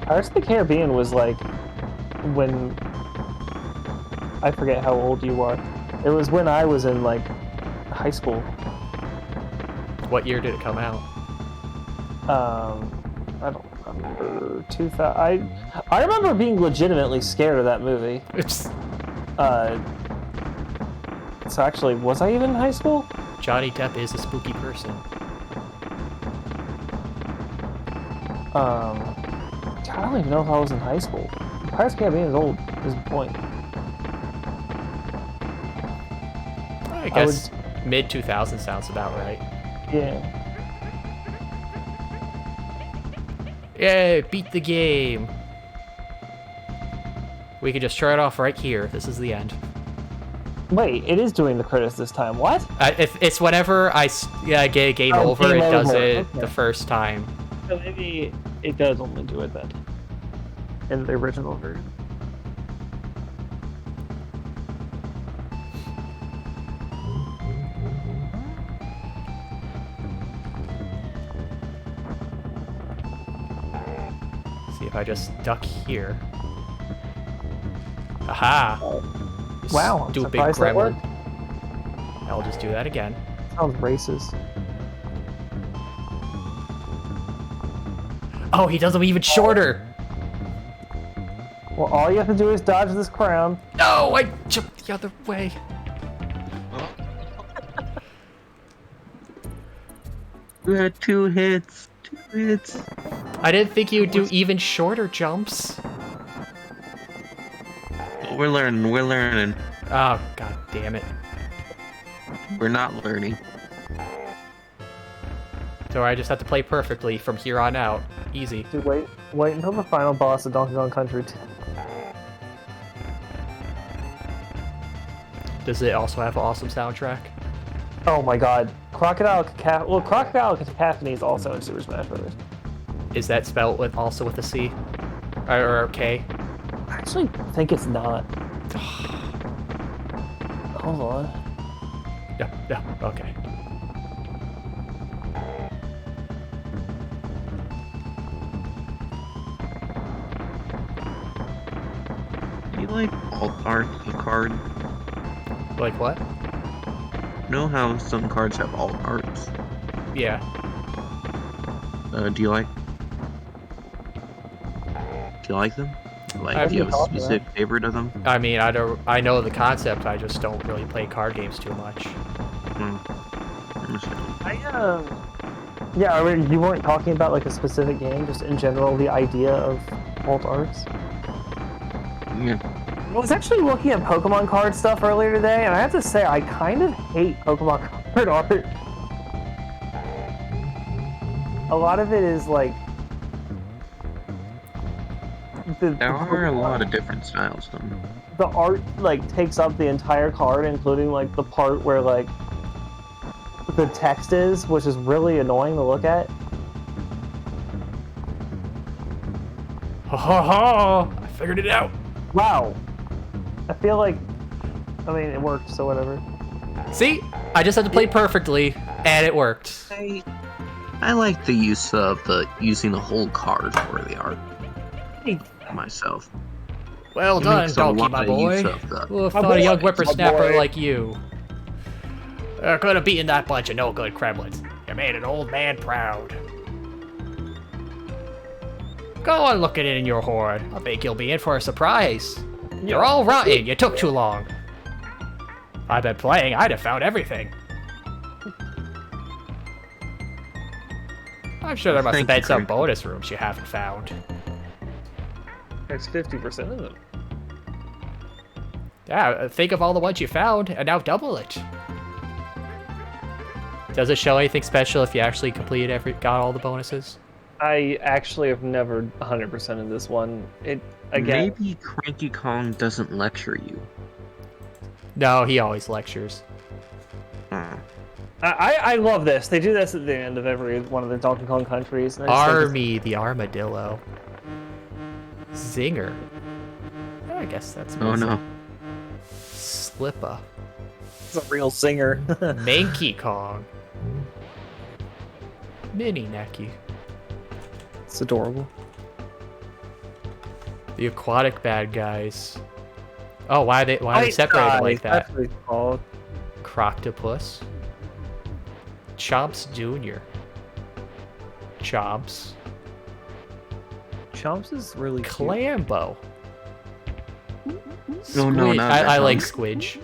Pirates of the Caribbean was like when I forget how old you are. It was when I was in like high school. What year did it come out? I don't remember 2000. I remember being legitimately scared of that movie. It's So actually, was I even in high school? Johnny Depp is a spooky person. I don't even know if I was in high school. Pirates of the Caribbean is old, is the point. I guess mid 2000 sounds about right. Yeah. Yay, beat the game. We can just start it off right here. This is the end. Wait, it is doing the credits this time. What? It's whenever I get game Oh, over, game it does over. it Okay. the first time. So maybe it does only do it then. In the original version. See if I just duck here. Aha! You Wow, I'm stupid surprised that gremlin. worked. I'll just do that again. Sounds racist. Oh, he does them even shorter! Well, all you have to do is dodge this crown. No, I jumped the other way. You had 2 hits. 2 hits. I didn't think you would do even shorter jumps. We're learning. We're learning. Oh, god damn it. We're not learning. So I just have to play perfectly from here on out. Easy. Dude, wait until the final boss of Donkey Kong Country 2. Does it also have an awesome soundtrack? Oh my god. Crocodile Cacophony is also in Super Smash Bros. Is that spelled also with a C? Or a K? I actually think it's not. Hold on. Yeah, okay. Do you like alt art of card? Like what? Know how some cards have alt arts? Yeah. Do you like them? Like, do you have a specific favorite of them? I mean, I know the concept, I just don't really play card games too much. Yeah, I mean, you weren't talking about like a specific game, just in general, the idea of alt arts. Yeah. I was actually looking at Pokemon card stuff earlier today, and I have to say, I kind of hate Pokemon card art. A lot of it is like... There are a lot of different styles, though. The art, like, takes up the entire card, including, like, the part where, like, the text is, which is really annoying to look at. Ha ha ha! I figured it out! Wow. I feel like... I mean, it worked, so whatever. See? I just had to play perfectly, and it worked. I like the use of using the whole card for the art. Myself. Well It done, makes a Donkey, lot my of boy. use of the- Who would have My thought a boy, young my whippersnapper boy. like you? Could have beaten that bunch of no-good Kremlins. You made an old man proud. Go on looking in your hoard. I think you'll be in for a surprise. You're all rotten. You took too long. If I'd been playing, I'd have found everything. I'm sure there must have Thank you, been some Craig. bonus rooms you haven't found. It's 50% of it. Yeah, think of all the ones you found, and now double it. Does it show anything special if you actually got all the bonuses? I actually have never 100% of this one. It, again... Maybe Cranky Kong doesn't lecture you. No, he always lectures. I love this. They do this at the end of every one of the Donkey Kong countries. And I just think Army the armadillo. Zinger. I guess that's Oh missing. no. Slipper. it's a real singer. Manky Kong. Mini Necky. It's adorable. The aquatic bad guys. Oh, why are they separated like that? That's what it's called. Croctopus. Chomps Jr. Chomps. Chomps is really cute. Clambo. No, no, Squid. not that I like one. Squidge.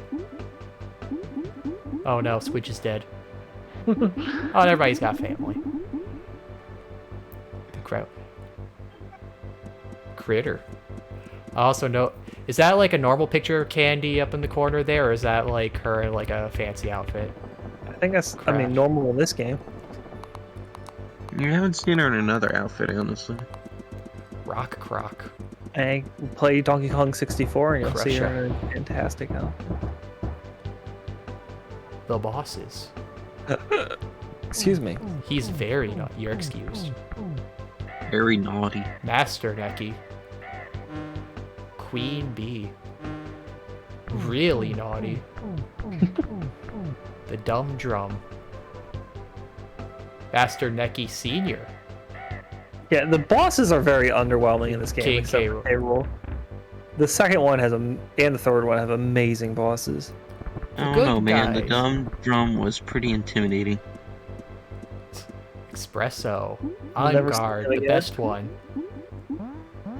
Oh no, Squidge is dead. Oh, everybody's got family. The crowd. Critter. I also know, is that like a normal picture of Candy up in the corner there, or is that like her in like a fancy outfit? I think that's, I Crash. mean, normal in this game. You haven't seen her in another outfit, honestly. Rock Croc. And play Donkey Kong 64 and you'll see her Crusher. in a fantastic outfit. The bosses. Excuse me. He's very not. You're excused. Very naughty. Master Necky. Queen Bee. Really naughty. The Dumb Drum. Master Necky Senior. Yeah, the bosses are very underwhelming in this game. K. Except for K. Rool. The second one has and the third one have amazing bosses. I don't good know, man. The guys. dumb drum was pretty intimidating. Espresso. You'll never On see guard. him The again. best one.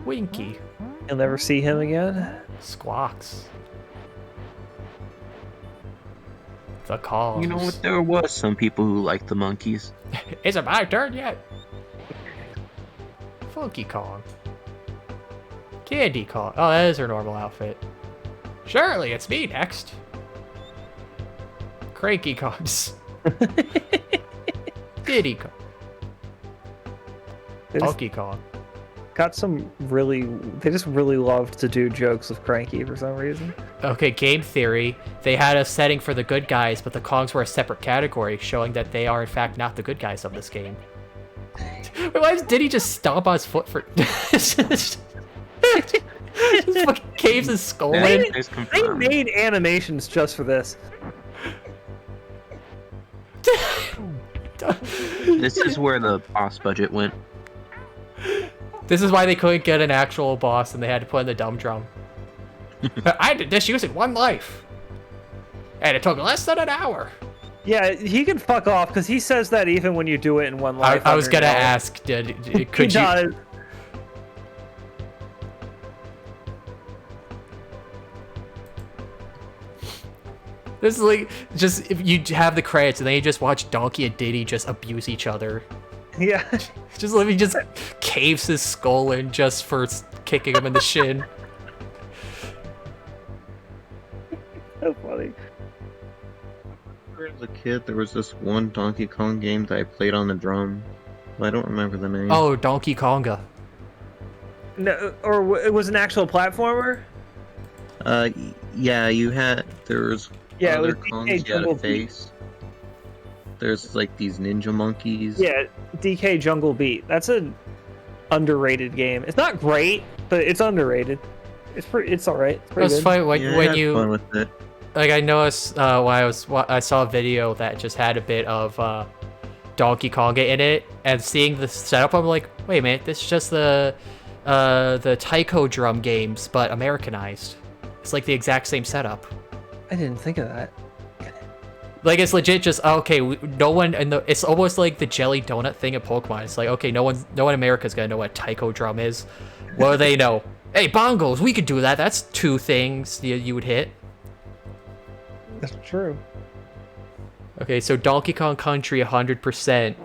Winky. You'll never see him again. Squawks. The Calls. You know what? There was some people who liked the monkeys. Is it my turn yet? Funky Kong. Candy Kong. Oh, that is her normal outfit. Surely, it's me next. Cranky Kongs. Diddy Kong. They just Donkey Kong. got some really. They just really loved to do jokes with Cranky for some reason. Okay, game theory. They had a setting for the good guys, but the Kongs were a separate category, showing that they are in fact not the good guys of this game. Wait, why did he just stomp on his foot for? just fucking caves his skull That in. is They confirmed. made animations just for this. This is where the boss budget went. This is why they couldn't get an actual boss and they had to put in the dumb drum. I did this using one life. And it took less than an hour. Yeah, he can fuck off because he says that even when you do it in one life. I was under gonna an hour. ask, He could you? does. This is like, just, if you have the credits and then you just watch Donkey and Diddy just abuse each other. Yeah. Just let me just caves his skull in just for kicking him in the shin. So funny. As a kid, there was this one Donkey Kong game that I played on the drum. But I don't remember the name. Oh, Donkey Konga. No, or it was an actual platformer. Yeah, you had there's Yeah, it other was Kongs DK you had Jungle a Beat. face. There's like these ninja monkeys. Yeah, DK Jungle Beat. That's an underrated game. It's not great, but it's underrated. It's pretty. It's all right. It's It pretty was good. funny when, Yeah, I when had you fun with it. like, I noticed I saw a video that just had a bit of Donkey Konga in it, and seeing the setup, I'm like, wait a minute, this is just the taiko drum games, but Americanized. It's like the exact same setup. I didn't think of that. Like, it's legit just, okay, no one, and it's almost like the jelly donut thing in Pokemon. It's like, okay, no one in America's gonna know what a taiko drum is. What do they know? Hey, bongos, we could do that. That's two things you would hit. That's true. Okay, so Donkey Kong Country 100%.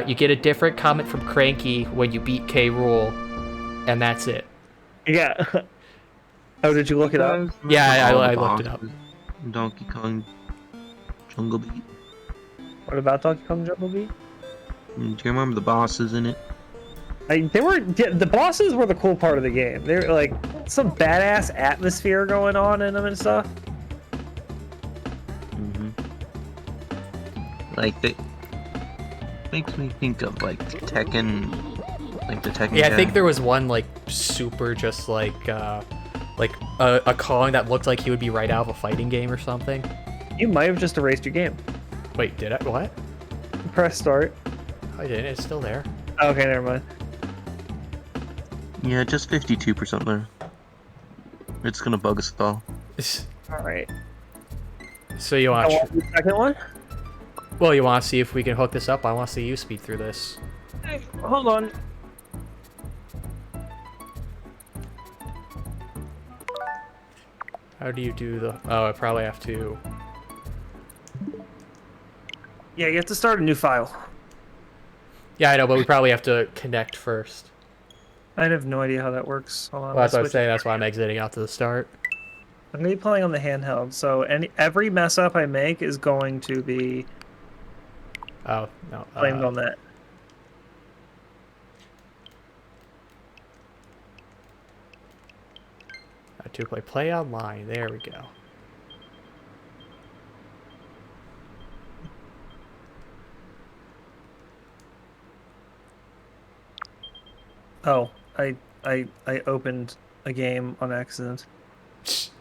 You get a different comment from Cranky when you beat K. Rool, and that's it. Yeah. Oh, did you look it up? Yeah, All I the looked it up. bosses in Donkey Kong Jungle Beat. What about Donkey Kong Jungle Beat? Do you remember the bosses in it? The bosses were the cool part of the game. They were like some badass atmosphere going on in them and stuff. Mm-hmm. Like they makes me think of like Tekken, like the Tekken. Yeah, I guy. think there was one like super just like a Kong that looked like he would be right out of a fighting game or something. You might have just erased your game. Wait, did I? What? Press start. I didn't. It's still there. Okay, never mind. Yeah, just 52% there. It's gonna bug us all. All right. So you I want? want the second one. Well, you want to see if we can hook this up? I want to see you speed through this. Hey, hold on. How do you do the? Oh, I probably have to. Yeah, you have to start a new file. Yeah, I know, but we probably have to connect first. I have no idea how that works. Hold on. Well, that's what I'm switch- saying. That's why I'm exiting out to the start. I'm gonna be playing on the handheld, so every mess up I make is going to be Oh no. blamed on that. To play online. There we go. Oh, I opened a game on accident. Let's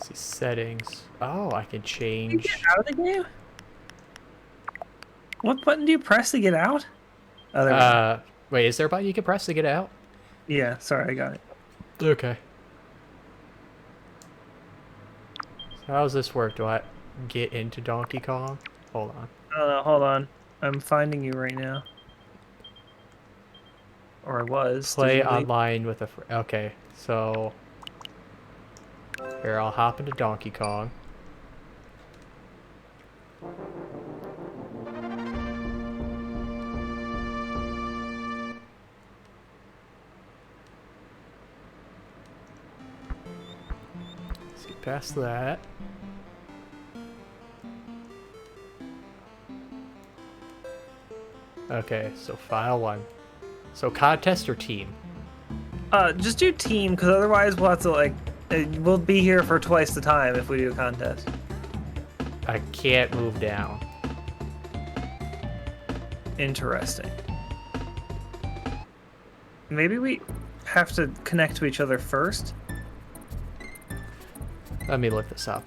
see settings. Oh, I can You change. get out of the game? What button do you press to get out? Oh, there we go. Wait, is there a button you can press to get out? Yeah, sorry, I got it. Okay. So how does this work? Do I get into Donkey Kong? Hold on. Oh, no, hold on. I'm finding you right now. Or I was. Play Did you leave? online with a okay, so here I'll hop into Donkey Kong. See past that. Okay, so file 1. So contest or team? Just do team, because otherwise we'll have to, like, we'll be here for twice the time if we do a contest. I can't move down. Interesting. Maybe we have to connect to each other first? Let me look this up.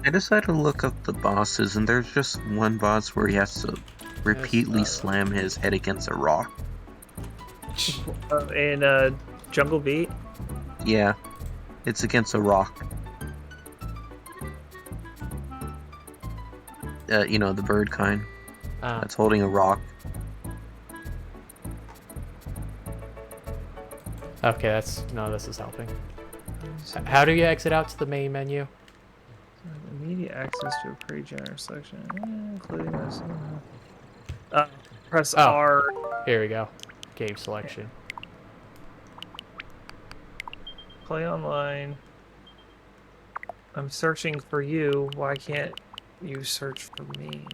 I decided to look up the bosses, and there's just one boss where he has to repeatedly slam his head against a rock. In Jungle Beat? Yeah, it's against a rock. You know, the bird kind that's holding a rock. Okay, this is helping. How do you exit out to the main menu? Immediate access to a pre-generated selection, including this. Press R. Here we go. Game selection. Play online. I'm searching for you. Why can't you search for me?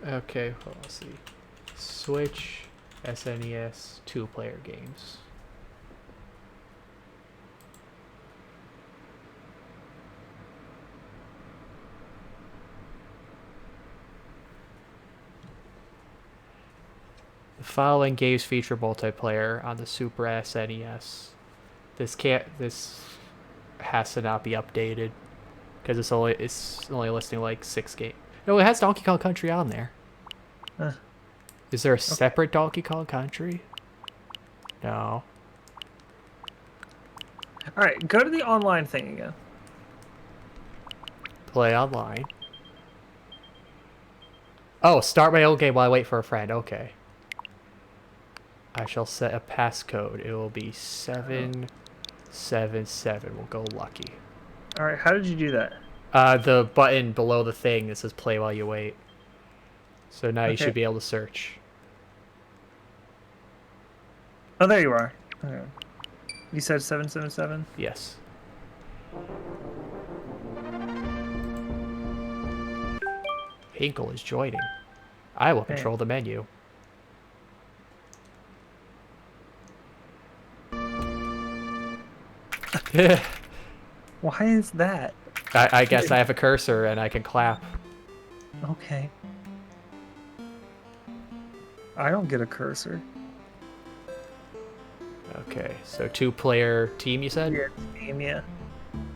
Okay, well, let's see. Switch, SNES, 2-player games. The following games feature multiplayer on the Super SNES. This has to not be updated because it's only listing like 6 games. No, it has Donkey Kong Country on there. Huh. Is there a separate Donkey Kong Country? No. Alright, go to the online thing again. Play online. Oh, start my own game while I wait for a friend. Okay. I shall set a passcode. It will be 777. We'll go lucky. Alright, how did you do that? The button below the thing that says play while you wait. So now you Okay. should be able to search. Oh, there you are. Okay. You said 777? Yes. Hinkle is joining. I will control the menu. Why is that? I guess I have a cursor and I can clap. Okay. I don't get a cursor. Okay, so 2-player team, you said? Yeah, team, yeah.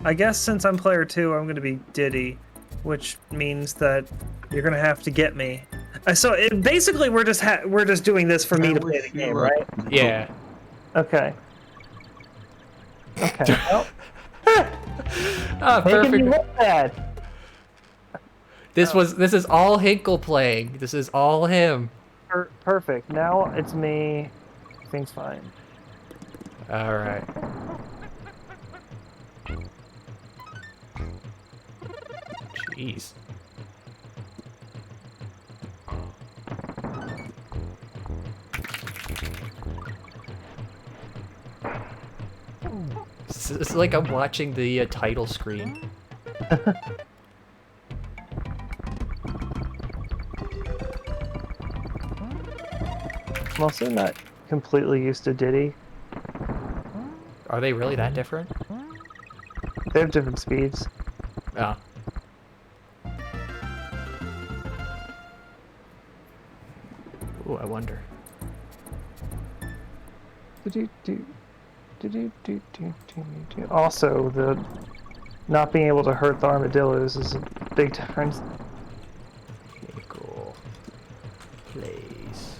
I guess since I'm player 2, I'm gonna be Diddy, which means that you're gonna have to get me. So basically, we're just doing this for me to play the game, right? Yeah. Okay. Okay. Well, Ah, making me perfect. look bad. This is all Hinkle playing. This is all him. Perfect. Now it's me. Everything's fine. All right. Jeez. It's like I'm watching the title screen. I'm also not completely used to Diddy. Are they really that different? They have different speeds. Oh. Ooh, I wonder. Also, the not being able to hurt the armadillos is a big difference. Hinkle plays.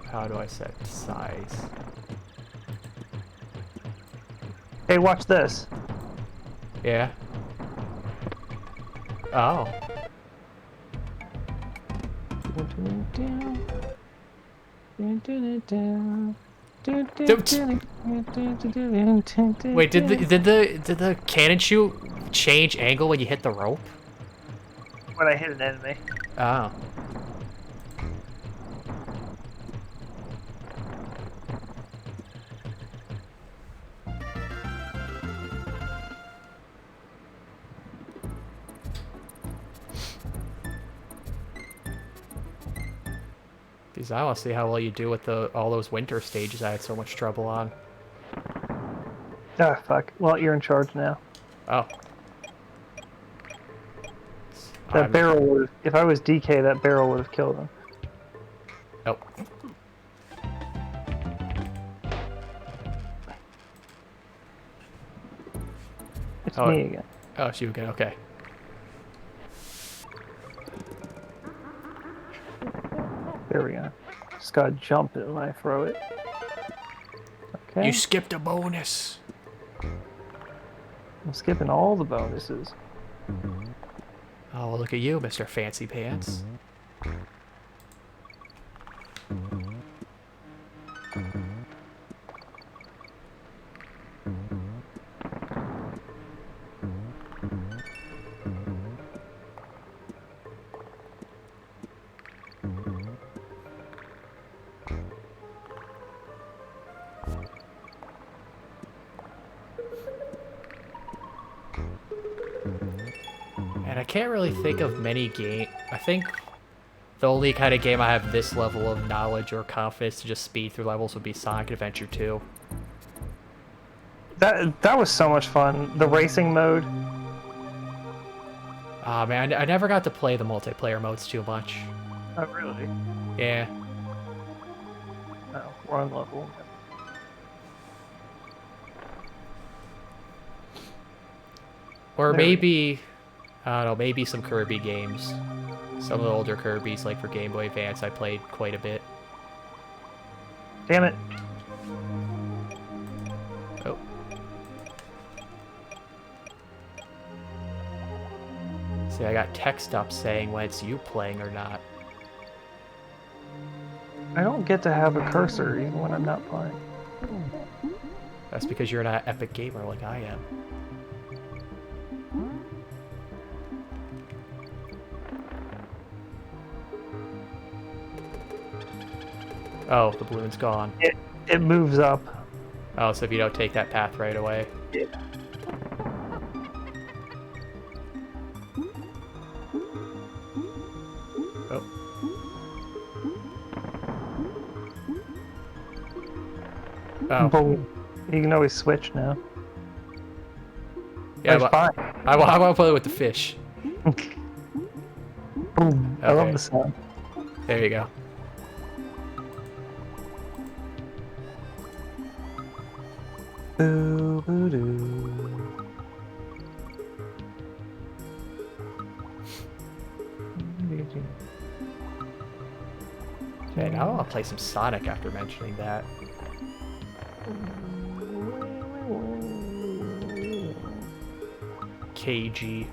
How do I set size? Hey, watch this. Yeah. Oh. Wait, did the cannon shoot change angle when you hit the rope? When I hit an enemy. Oh. Because I want to see how well you do with all those winter stages I had so much trouble on. Ah, fuck. Well, you're in charge now. Oh. That barrel would, if I was DK, that barrel would have killed him. Nope. It's me again. Oh, it's you again. Okay. There we go. Just gotta jump it when I throw it. Okay. You skipped a bonus. I'm skipping all the bonuses. Oh, well, look at you, Mr. Fancy Pants. And I can't really think of many game. I think the only kind of game I have this level of knowledge or confidence to just speed through levels would be Sonic Adventure 2. That was so much fun. The racing mode. Ah, man, I never got to play the multiplayer modes too much. Oh, really? Yeah. Oh, we're on level. Or There we maybe, I don't know, maybe some Kirby games. Some of the older Kirby's, like for Game Boy Advance, I played quite a bit. Damn it. Oh. See, I got text up saying when it's you playing or not. I don't get to have a cursor even when I'm not playing. That's because you're not an epic gamer like I am. Oh, the balloon's gone. It moves up. Oh, so if you don't take that path right away. Yeah. Oh. Oh. Boom. You can always switch now. Yeah, It's but fine. I want to play with the fish. Boom. I love Okay. the sound. There you go. Boo boo doo. Okay, now I'll play some Sonic after mentioning that. KG.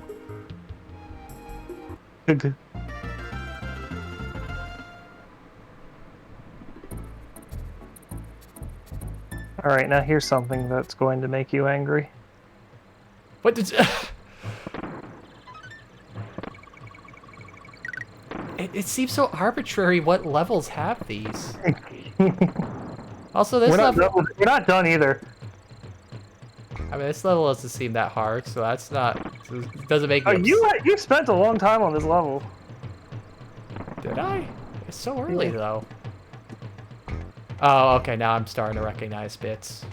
All right, now here's something that's going to make you angry. What did? It seems so arbitrary. What levels have these? Also, this level. We're not done either. I mean, this level doesn't seem that hard, so that's not. So it doesn't make Oh, me. you spent a long time on this level. Did I? It's so early Yeah. though. Oh, okay. Now I'm starting to recognize bits.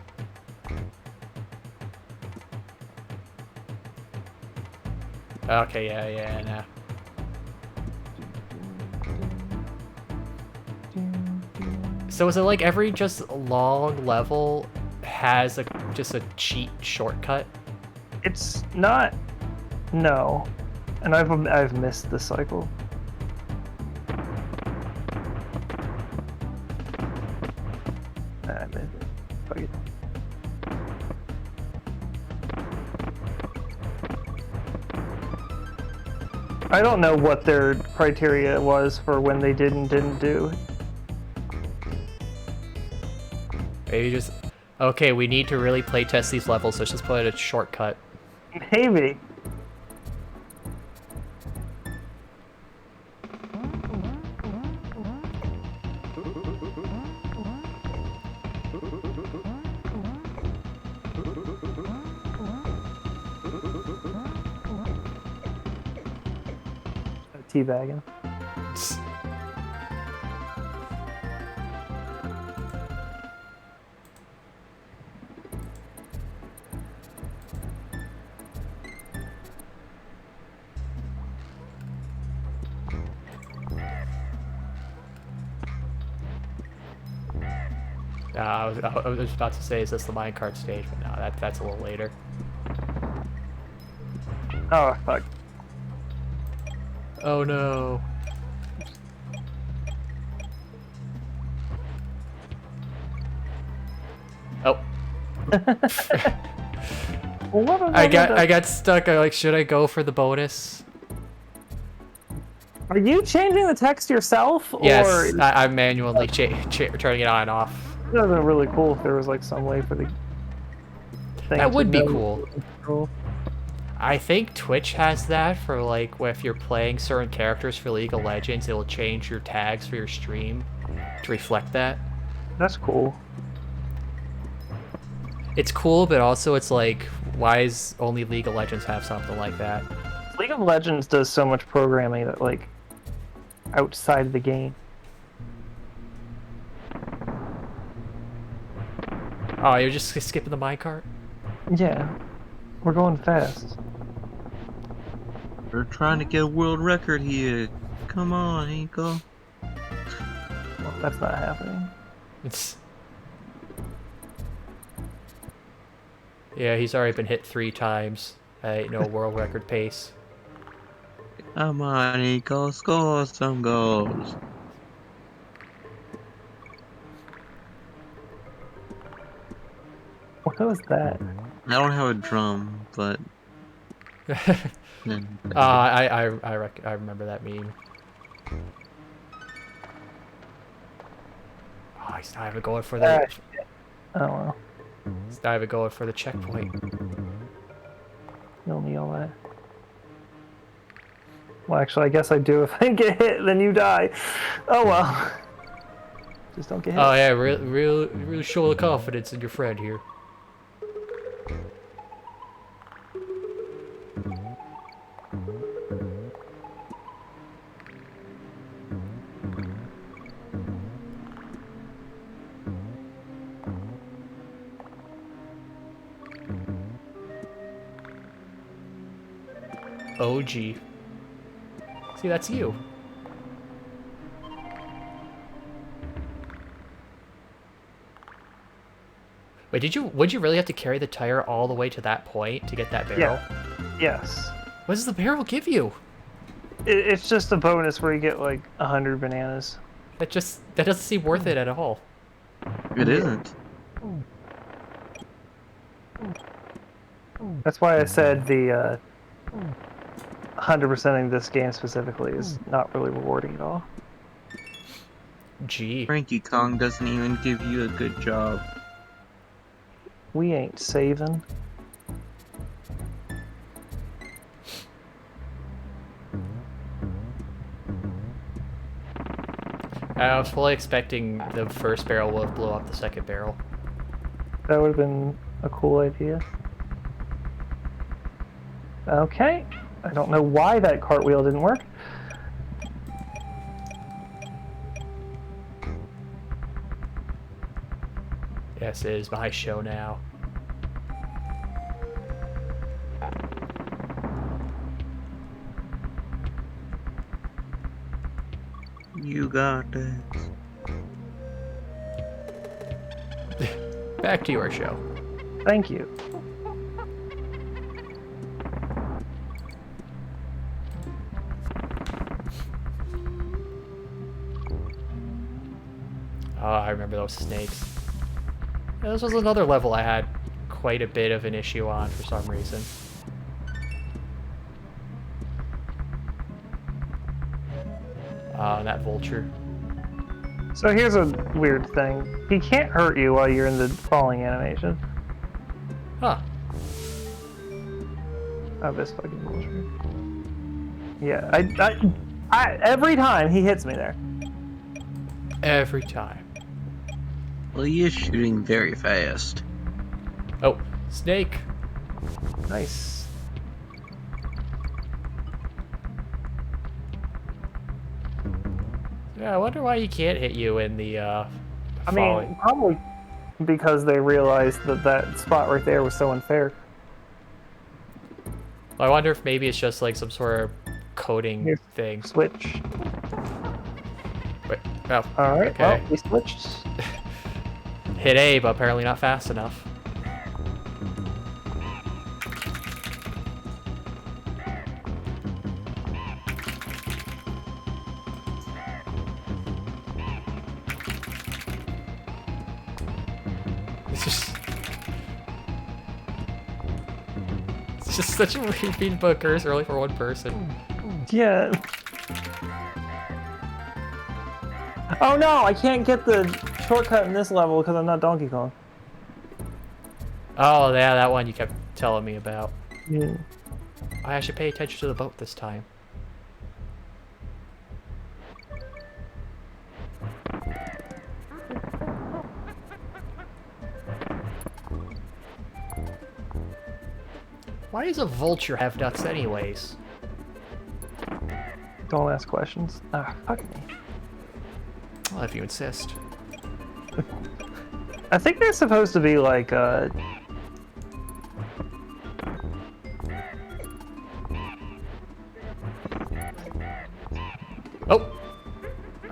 Okay, yeah, nah. So is it like every just long level has just a cheat shortcut? It's not. No, and I've missed the cycle. I missed it. Fuck it. I don't know what their criteria was for when they did and didn't do. Maybe just okay. We need to really play test these levels. Let's just put a shortcut. Maybe. Teabagging. I was about to say, is this the minecart stage? But no, that's a little later. Oh fuck. Oh no. Oh. I got stuck. I like, should I go for the bonus? Are you changing the text yourself? Yes, Or I'm manually turning it on and off. it would have been really cool if there was like some way for the thing That to would be know cool. I think Twitch has that for like if you're playing certain characters for League of Legends, it'll change your tags for your stream to reflect that. That's cool. It's cool, but also it's like, why is only League of Legends have something like that? League of Legends does so much programming that like outside of the game. Oh, you're just skipping the minecart? Yeah, we're going fast. We're trying to get a world record here. Come on, Hinkle. Well, that's not happening. It's... Yeah, he's already been hit 3 times at world record pace. Come on, Hinkle. Score some goals. What was that? I don't have a drum, but... I remember that meme. Oh, he's not even going for the... Oh well. He's not even going for the checkpoint. You'll need all that. Well, actually, I guess I do. If I get hit, then you die. Oh well. Just don't get hit. Oh yeah, really show the confidence in your friend here. OG. See, that's you. Wait, would you really have to carry the tire all the way to that point to get that barrel? Yeah. Yes. What does the barrel give you? It's just a bonus where you get like 100 bananas. That doesn't seem worth it at all. It isn't. That's why I said the 100%ing this game specifically is not really rewarding at all. Gee. Frankie Kong doesn't even give you a good job. We ain't saving. I was fully expecting the first barrel would have blown up the second barrel. That would have been a cool idea. Okay. I don't know why that cartwheel didn't work. Yes, it is my show now. You got this. Back to your show. Thank you. Oh, I remember those snakes. Yeah, this was another level I had quite a bit of an issue on for some reason. That vulture. So here's a weird thing. He can't hurt you while you're in the falling animation. Huh. Oh, this fucking vulture. Yeah, I every time he hits me there. Every time. Well, he is shooting very fast. Oh, snake. Nice. Yeah, I wonder why he can't hit you in the I falling. mean, probably because they realized that that spot right there was so unfair. I wonder if maybe it's just like some sort of coding Here. thing. Switch. Wait, oh, All right. okay. Well, we switched. Hit A, but apparently not fast enough. It's just such a weird beat bookers early for one person. Yeah. Oh no! I can't get the shortcut in this level because I'm not Donkey Kong. Oh, yeah, that one you kept telling me about. Yeah. I should pay attention to the boat this time. Why does a vulture have nuts anyways? Don't ask questions. Ah, fuck me. Well, if you insist. I think they're supposed to be like Oh!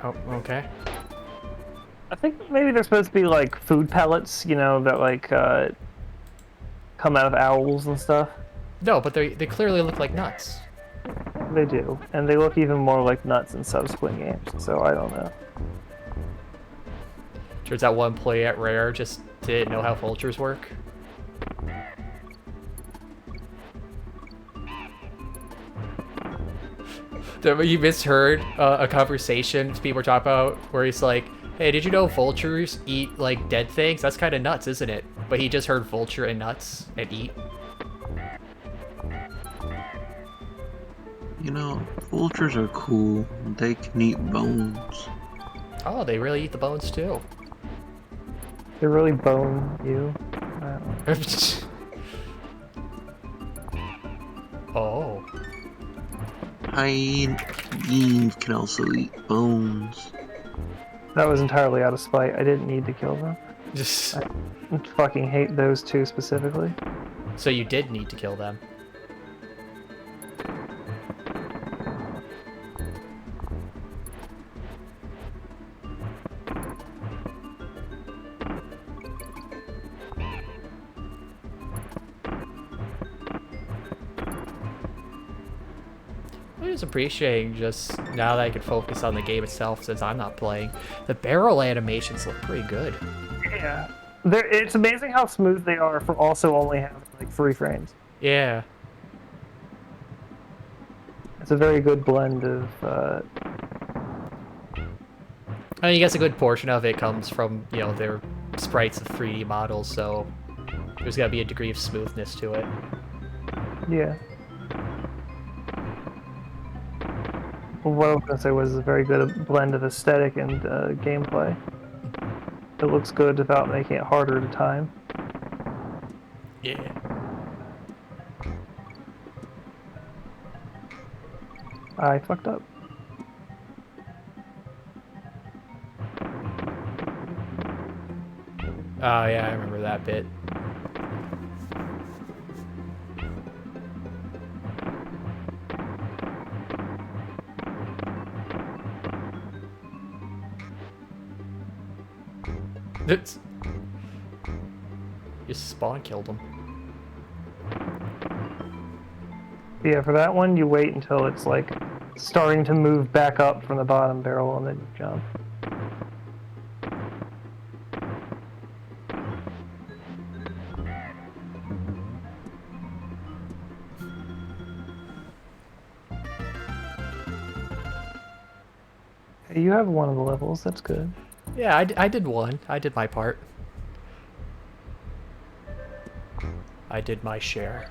Oh, okay. I think maybe they're supposed to be like food pellets, you know, that like come out of owls and stuff. No, but they clearly look like nuts. They do, and they look even more like nuts in subsequent games. So I don't know. Turns out one play at Rare just didn't know how vultures work. You misheard a conversation people were talking about where he's like, hey, did you know vultures eat like dead things? That's kind of nuts, isn't it? But he just heard vulture and nuts and eat. You know, vultures are cool. They can eat bones. Oh, they really eat the bones too. They really bone you. I don't know. Oh. Hyenas can also eat bones. That was entirely out of spite. I didn't need to kill them. Just... I fucking hate those two specifically. So you did need to kill them. just appreciating just now that I can focus on the game itself since I'm not playing. The barrel animations look pretty good. Yeah. It's amazing how smooth they are for also only having like 3 frames. Yeah. It's a very good blend of. I mean, I guess a good portion of it comes from, you know, their sprites of 3D models, so there's got to be a degree of smoothness to it. Yeah. What I was going to say was a very good blend of aesthetic and gameplay. It looks good without making it harder to time. Yeah. I fucked up. Oh, yeah, I remember that bit. It's... Just spawn killed him. Yeah, for that one, you wait until it's like starting to move back up from the bottom barrel and then you jump. Hey, you have one of the levels, that's good. Yeah, I did one. I did my part. I did my share.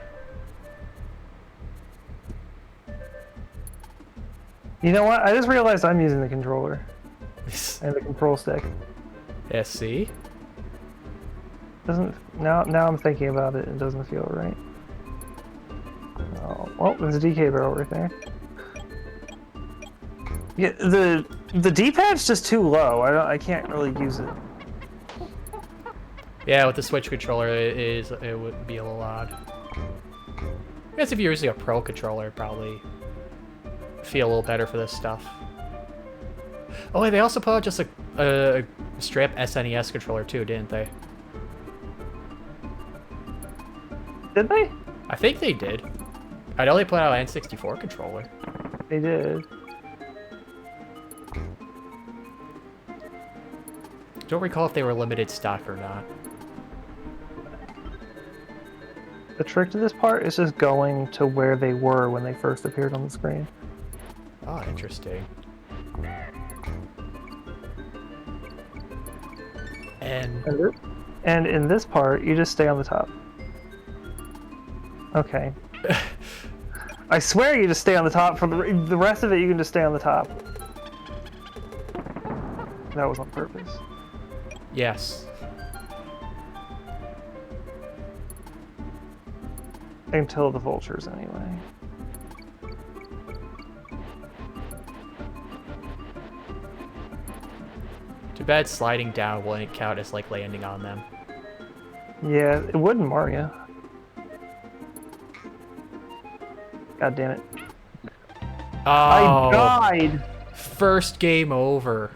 You know what? I just realized I'm using the controller and the control stick. Yeah, see? Doesn't now I'm thinking about it, it doesn't feel right. Oh, well, there's a DK barrel right there. Yeah, the D-pad's just too low. I can't really use it. Yeah, with the Switch controller, it would be a little odd. I guess if you're using a Pro controller, it'd probably feel a little better for this stuff. Oh, wait, they also put out just a straight up SNES controller too, didn't they? Did they? I think they did. I know they put out an N64 controller. They did. Don't recall if they were limited stock or not. The trick to this part is just going to where they were when they first appeared on the screen. Oh, interesting. And in this part, you just stay on the top. Okay. I swear you just stay on the top. For the rest of it, you can just stay on the top. That was on purpose. Yes. Until the vultures, anyway. Too bad sliding down wouldn't count as like landing on them. Yeah, it would in Mario. God damn it. Oh, I died! first game over.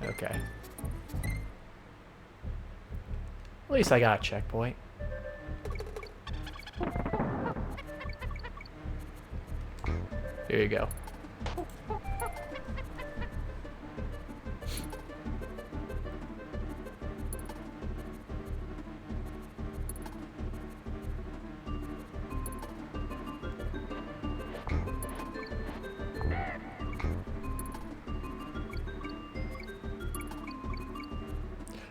Okay. At least I got a checkpoint. Here you go.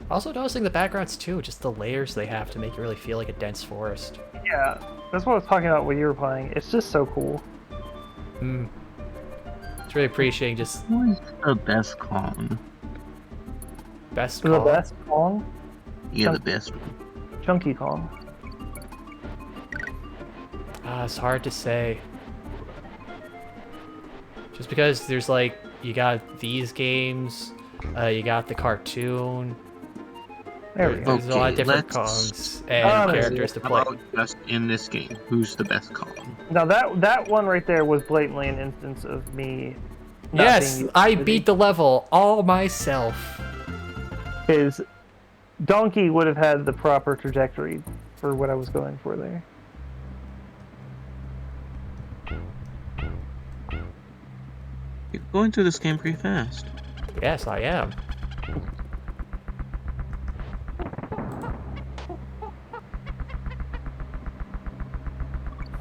Also noticing the backgrounds too, just the layers they have to make it really feel like a dense forest. Yeah, that's what I was talking about when you were playing. It's just so cool. Hmm. It's really appreciating just Who's the best Kong? best The call. best Kong? Yeah, the best one. Chunky Kong. It's hard to say. Just because there's like, you got these games, you got the cartoon. There we go. There's a lot of different let's- Kongs and Oh, characters to How play. about just in this game? Who's the best Kong? Now that one right there was blatantly an instance of me. Not Yes, being I beat the level all myself. His Donkey would have had the proper trajectory for what I was going for there. You're going through this game pretty fast. Yes, I am.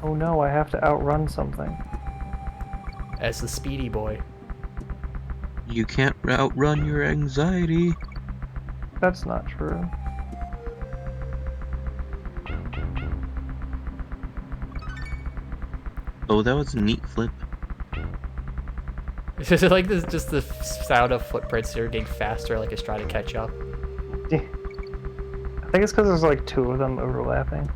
Oh no, I have to outrun something. As the speedy boy. You can't outrun your anxiety. That's not true. Oh, that was a neat flip. Is it like this, just the sound of footprints here getting faster, like it's trying to catch up? I think it's because there's like two of them overlapping.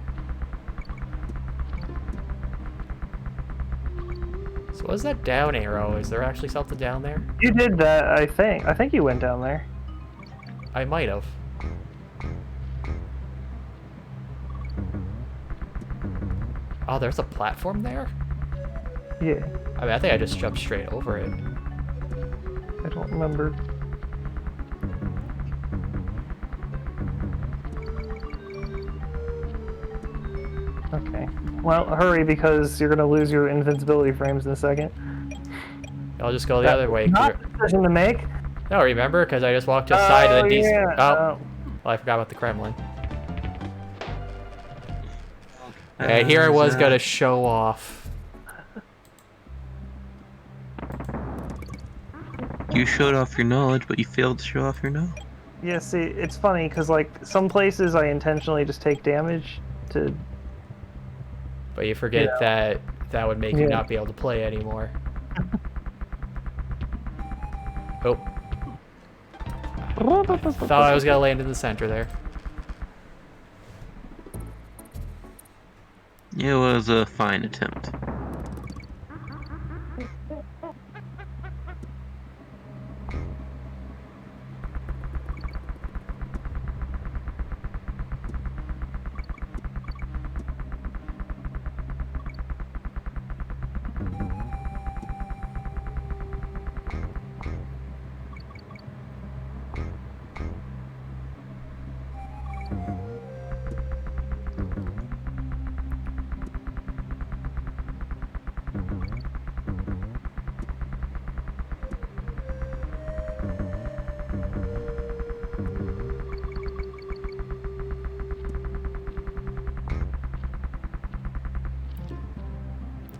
So what's that down arrow? Is there actually something down there? You did that, I think. I think you went down there. I might have. Oh, there's a platform there? Yeah, I mean, I think I just jumped straight over it. I don't remember. Okay. Well, hurry because you're gonna lose your invincibility frames in a second. I'll just go the other way. Not a decision to make. No, remember? Because I just walked to the side of the yeah. Oh, well, I forgot about the Kremlin. Yeah, here I was gonna show off. You showed off your knowledge, but you failed to show off your knowledge. Yeah, see, it's funny because like some places I intentionally just take damage to. But you forget that that would make you Yeah. not be able to play anymore. Oh. Thought I was gonna land in the center there. It was a fine attempt.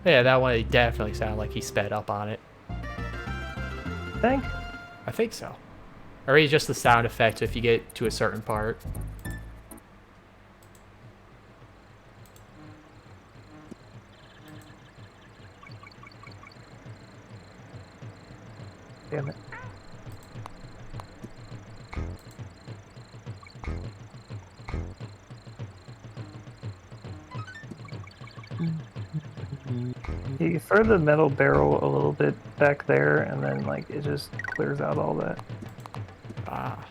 Yeah, that one it definitely sounded like he sped up on it. Think? I think so. Or maybe just the sound effect if you get to a certain part. Damn it. You throw the metal barrel a little bit back there, and then like it just clears out all that. Ah.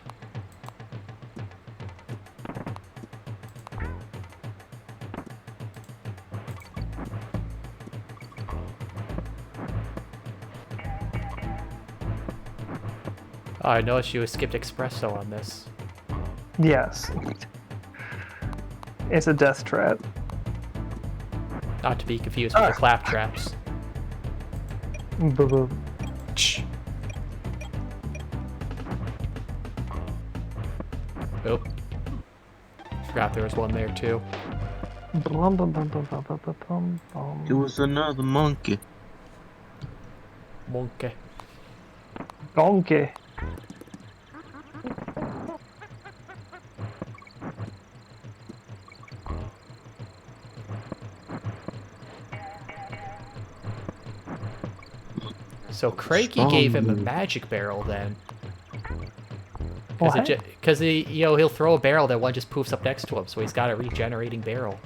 Oh, I noticed you skipped espresso on this. Yes. It's a death trap. Not to be confused with the clap traps. Boo-boo. Shh. Oh. Forgot there was one there too. Blum, bum, bum, bum, bum, bum, bum, bum, bum. It was another monkey. Monkey. Donkey. So Cranky gave him a magic barrel then. What? Because he'll throw a barrel that one just poofs up next to him, so he's got a regenerating barrel.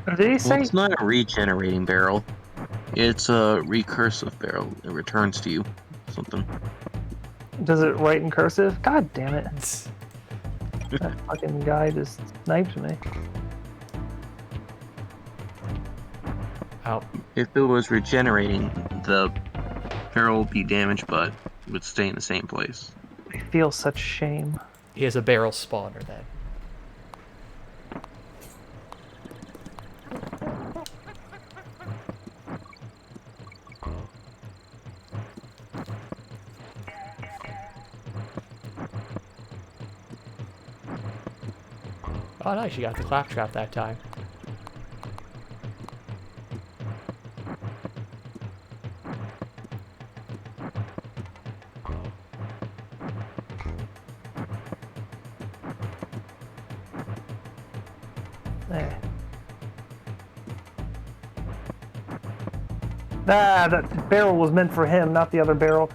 Did he Well, say? it's not a regenerating barrel. It's a recursive barrel. It returns to you something. Does it write in cursive? God damn it! That fucking guy just sniped me. Oh, If it was regenerating, the barrel would be damaged, but it would stay in the same place. I feel such shame. he has a barrel spawner then. Oh, nice. You got the claptrap that time. There. Ah, that barrel was meant for him, not the other barrel.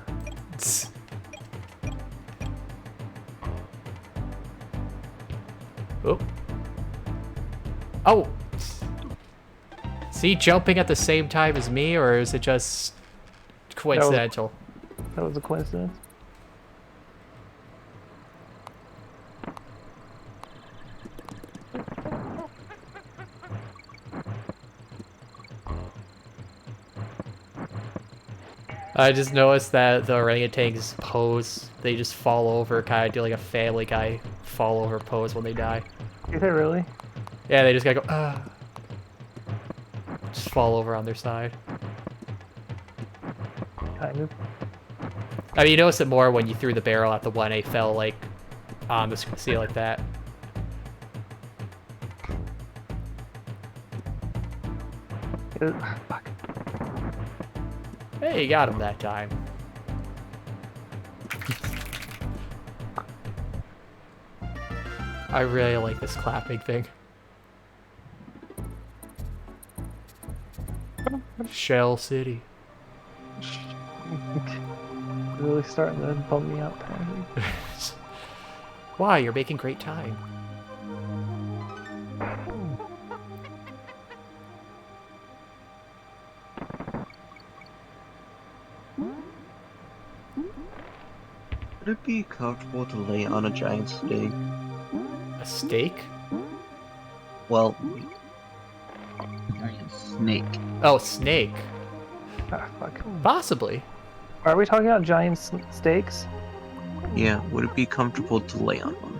Oh. Oh! Is he jumping at the same time as me, or is it just coincidental? That was a coincidence. I just noticed that the orangutans pose, they just fall over, kind of do like a Family Guy fall over pose when they die. Is it really? Yeah, they just gotta go, just fall over on their side. Kind of. I mean, you notice it more when you threw the barrel at the one, it fell like on the sea like that. Fuck. Hey, you got him that time. I really like this clapping thing. Shell City. Really starting to bum me out, apparently. Why? You're making great time. Would it be comfortable to lay on a giant steak? A steak? Well, giant snake. Oh, snake. Ah, fuck. Possibly. Are we talking about giant steaks? Yeah, would it be comfortable to lay on one?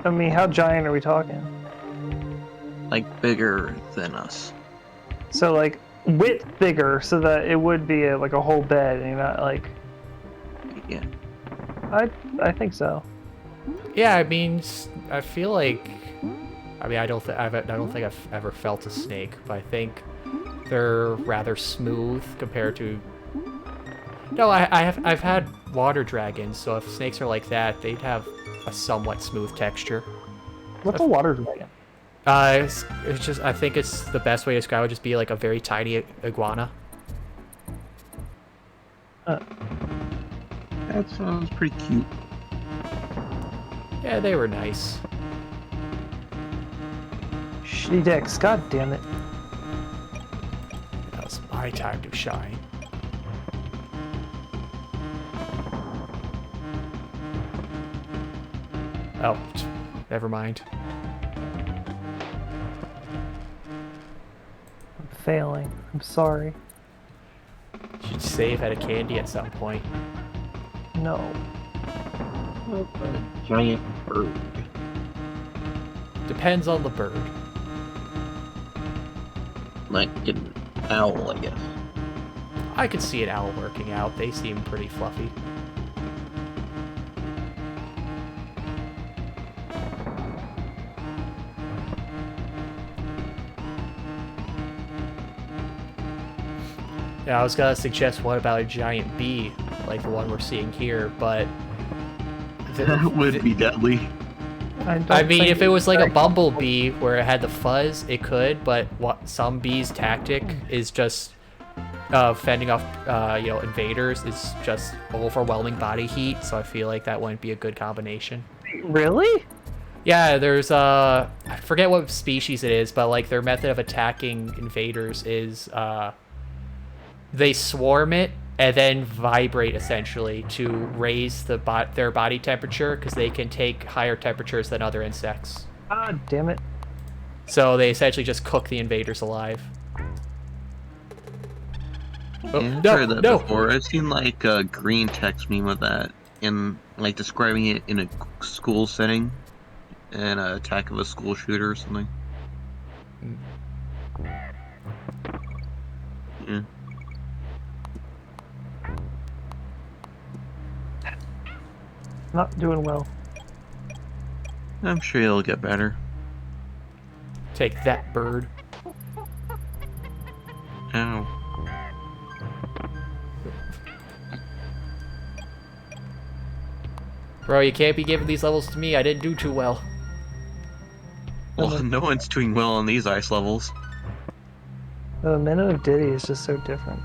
I mean, how giant are we talking? Like bigger than us. So, like, width bigger, so that it would be like a whole bed, and you're not like. Yeah. I think so. Yeah, I mean, I feel like. I mean, I don't think I've ever felt a snake, but I think they're rather smooth compared to. No, I've had water dragons, so if snakes are like that, they'd have a somewhat smooth texture. What's a water dragon? It's just, I think it's the best way to describe it would just be like a very tiny iguana. That sounds pretty cute. Yeah, they were nice. Shitty dicks, god damn it. That was my time to shine. Oh, never mind. I'm failing. I'm sorry. Should save at a candy at some point. No. A giant bird. Depends on the bird. Like an owl, I guess. I could see an owl working out. They seem pretty fluffy. Yeah, I was gonna suggest what about a giant bee, like the one we're seeing here, but... That would be deadly. I mean, if it was like a bumblebee where it had the fuzz, it could, but what some bees' tactic is just fending off, invaders is just overwhelming body heat, so I feel like that wouldn't be a good combination. Really? Yeah, there's, I forget what species it is, but like their method of attacking invaders is, they swarm it and then vibrate essentially to raise their body temperature because they can take higher temperatures than other insects. Ah, damn it. So they essentially just cook the invaders alive. Oh, Yeah, I've no, heard that no. before. I've seen like a green text meme of that in like describing it in a school setting, an attack of a school shooter or something. Yeah. Not doing well. I'm sure it'll get better. Take that, bird. Ow. Bro, you can't be giving these levels to me. I didn't do too well. Well, no one's doing well on these ice levels. The minute of Diddy is just so different.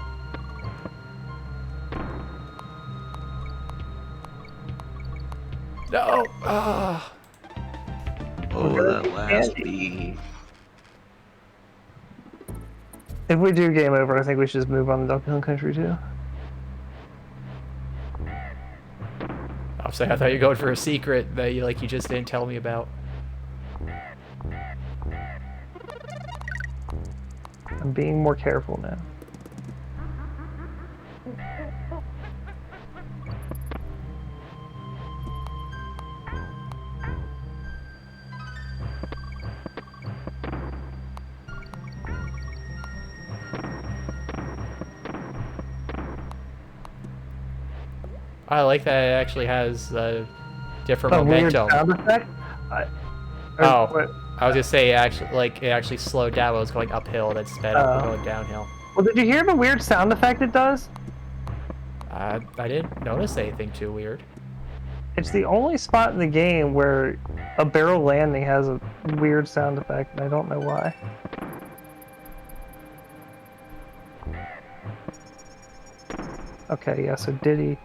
No! Ah. Oh, that last bee. If we do game over, I think we should just move on to Donkey Kong Country 2. I'm saying I thought you were going for a secret that you just didn't tell me about. I'm being more careful now. I like that it actually has a different A weird momentum. sound effect? Oh. What? I was gonna say it actually slowed down when it was going uphill, then sped up when going downhill. Well, did you hear the weird sound effect it does? I didn't notice anything too weird. It's the only spot in the game where a barrel landing has a weird sound effect, and I don't know why. Okay, yeah, so Diddy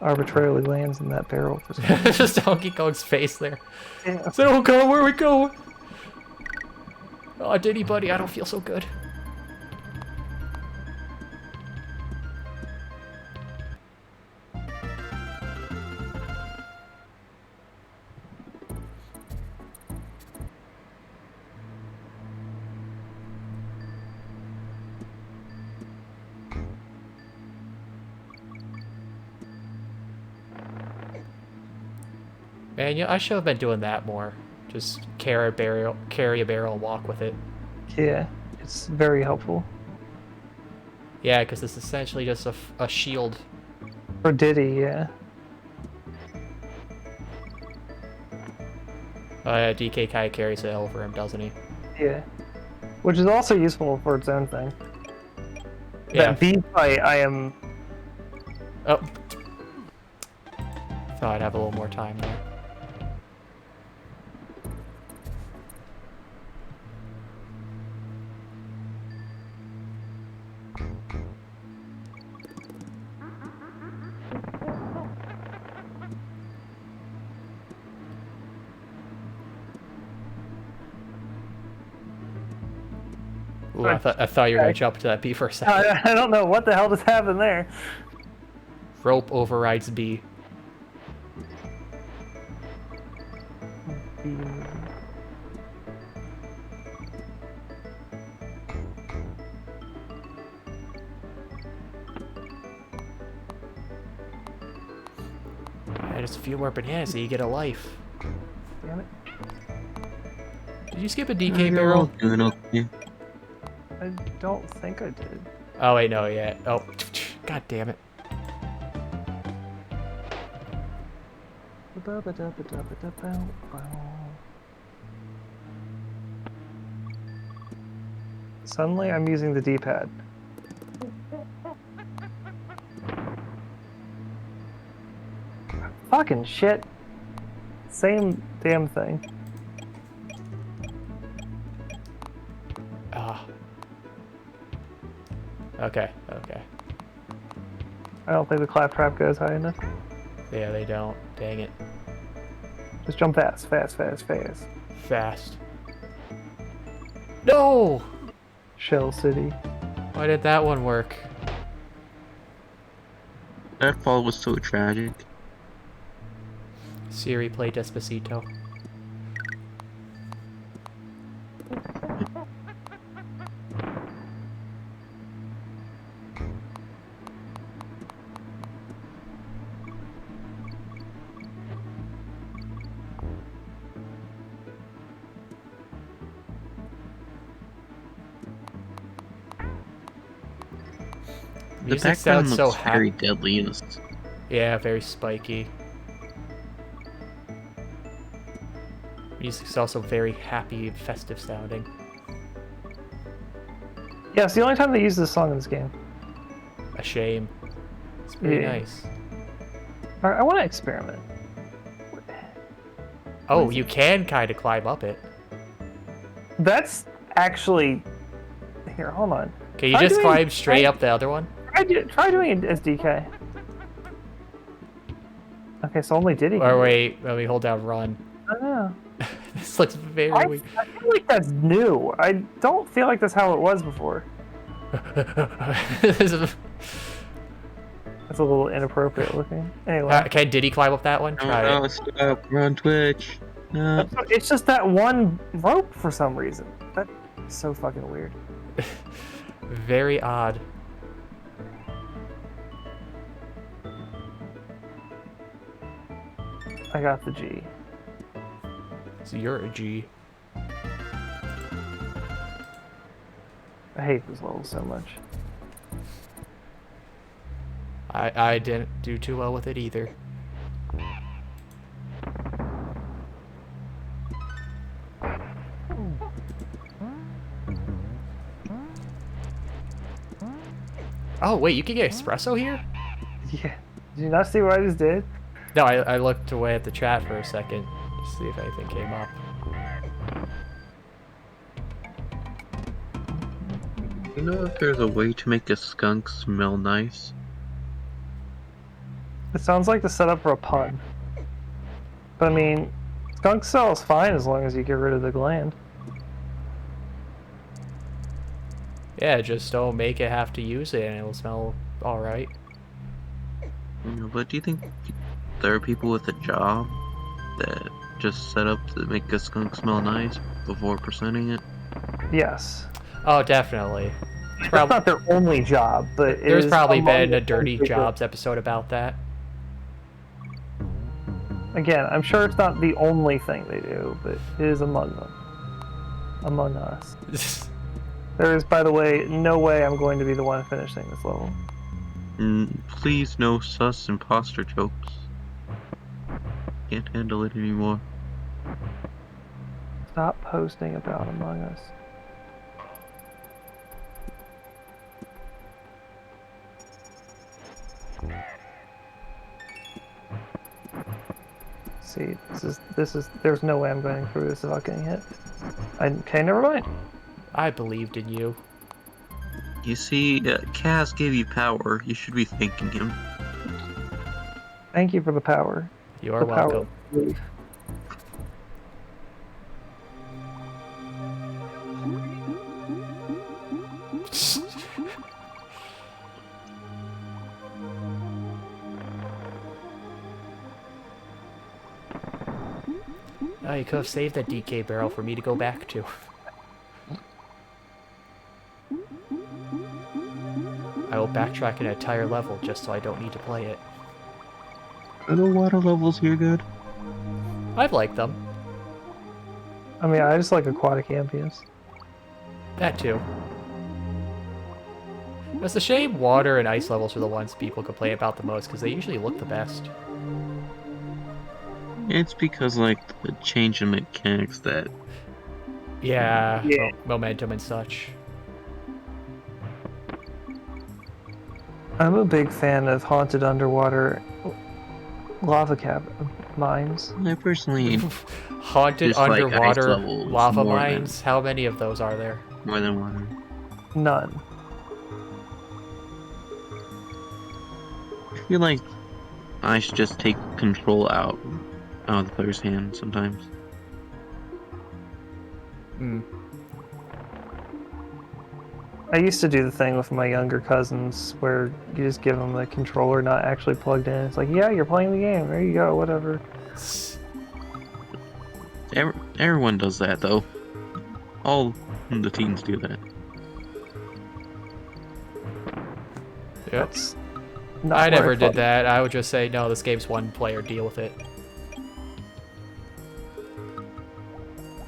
arbitrarily lands in that barrel for some reason. Just Donkey Kong's face there. Yeah. So, oh god, where are we going? Oh, Diddy, buddy, I don't feel so good. Man, yeah, I should have been doing that more. Just carry a barrel, and walk with it. Yeah, it's very helpful. Yeah, because it's essentially just a shield. For Diddy, yeah. DK kind of carries it over him, doesn't he? Yeah. Which is also useful for its own thing. Yeah. That bee fight, I am... Oh. Thought I'd have a little more time there. Ooh, I thought you were gonna jump to that bee for a second. I don't know what the hell just happened there. Rope overrides bee. Yeah, just a few more bananas and you get a life. Damn it. Did you skip a DK barrel? Doing okay. I don't think I did. Oh wait, no, yeah. Oh, god damn it. Suddenly I'm using the D-pad. Fucking shit. Same damn thing. Ah. Okay, okay. I don't think the claptrap goes high enough. Yeah, they don't. Dang it. Just jump fast, fast, fast, fast. Fast. No! Shell City. Why did that one work? That fall was so tragic. Siri, play Despacito. The Music background sounds so looks very happy. deadly. Yeah, very spiky. Music's also very happy and festive sounding. Yeah, it's the only time they use this song in this game. A shame. It's pretty Yeah. nice. I want to experiment. Oh, you can kind of climb up it. That's actually... Here, hold on. Can you Try just doing- climb straight up the other one? Try doing it as DK. Okay, so only Diddy. Or wait, let me hold down run. I don't know. This looks very I weird. feel like that's new. I don't feel like that's how it was before. That's a little inappropriate looking. Anyway. Can Diddy climb up that one? Try No, it. stop. We're on Twitch. No. It's just that one rope for some reason. That's so fucking weird. Very odd. I got the G. So you're a G. I hate this level so much. I didn't do too well with it either. Oh wait, you can get espresso here? Yeah. Did you not see what I just did? No, I looked away at the chat for a second to see if anything came up. You know if there's a way to make a skunk smell nice? It sounds like the setup for a pun. But I mean, skunk cell is fine as long as you get rid of the gland. Yeah, just don't make it have to use it and it'll smell alright. You know, but do you think there are people with a job that just set up to make a skunk smell nice before presenting it? Yes. Oh, definitely. It's not their only job, but it There's is probably among been the a Dirty things they do. Jobs episode about that. Again, I'm sure it's not the only thing they do, but it is among them. Among us. There is, by the way, no way I'm going to be the one finishing this level. Please, no sus imposter jokes. Can't handle it anymore. Stop posting about Among Us. See, there's no way I'm going through this without getting hit. Okay, never mind. I believed in you. You see, Kaz gave you power. You should be thanking him. Thank you for the power. You are The power welcome. of belief. Oh, you could have saved that DK barrel for me to go back to. I will backtrack an entire level just so I don't need to play it. Are the water levels here good? I've liked them. I mean, I just like aquatic ambience. That too. It's a shame water and ice levels are the ones people complain about the most because they usually look the best. It's because, like, the change in mechanics that... Yeah, Yeah. Momentum and such. I'm a big fan of haunted underwater lava mines. I personally Haunted Just like ice underwater levels lava more than- mines? How many of those are there? more than water. None. I feel like I should just take control out of the player's hand sometimes. Hmm. I used to do the thing with my younger cousins where you just give them the controller not actually plugged in. It's like, yeah, you're playing the game. There you go, whatever. Everyone does that, though. All the teens do that. Yep. That's not I where never did fuck- that. I would just say, no, this game's one player, deal with it.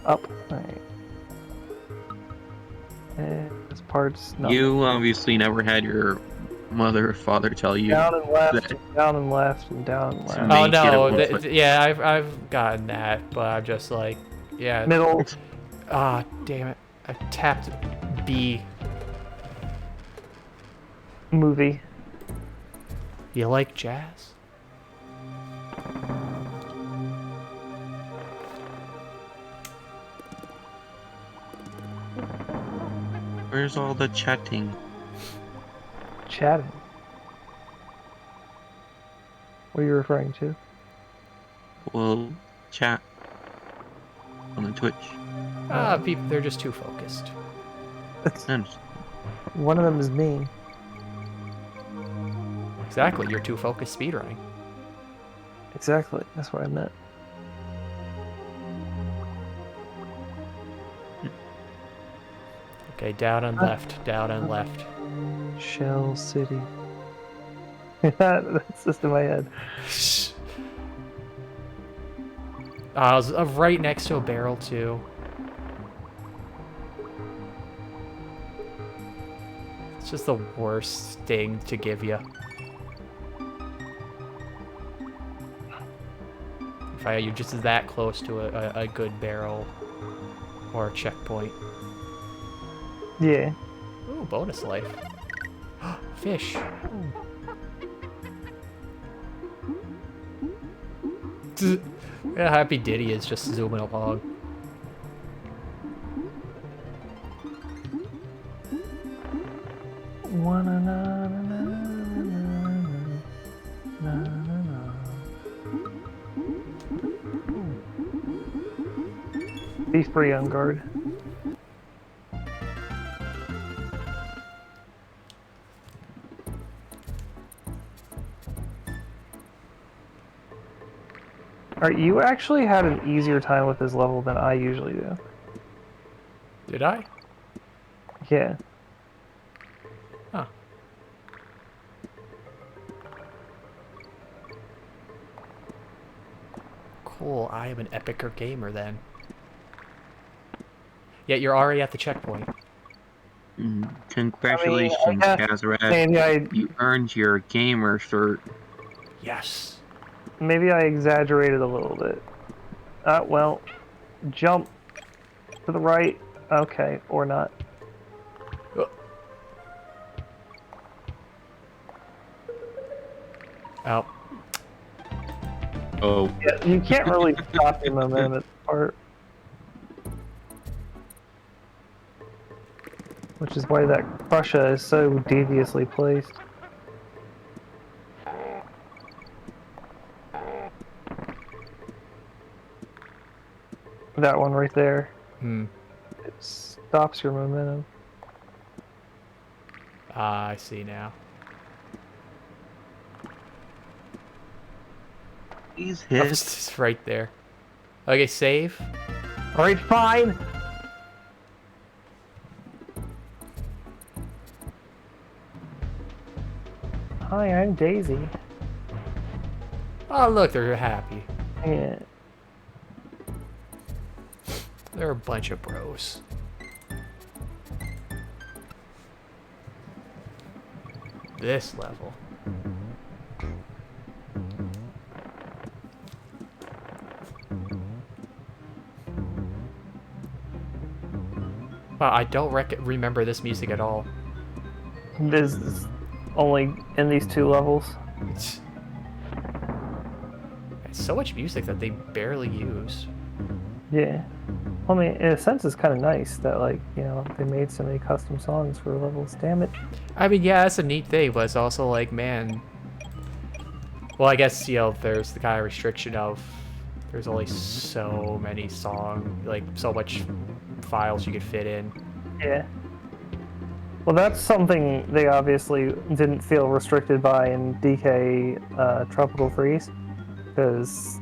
Up. Alright. And this part's not. You obviously never had your mother or father tell you. Down and left, that- and down and left, and down and left. Make Oh it no, a one-foot. yeah, I've gotten that, but I'm just like, Yeah. Middle. Ah, damn it. I tapped B. Movie. You like jazz? Where's all the chatting? Chatting. What are you referring to? Well, chat on the Twitch. Ah, people, they're just too focused. And One of them is me. Exactly, you're too focused speedrunning. Exactly. That's what I meant. Okay, down and left, down and left. Shell City. That's just in my head. I was right next to a barrel, too. It's just the worst thing to give you. If you're just that close to a good barrel or a checkpoint. Yeah. Ooh, bonus life. Fish. Yeah, Happy Diddy is just zooming along. Be free on guard. Alright, you actually had an easier time with this level than I usually do. Did I? Yeah. Huh. Cool, I am an epicer gamer then. Yet you're already at the checkpoint. congratulations, Kazarat. Maybe You earned your gamer shirt. Yes. maybe I exaggerated a little bit. Well, jump to the right. Okay, or not. Oh. Oh. Yeah, you can't really stop your momentum at the part. Which is why that Prussia is so deviously placed. That one right there. It stops your momentum. Ah, I see now. He's Oh, hit. it's right there. Okay, save. Alright, fine! Hi, I'm Daisy. Oh, look, they're happy. Yeah. They're a bunch of bros. This level. Wow, I don't remember this music at all. This is only in these two levels. It's so much music that they barely use. Yeah. I mean, in a sense, it's kind of nice that, like, you know, they made so many custom songs for levels. Damn it. I mean, yeah, that's a neat thing, but it's also like, man. Well, I guess, you know, there's the kind of restriction of there's only so many like, so much files you could fit in. Yeah. Well, that's something they obviously didn't feel restricted by in DK Tropical Freeze, because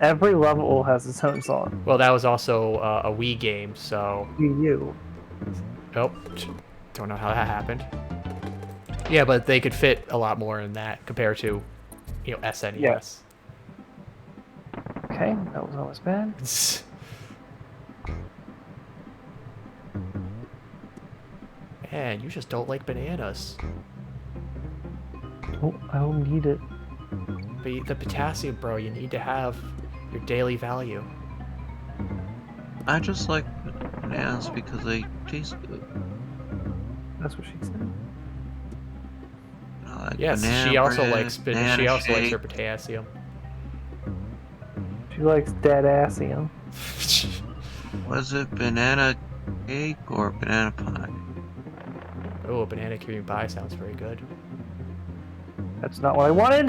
every level has its own song. Well, that was also a Wii game, so... Wii U. Oh, don't know how that happened. Yeah, but they could fit a lot more in that compared to, you know, SNES. Yeah. Okay, that was always bad. Man, you just don't like bananas. Oh, I don't need it. But the potassium, bro, you need to have your daily value. I just like bananas because they taste good. That's what she said. I like Yes, banana she also bread, likes banana she also likes shake. her potassium. She likes dead assium. Was it banana cake or banana pie? Oh, a banana cream pie sounds very good. That's not what I wanted.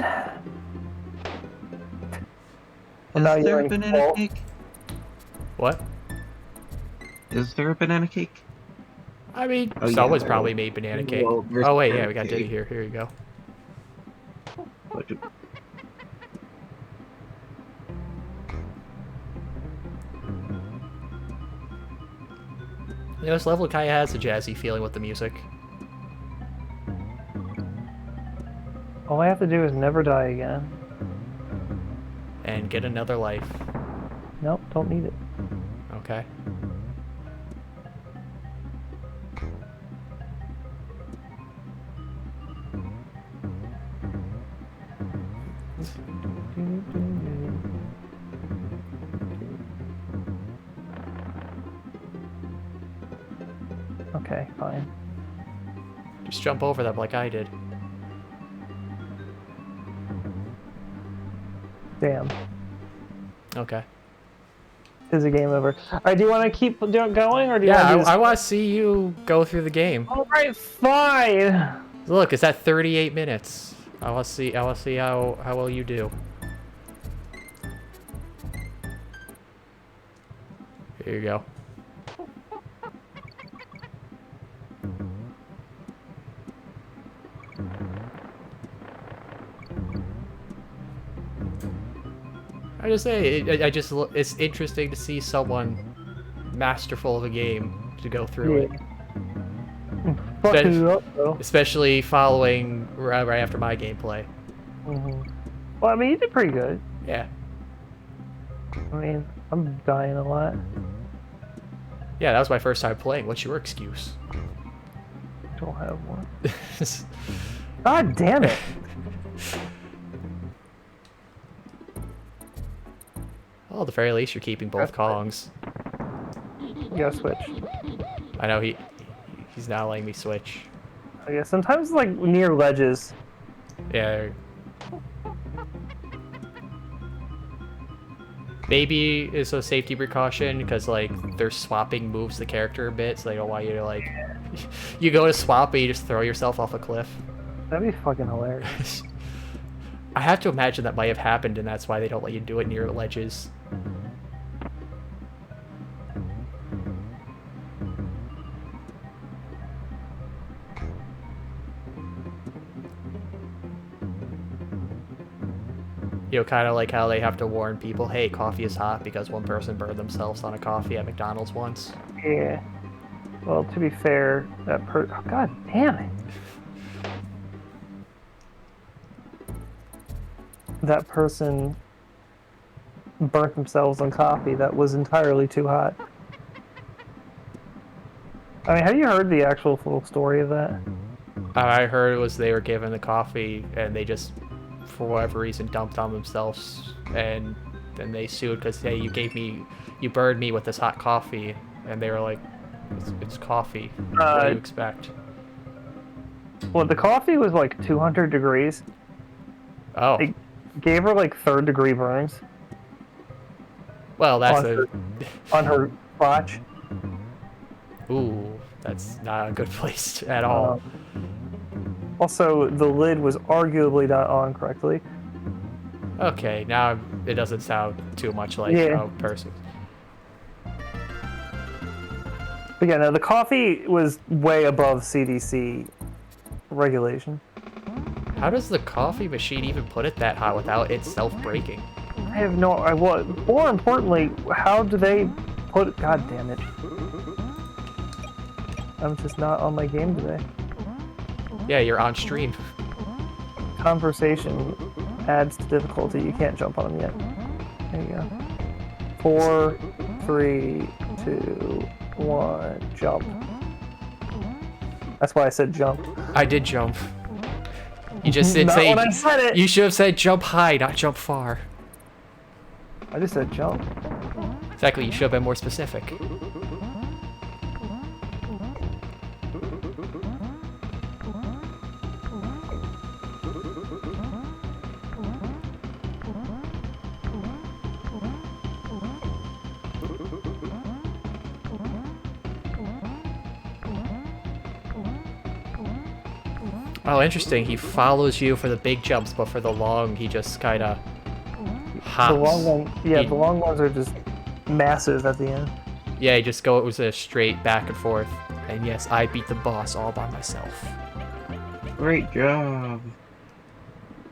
Well, now Is you're there a in banana fault. cake? What? Is there a banana cake? I mean, Oh, yeah, someone's there probably is. made banana cake. Well, there's Oh wait, yeah, banana we got Diddy cake. here. Here you go. But You know, this level kind of has a jazzy feeling with the music. All I have to do is never die again. And get another life. Nope, don't need it. Okay. Okay, fine. Just jump over them like I did. Damn. Okay. Is the game over? Alright, do you want to keep going, or do you Yeah, want to do I want to see you go through the game. Alright, fine! Look, it's at 38 minutes. I want to see how well you do. Here you go. I just say, it's interesting to see someone masterful of a game to go through it. Fucking it up, though. Especially following right after my gameplay. Well, I mean, you did pretty good. Yeah. I mean, I'm dying a lot. Yeah, that was my first time playing. What's your excuse? Don't have one. God damn it! Well, at the very least, you're keeping both Kongs. You gotta switch. I know he's not letting me switch. I guess sometimes, like, near ledges. Yeah. Maybe it's a safety precaution because, like, they're swapping moves the character a bit, so they don't want you to, like... you go to swap, but you just throw yourself off a cliff. That'd be fucking hilarious. I have to imagine that might have happened, and that's why they don't let you do it near ledges. You know, kind of like how they have to warn people, hey, coffee is hot because one person burned themselves on a coffee at McDonald's once. Yeah. Well, to be fair, that oh, God damn it. That person burnt themselves on coffee that was entirely too hot. I mean, have you heard the actual full story of that? I heard it was they were given the coffee and they just, for whatever reason, dumped on themselves, and then they sued because, hey, you burned me with this hot coffee, and they were like, it's coffee. What do you expect? Well, the coffee was like 200 degrees. Oh. They gave her like 3rd degree burns. Well, that's on her crotch. Ooh, that's not a good place at all. Also, the lid was arguably not on correctly. Okay, now it doesn't sound too much like a person. But yeah, no, the coffee was way above CDC regulation. How does the coffee machine even put it that hot without itself breaking? I have no idea. More importantly, how do they put it? God damn it. I'm just not on my game today. Yeah, you're on stream. Conversation adds to difficulty. You can't jump on them yet. There you go. 4, 3, 2, 1, jump. That's why I said jump. I did jump. You just didn't say. When I said it. You should have said jump high, not jump far. I just said jump. Exactly, you should have been more specific. Oh, interesting. He follows you for the big jumps, but for the long, he just kind of hops. The long one, yeah, the long ones are just massive at the end. Yeah, he just goes a straight back and forth. And yes, I beat the boss all by myself. Great job.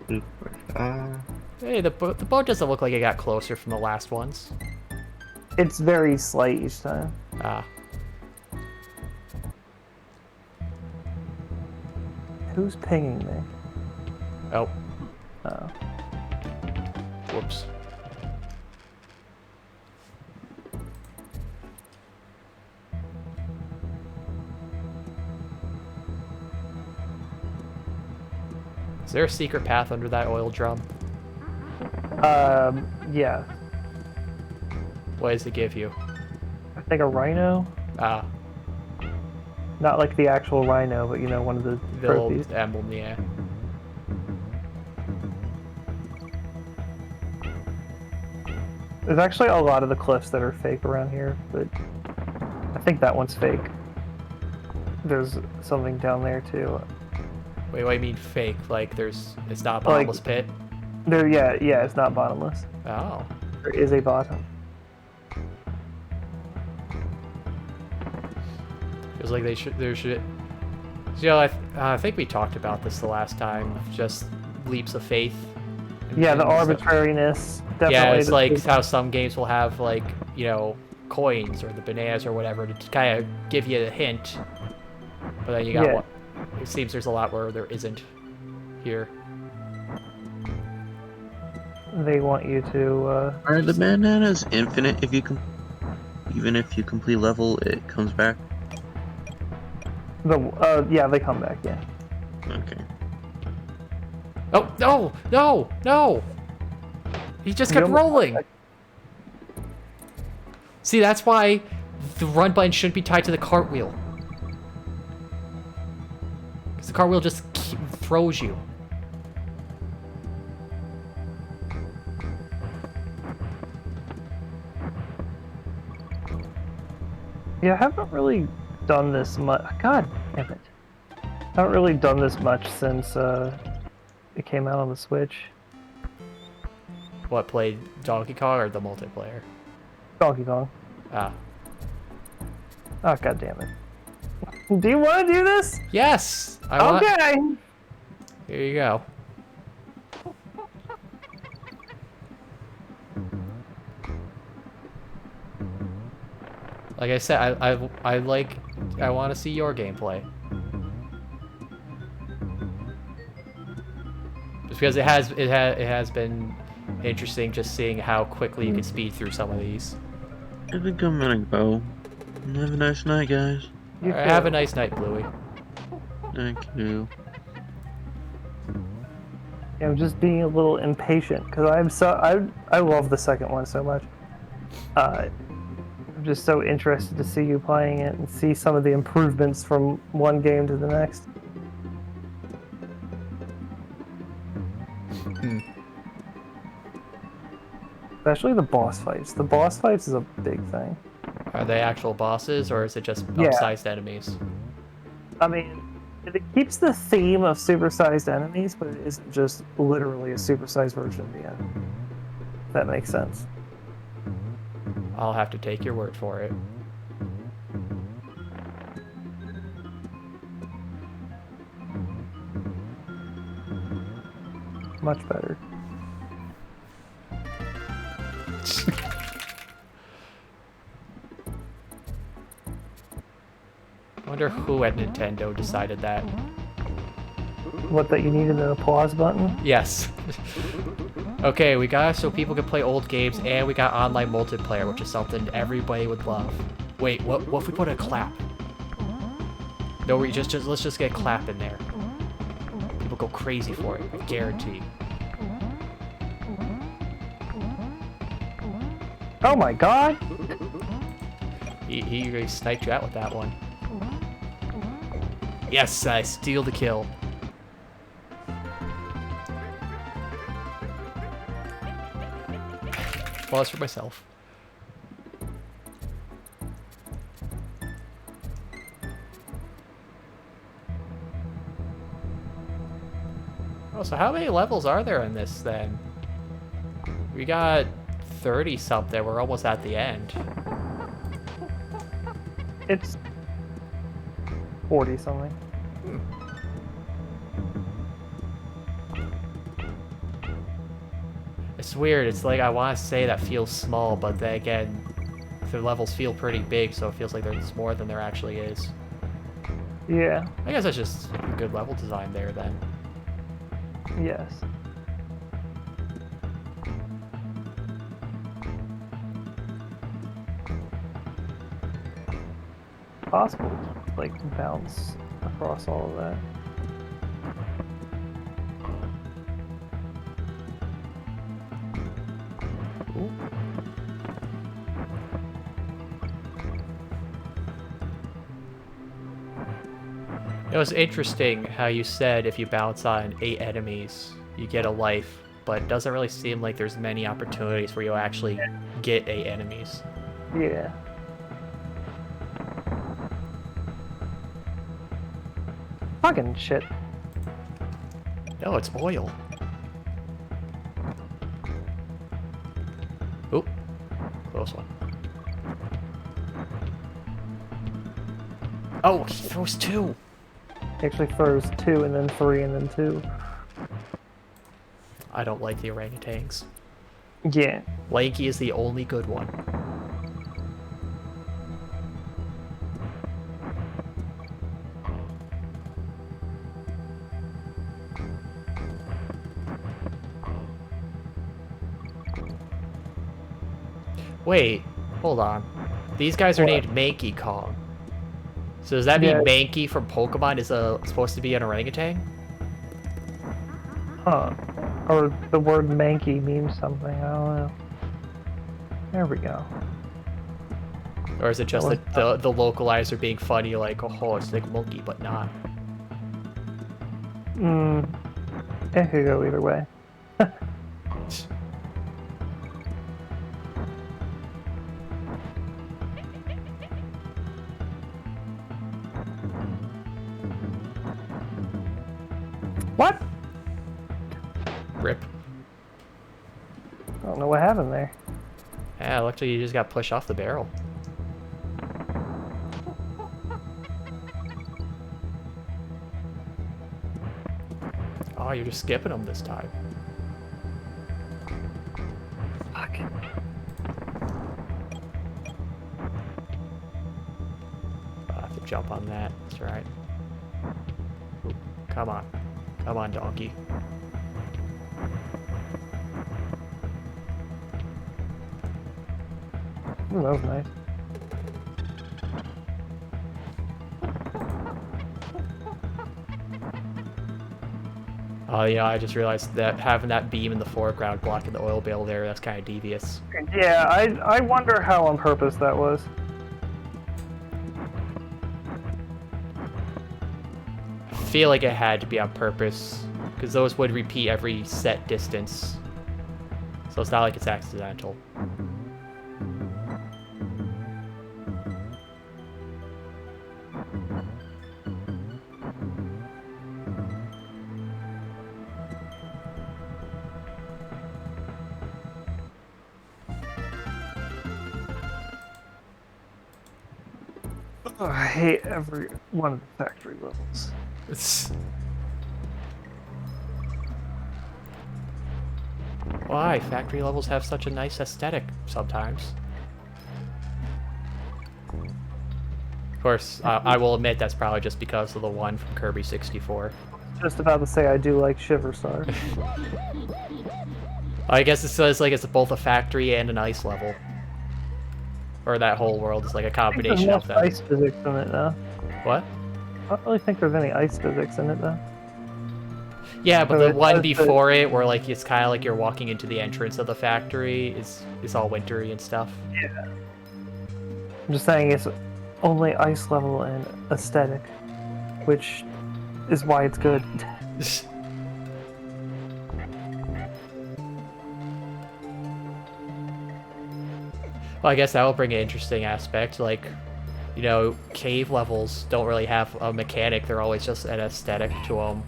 Super. Hey, the boat doesn't look like it got closer from the last ones. It's very slight each time. Ah. Who's pinging me? Oh. Oh. Whoops. Is there a secret path under that oil drum? Yeah. What does it give you? I think a rhino. Ah, Not like the actual rhino, but you know, one of the the trophies. old emblem, yeah. There's actually a lot of the cliffs that are fake around here, but I think that one's fake. There's something down there too. Wait, what do you mean fake? Like, it's not a bottomless pit? There, yeah, it's not bottomless. Oh. There is a bottom. Feels like there should... You know, I think we talked about this the last time. Just leaps of faith. Yeah, the and stuff. arbitrariness. Definitely. Yeah, it's like how some games will have, like, you know, coins or the bananas or whatever to kind of give you a hint. But then you got Yeah. what? It seems there's a lot where there isn't here. They want you to. Are the bananas infinite if you even if you complete level, it comes back? Yeah, they come back. Yeah. Okay. Oh, no! No! No! He just kept rolling! See, that's why the run button shouldn't be tied to the cartwheel. Because the cartwheel just throws you. Yeah, I haven't really done this much. God damn it! I haven't really done this much since it came out on the Switch. What, played Donkey Kong or the multiplayer? Donkey Kong. Ah. Oh, god damn it. Do you want to do this? Yes! Okay! Here you go. Like I said, I want to see your gameplay. Just because it has been interesting just seeing how quickly you can speed through some of these. I think I'm gonna go. Have a nice night, guys. You Alright, have a nice night, Bluey. Thank you. Yeah, I'm just being a little impatient because I love the second one so much. I'm just so interested to see you playing it and see some of the improvements from one game to the next. Especially the boss fights. The boss fights is a big thing. Are they actual bosses or is it just Yeah. upsized enemies? I mean, it keeps the theme of supersized enemies, but it isn't just literally a supersized version of the enemy. If that makes sense. I'll have to take your word for it. Much better. I wonder who at Nintendo decided that. What, that you needed an applause button? Yes. Okay, we got so people can play old games, and we got online multiplayer, which is something everybody would love. Wait, what if we put a clap? No, let's just get a clap in there. People go crazy for it, I guarantee. Oh my god! He really sniped you out with that one. Yes, I steal the kill. Pause for myself. Oh, so how many levels are there in this then? We got 30 something. We're almost at the end. It's 40 something. It's weird. It's like I want to say that feels small, but then again, the levels feel pretty big, so it feels like there's more than there actually is. Yeah. I guess that's just good level design there then. Yes. Possible to, like, bounce across all of that. Ooh. It was interesting how you said if you bounce on 8 enemies, you get a life, but it doesn't really seem like there's many opportunities where you'll actually get 8 enemies. Yeah. Fucking shit. No, it's oil. Oop. Close one. Oh, he throws 2! He actually throws 2 and then 3 and then 2. I don't like the orangutans. Yeah. Lanky is the only good one. Wait, hold on. These guys are named Mankey Kong. So does that mean Mankey from Pokemon is supposed to be an orangutan? Huh. Or the word manky means something, I don't know. There we go. Or is it just that the localizer being funny, like, oh, it's like monkey, but not? It could go either way. What? Rip. I don't know what happened there. Yeah, looks like you just got pushed off the barrel. Oh, you're just skipping them this time. Fuck. I have to jump on that. That's right. Ooh, come on. Come on, donkey. Ooh, that was nice. Oh, yeah, I just realized that having that beam in the foreground blocking the oil barrel there, that's kind of devious. Yeah, I wonder how on purpose that was. I feel like it had to be on purpose, because those would repeat every set distance. So it's not like it's accidental. Oh, I hate every one of the factory levels. Why? Factory levels have such a nice aesthetic sometimes. Of course, I will admit that's probably just because of the one from Kirby 64. Just about to say I do like Shiver Star. I guess it says like it's both a factory and an ice level. Or that whole world is like a combination of them. There's ice physics in it though. What? I don't really think there's any ice physics in it though. Yeah, but So the it one does before it, where like it's kind of like you're walking into the entrance of the factory, is all wintry and stuff. I'm just saying it's only ice level and aesthetic, which is why it's good. Well, I guess that will bring an interesting aspect. Like, you know, cave levels don't really have a mechanic; they're always just an aesthetic to them.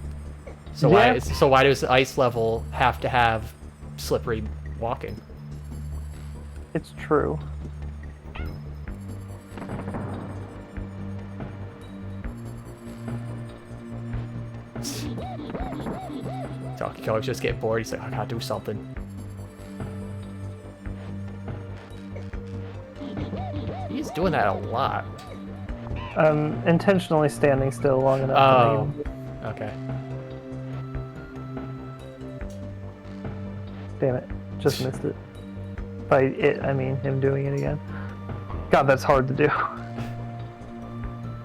So Yeah. why does ice level have to have slippery walking? It's true. Donkey Kong's just getting bored. He's like, I gotta do something. He's doing that a lot. Intentionally standing still long enough Oh, to make him... okay. Damn it. Just missed it. By it, I mean him doing it again. God, that's hard to do.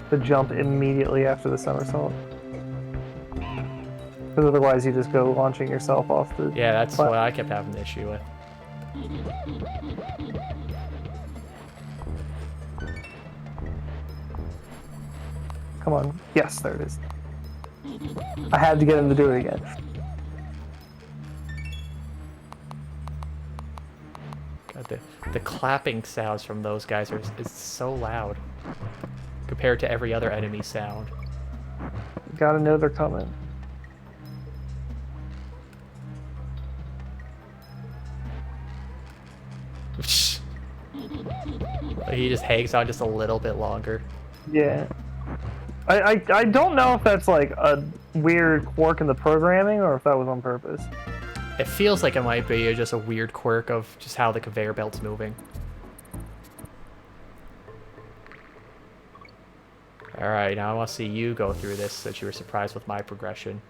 The jump immediately after the somersault. Because otherwise you just go launching yourself off the... Yeah, that's platform. what I kept having an issue with. Come on. Yes, there it is. I had to get him to do it again. God, the clapping sounds from those guys is so loud compared to every other enemy sound. You gotta know they're coming. He just hangs on just a little bit longer. Yeah. I don't know if that's like a weird quirk in the programming or if that was on purpose. It feels like it might be just a weird quirk of just how the conveyor belt's moving. Alright, now I want to see you go through this since you were surprised with my progression.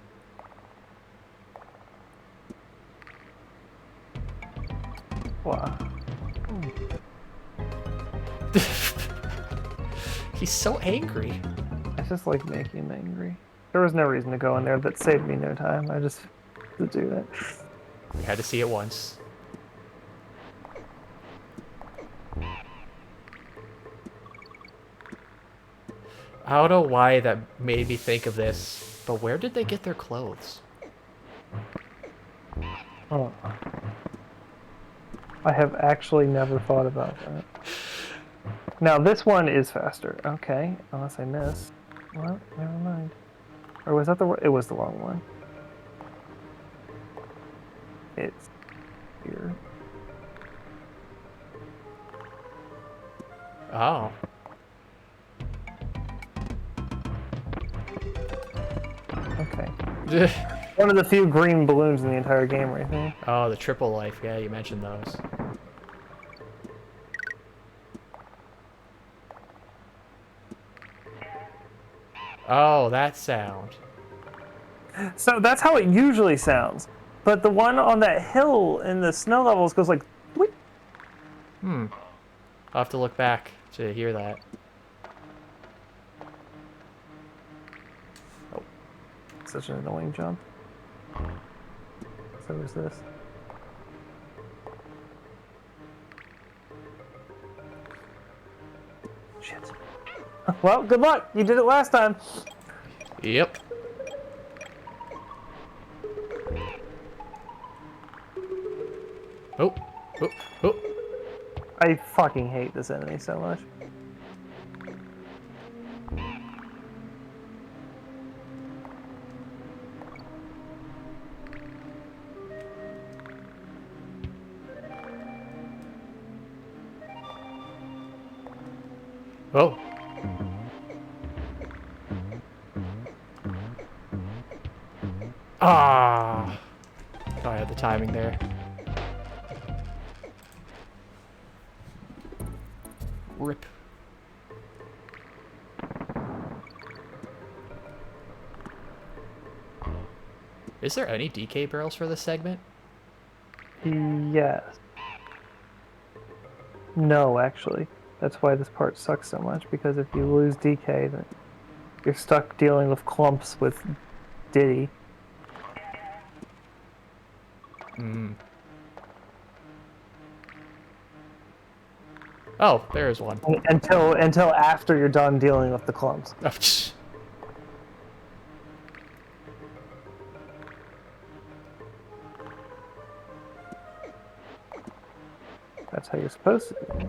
Wow. He's so angry. I just like making him angry. There was no reason to go in there. That saved me no time. I just had to do that. We had to see it once. I don't know why that made me think of this, but where did they get their clothes? Oh. I have actually never thought about that. Now this one is faster. Okay, unless I miss. Well, never mind. Or was that the? It was the wrong one. It's here. Oh. Okay. One of the few green balloons in the entire game right there. Oh, the triple life. Yeah, you mentioned those. Oh, that sound. So that's how it usually sounds. But the one on that hill in the snow levels goes like... Whoop. Hmm. I'll have to look back to hear that. Oh. Such an annoying jump. So is this. Shit. Well, good luck. You did it last time. Yep. Oh. Oh. Oh. I fucking hate this enemy so much. Oh. Ah. Oh, I had the timing there. Rip. Is there any DK barrels for this segment? Yes. No, actually. That's why this part sucks so much, because if you lose DK, then you're stuck dealing with clumps with Diddy. Hmm. Oh, there's one. Until after you're done dealing with the clumps. Oh, tch. That's how you're supposed to do it.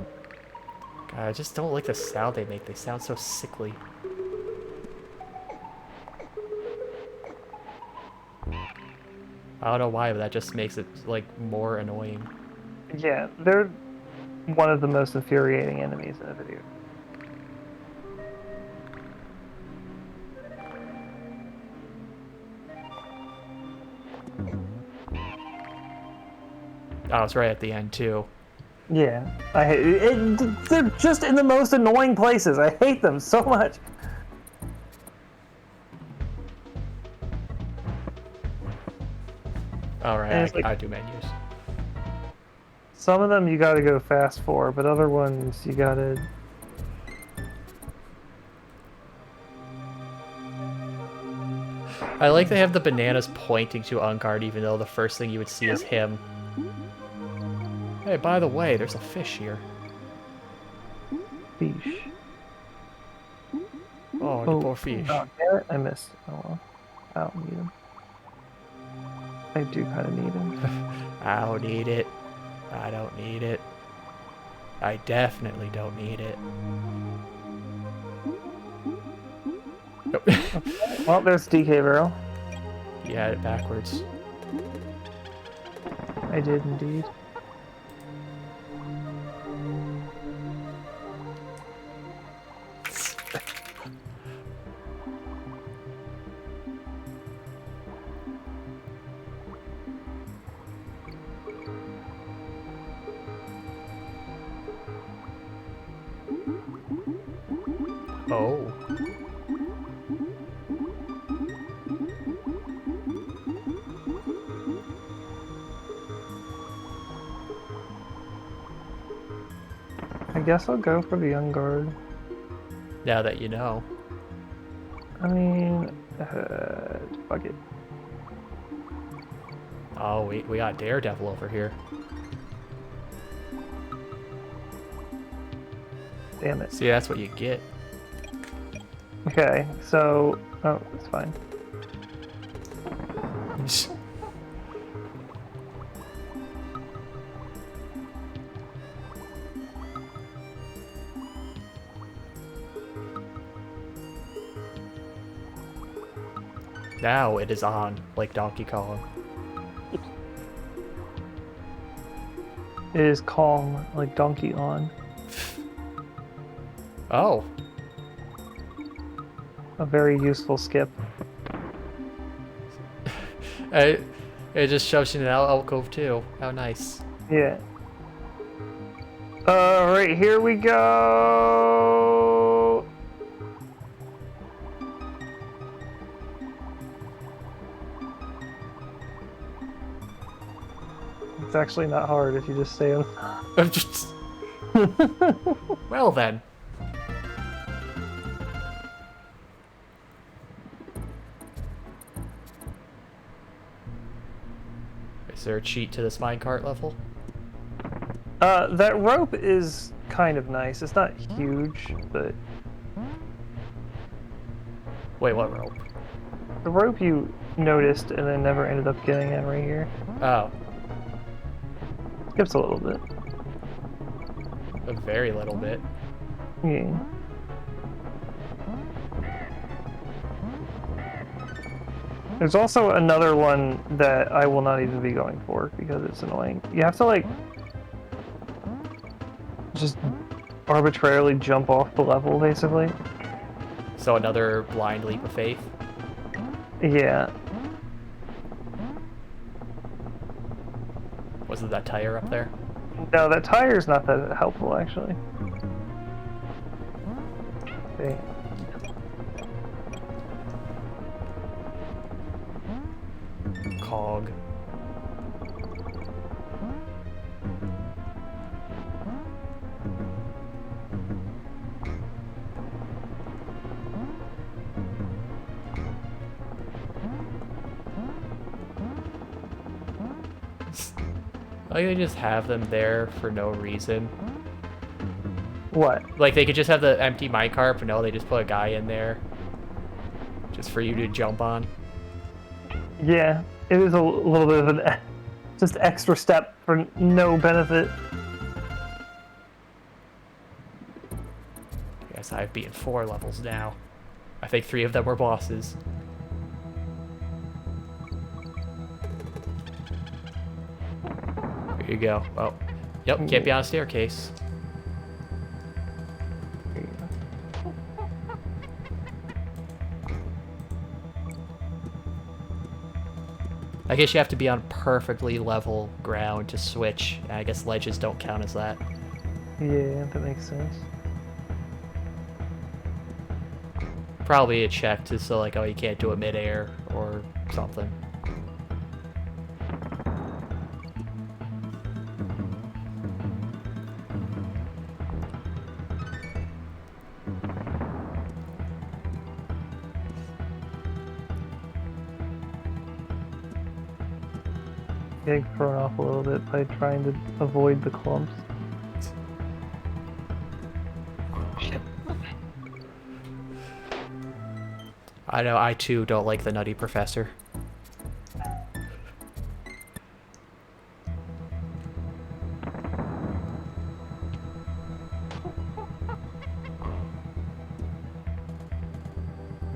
God, I just don't like the sound they make. They sound so sickly. I don't know why, but that just makes it, like, more annoying. Yeah, they're one of the most infuriating enemies in a video. Oh, it's right at the end, too. Yeah, I hate it. They're just in the most annoying places. I hate them so much. Alright, like- I do menus. Some of them you gotta go fast for, but other ones you gotta... I like they have the bananas pointing to Ungard, even though the first thing you would see is him. Hey, by the way, there's a fish here. Fish. Oh, the poor fish. Oh, damn it, I missed. Oh well. I don't need him. I do kind of need him. I don't need it. I don't need it. I definitely don't need it. Nope. Well, there's DK Barrel. You had it backwards. I did indeed. Oh. I guess I'll go for the Young Guard. Now that you know. I mean, fuck it. Oh, we got Daredevil over here. Damn it. See, that's what you get. Okay, so... Oh, it's fine. Now it is on, like Donkey Kong. It is calm, like Donkey on. Oh. A very useful skip. It just shoves you in an alcove too. How nice. Yeah. Alright, here we go! It's actually not hard if you just stay on. Well then. Is there a cheat to this minecart level? That rope is kind of nice. It's not huge, but Wait, what rope? the rope you noticed and then never ended up getting in right here. Oh, Skips a little bit. a very little bit. Yeah. There's also another one that I will not even be going for because it's annoying. You have to like just arbitrarily jump off the level, basically. So another blind leap of faith. Yeah. Was it that tire up there? No, that tire's not that helpful, actually. Okay. Cog. Like they just have them there for no reason. What? Like they could just have the empty minecart, but no, they just put a guy in there. Just for you to jump on. Yeah, it is a little bit of an just extra step for no benefit. Yes, I've beaten 4 levels now. I think 3 of them were bosses. Here you go. Oh, yep, can't be on a staircase. I guess you have to be on perfectly level ground to switch. I guess ledges don't count as that. Yeah, that makes sense. Probably a check to so like, oh, you can't do it midair or something. Getting thrown off a little bit by trying to avoid the clumps. I know, I too don't like the Nutty Professor.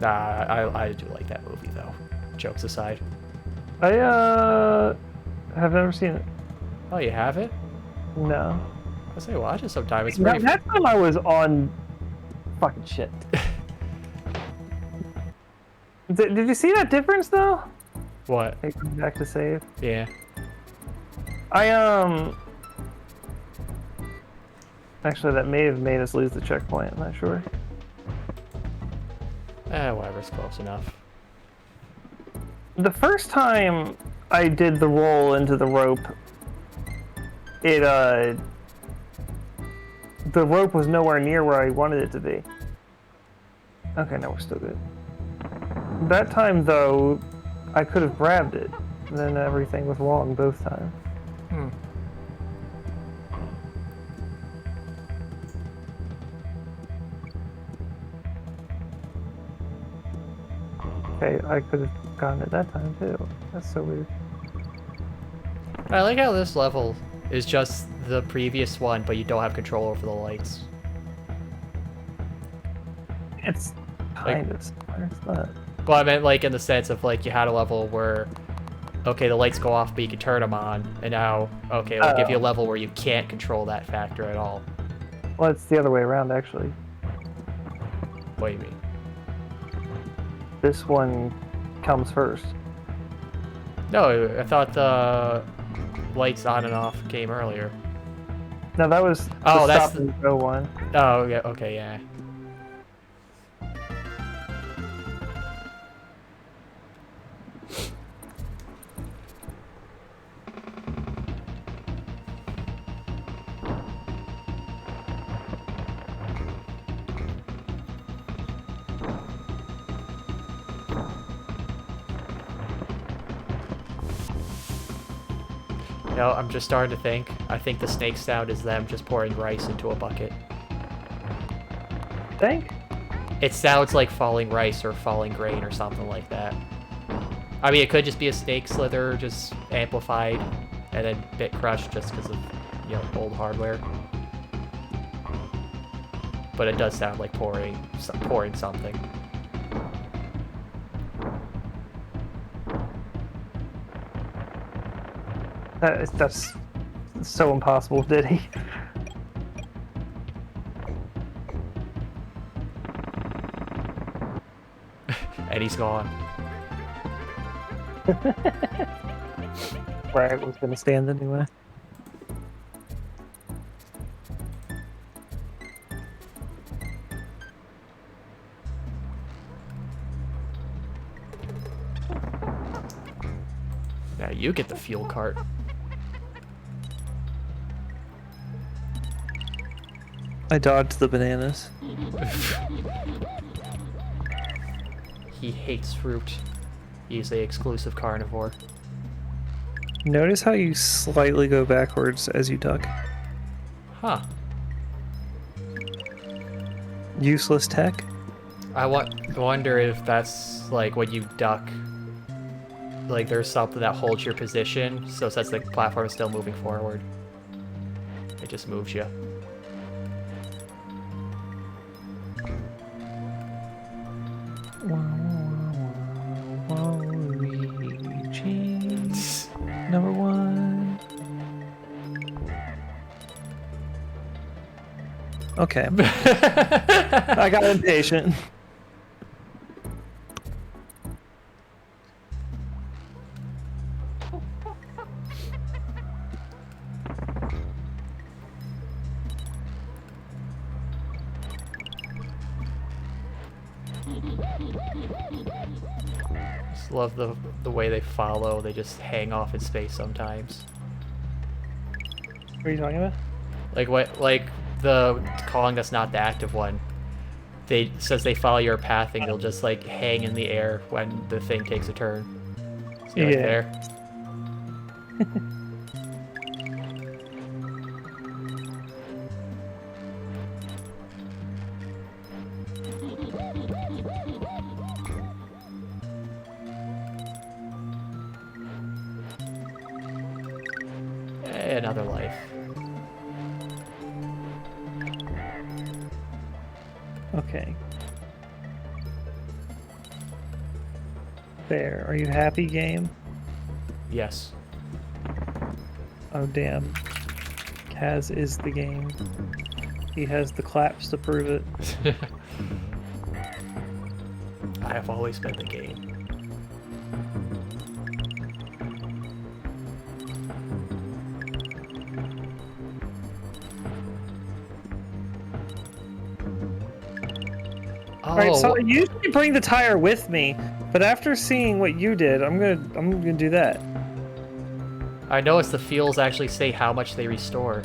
Nah, I do like that movie though. Jokes aside. I have never seen it. Oh, you have it? No. I say watch it sometime. It's That, pretty. that time I was on fucking shit. Did you see that difference though? What? I come back to save. Yeah. Actually, that may have made us lose the checkpoint. I'm not sure. Whatever, it's close enough. The first time I did the roll into the rope, the rope was nowhere near where I wanted it to be. Okay, no, we're still good. That time, though, I could have grabbed it, and then everything was wrong both times. Hmm. Okay, I could have gotten it that time, too. That's so weird. I like how this level is just the previous one, but you don't have control over the lights. It's kind of similar, it's not. Well, I meant like in the sense of like you had a level where, okay, the lights go off, but you can turn them on, and now, okay, we'll give you a level where you can't control that factor at all. Well, it's the other way around, actually. What do you mean? This one comes first. No, I thought the lights on and off came earlier. No, that was the Oh, that's stop and go one. Oh, yeah, okay, yeah. No, I'm just starting to think. I think the snake sound is them just pouring rice into a bucket. Think? It sounds like falling rice or falling grain or something like that. I mean, it could just be a snake slither just amplified and then bit crushed just because of, you know, old hardware. But it does sound like pouring something. That's so impossible, did he? And he's gone. Bragg was gonna stand anyway. Now you get the fuel cart. I dodged the bananas. He hates fruit. He's a exclusive carnivore. Notice how you slightly go backwards as you duck. Huh. Useless tech. I wonder if that's like when you duck, like there's something that holds your position, so since the platform is still moving forward, it just moves you. Number 1. Okay. I got impatient. Just love the way they follow. They just hang off in space sometimes. What are you talking about? Like what? Like the calling that's not the active one. They says they follow your pathing. They'll just like hang in the air when the thing takes a turn. See, like there. Another life. Okay. There. Are you happy, game? Yes. Oh, damn. Kaz is the game. He has the claps to prove it. I have always been the game. Alright, so I usually bring the tire with me, but after seeing what you did, I'm gonna do that. I noticed the fuels actually say how much they restore.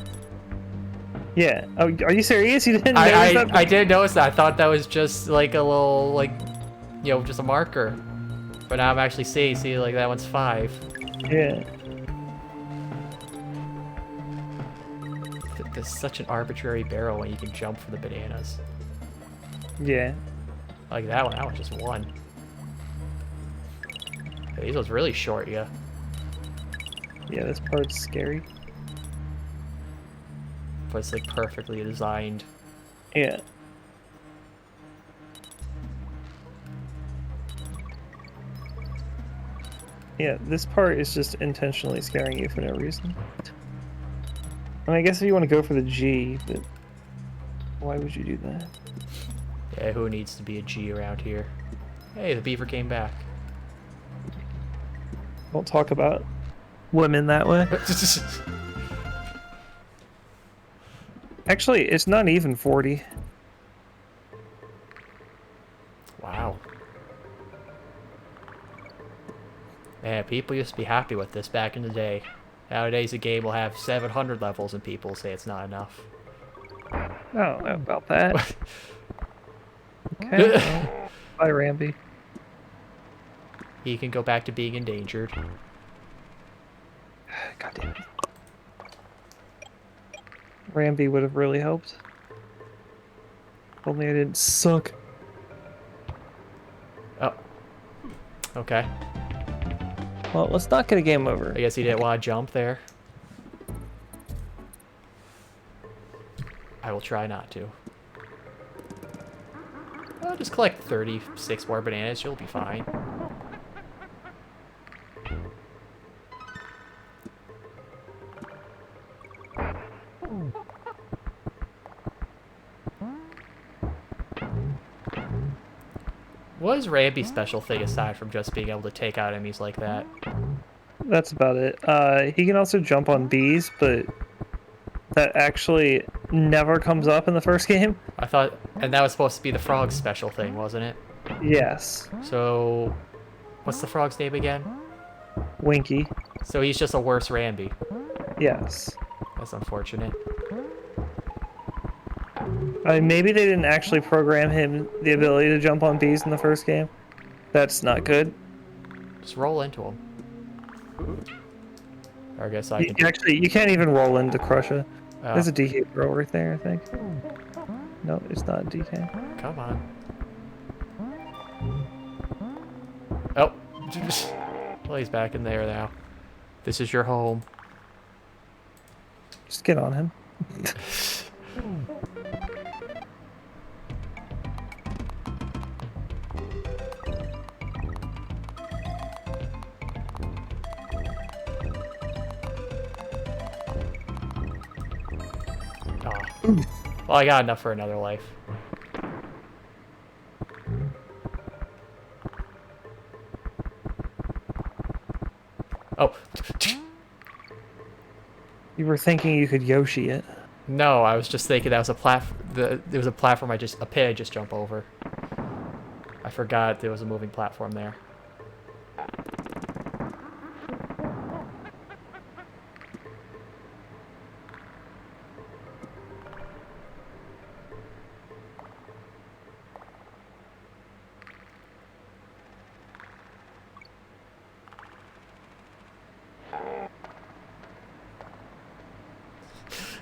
Yeah. Oh, are you serious? You didn't notice that? I did notice that. I thought that was just like a little, like, you know, just a marker. But now I'm actually seeing, see, like that one's 5. Yeah. There's such an arbitrary barrel when you can jump for the bananas. Yeah. Like that one just 1. Hey, these ones really short, yeah. Yeah, this part's scary. But it's like perfectly designed. Yeah. Yeah, this part is just intentionally scaring you for no reason. I mean, I guess if you want to go for the G, but why would you do that? Yeah, who needs to be a G around here? Hey, the beaver came back. Don't talk about women that way. Actually, it's not even 40. Wow. Man, people used to be happy with this back in the day. Nowadays, a game will have 700 levels and people say it's not enough. I don't know about that. Okay. Well, bye, Ramby. He can go back to being endangered. God damn it. Ramby would have really helped. Only I didn't suck. Oh. Okay. Well, let's not get a game over. I guess he didn't want to jump there. I will try not to. I'll just collect 36 more bananas. You'll be fine. What is Ramby's special thing aside from just being able to take out enemies like that? That's about it. He can also jump on bees, but that actually never comes up in the first game. I thought, and that was supposed to be the frog's special thing, wasn't it? Yes. So, what's the frog's name again? Winky. So he's just a worse Ramby. Yes. That's unfortunate. Maybe they didn't actually program him the ability to jump on bees in the first game. That's not good. Just roll into him. Or I guess I You can. can actually, you can't even roll into Crusher. Oh, There's a DK roll right there, I think. No, it's not DK. come on. Oh. Well, he's back in there now. This is your home. Just get on him. Oh. Well, I got enough for another life. Oh. You were thinking you could Yoshi it. No, I was just thinking that was a there was a platform a pit I just jump over. I forgot there was a moving platform there.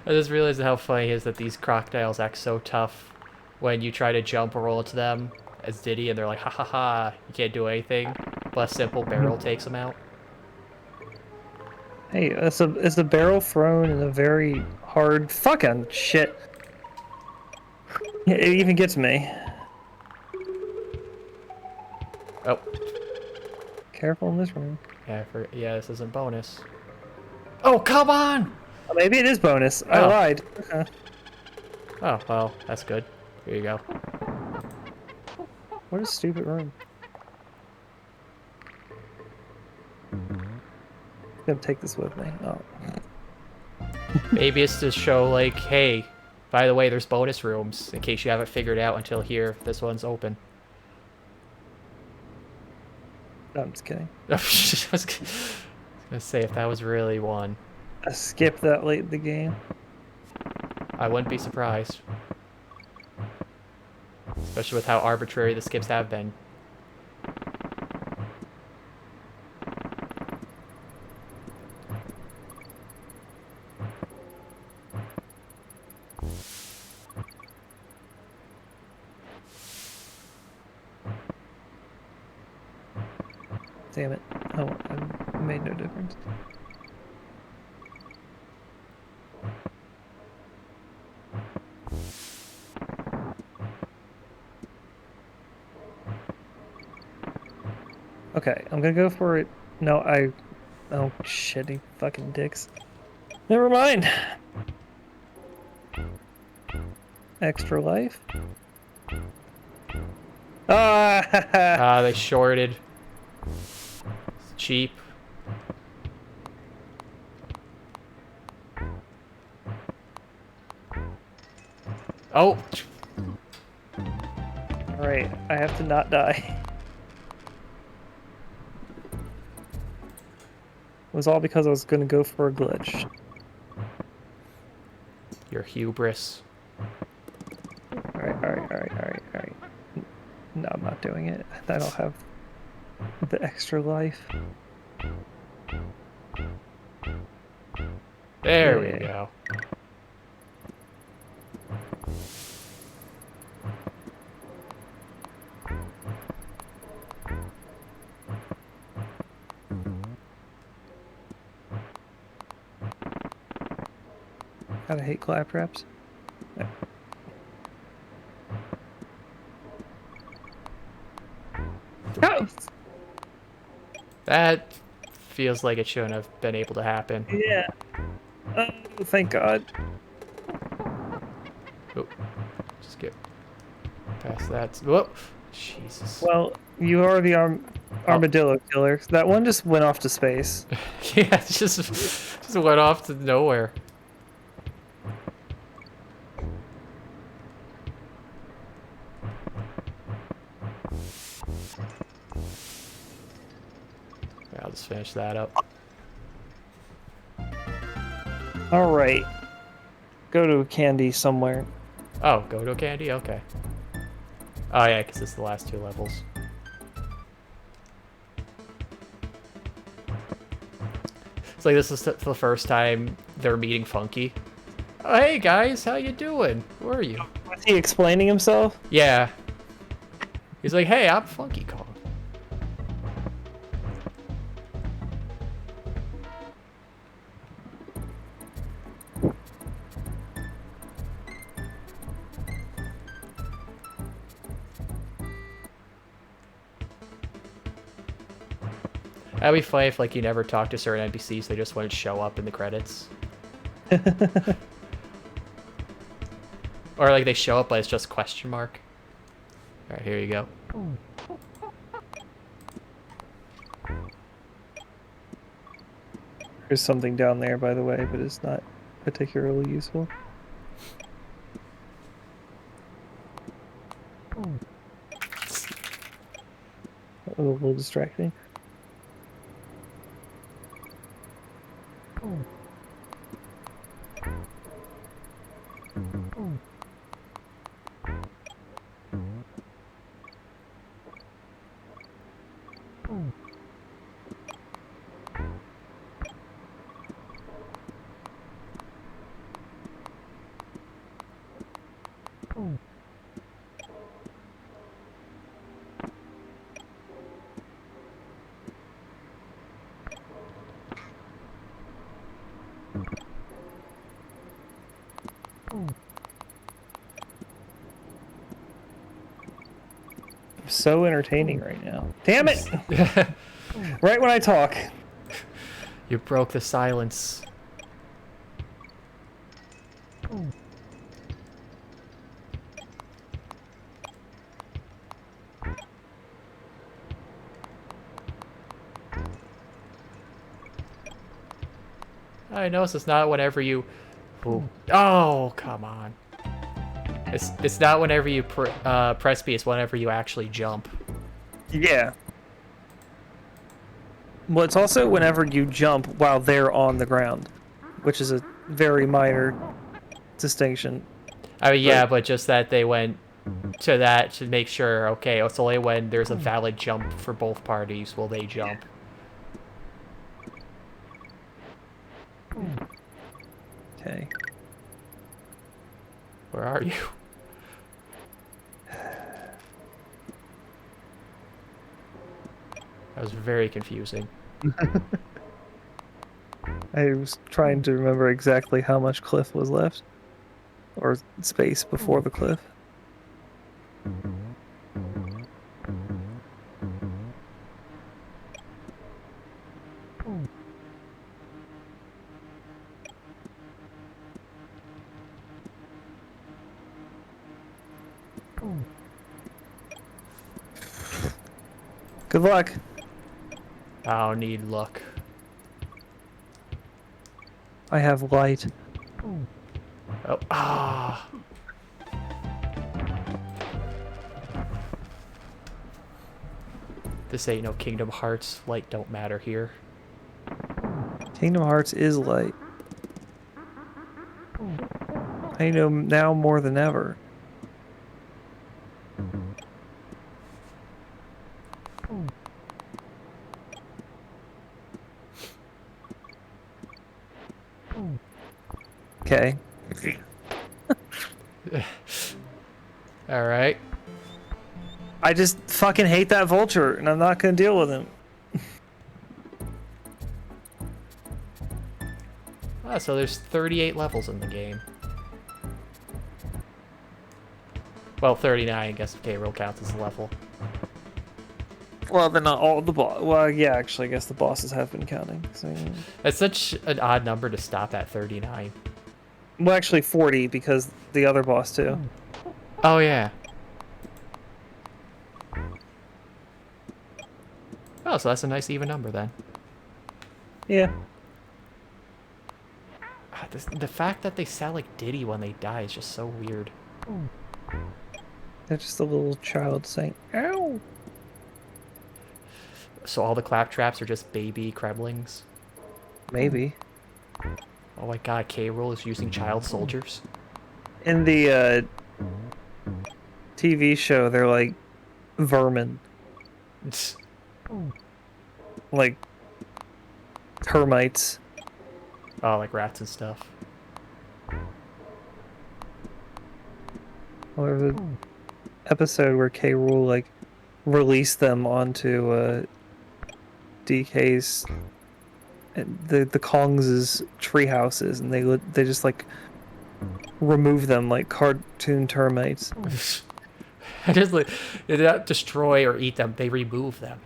I just realized how funny it is that these crocodiles act so tough when you try to jump or roll into them as Diddy, and they're like, ha ha ha, you can't do anything. But a simple barrel takes them out. Hey, it's a barrel thrown in a very hard fucking shit. It even gets me. Oh. Careful in this room. Yeah, yeah, this isn't bonus. Oh, come on! Maybe it is bonus. I Oh. lied. Oh, well, that's good. Here you go. What a stupid room. I'm gonna take this with me. Oh. Maybe it's to show, like, hey, by the way, there's bonus rooms, in case you haven't figured out until here. This one's open. No, I'm just kidding. I was gonna say, if that was really one, I skipped that late in the game. I wouldn't be surprised. Especially with how arbitrary the skips have been. Damn it. Oh, it made no difference. Okay, I'm gonna go for it. No, oh, shitty fucking dicks. Never mind. Extra life. Ah! They shorted. It's cheap. Oh! Alright, I have to not die. It was all because I was gonna go for a glitch. Your hubris. Alright. No, I'm not doing it. I don't have the extra life. There Yeah. we go. Gotta hate claptraps. Yeah. Oh! That feels like it shouldn't have been able to happen. Yeah. Oh, thank God. Oh, just get past that. Whoa! Jesus. Well, you are the armadillo killer. That one just went off to space. Yeah, it just went off to nowhere. Yeah, I'll just finish that up. All right. Go to a candy somewhere. Oh, go to a candy? Okay. Oh yeah, because it's the last two levels. It's like this is the first time they're meeting Funky. Oh, hey guys, how you doing? Who are you? Was he explaining himself? Yeah. He's like, hey, I'm Funky Kong. That'd be funny if, like, you never talk to certain NPCs, they just wouldn't show up in the credits. Or, like, they show up, but it's just question mark. Alright, here you go. There's something down there, by the way, but it's not particularly useful. A little distracting. So entertaining right now. Damn it! Right when I talk. You broke the silence. I notice it's not whenever you... Ooh. Oh, come on. It's not whenever you press B, it's whenever you actually jump. Yeah. Well, it's also whenever you jump while they're on the ground, which is a very minor distinction. I mean, yeah, but just that they went to that to make sure, okay, it's only when there's a valid jump for both parties will they jump. Okay. Where are you? That was very confusing. I was trying to remember exactly how much cliff was left. Or space before the cliff. Good luck. I don't need luck. I have light. Oh, ah. This ain't no Kingdom Hearts. Light don't matter here. Kingdom Hearts is light. I know now more than ever. Okay. Alright. I just fucking hate that vulture, and I'm not gonna deal with him. Ah, so there's 38 levels in the game. Well, 39, I guess if K-Roll counts as a level. Well, they're not all the boss. Well, yeah, actually, I guess the bosses have been counting. So... That's such an odd number to stop at 39. Well, actually 40, because the other boss, too. Oh, yeah. Oh, so that's a nice even number, then. Yeah. The fact that they sound like Diddy when they die is just so weird. They're just a little child saying, ow! So all the claptraps are just baby Kremlings? Maybe. Oh my god, K-Roll is using child soldiers? In the TV show, they're like vermin. Like termites. Oh, like rats and stuff. Well, there's an episode where K. Rool like released them onto DK's the Kongs' tree houses, and they just like remove them like cartoon termites. I just like they did not destroy or eat them. They remove them.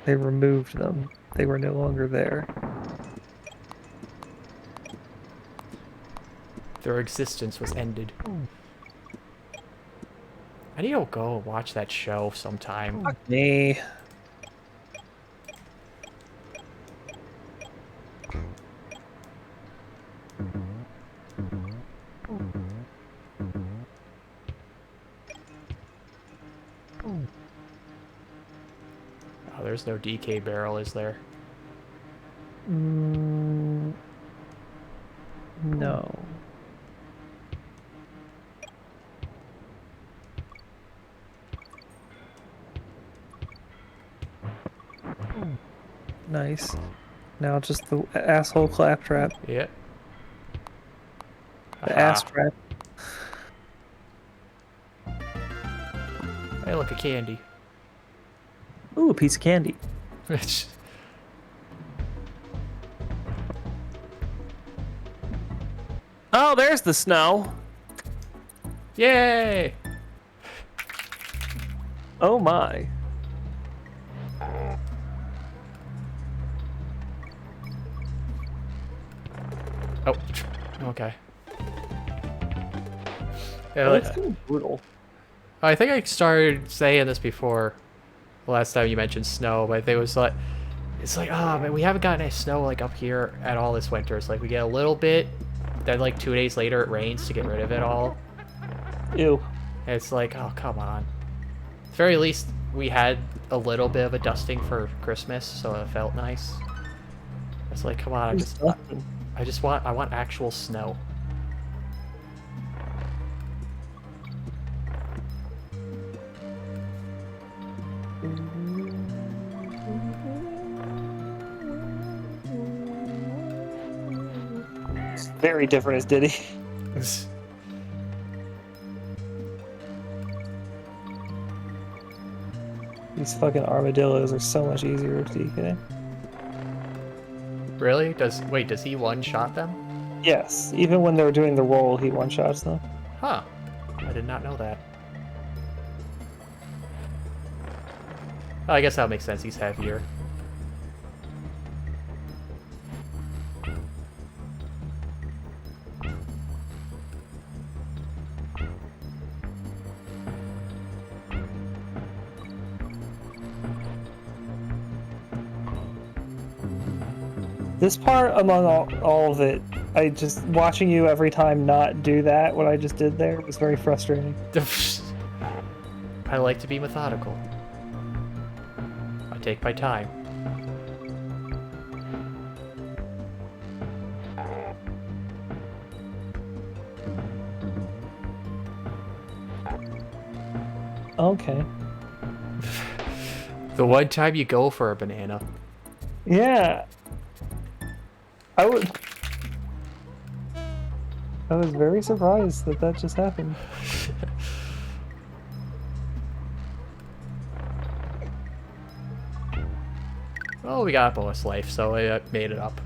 They removed them. They were no longer there. Their existence was ended. I need to go and watch that show sometime. Fuck me. Oh, there's no DK barrel, is there? No. Nice. Now just the asshole claptrap. Yeah. The Aha. ass trap. Hey, look, a candy. Ooh, a piece of candy. Oh, there's the snow. Yay! Oh my. Oh, okay. Yeah, Oh, that's kind of brutal. I think I started saying this before the last time you mentioned snow, but it was like, it's like, oh man, we haven't gotten any snow like up here at all this winter. It's like we get a little bit, then like 2 days later it rains to get rid of it all. Ew. And it's like, oh, come on. At the very least, we had a little bit of a dusting for Christmas, so it felt nice. It's like, come on, I want actual snow. It's very different as Diddy. These fucking armadillos are so much easier to DK. Really? Does he one-shot them? Yes, even when they're doing the roll, he one-shots them. Huh. I did not know that. Oh, I guess that makes sense. He's heavier. This part, among all of it, I just watching you every time not do that, what I just did there, was very frustrating. I like to be methodical. I take my time. Okay. The one time you go for a banana. Yeah. I was very surprised that that just happened. Oh, we got a bonus life, so I made it up.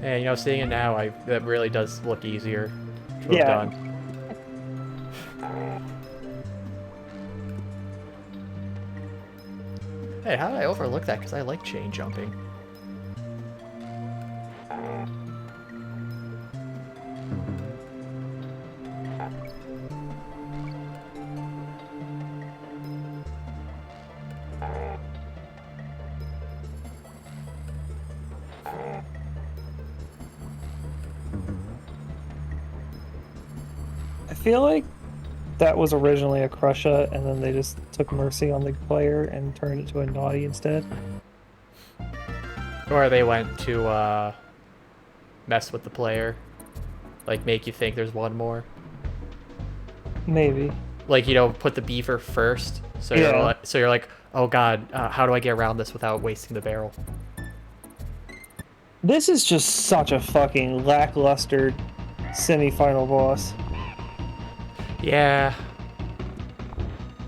And you know, seeing it now, that really does look easier to have Yeah. done. Hey, how did I overlook that? Because I like chain jumping. I feel like that was originally a Crusha, and then they just took mercy on the player and turned it to a naughty instead. Or they went to mess with the player, like make you think there's one more. Maybe. Like, you know, put the beaver first, so Yeah. you're like, oh god, how do I get around this without wasting the barrel? This is just such a fucking lackluster semi-final boss. Yeah.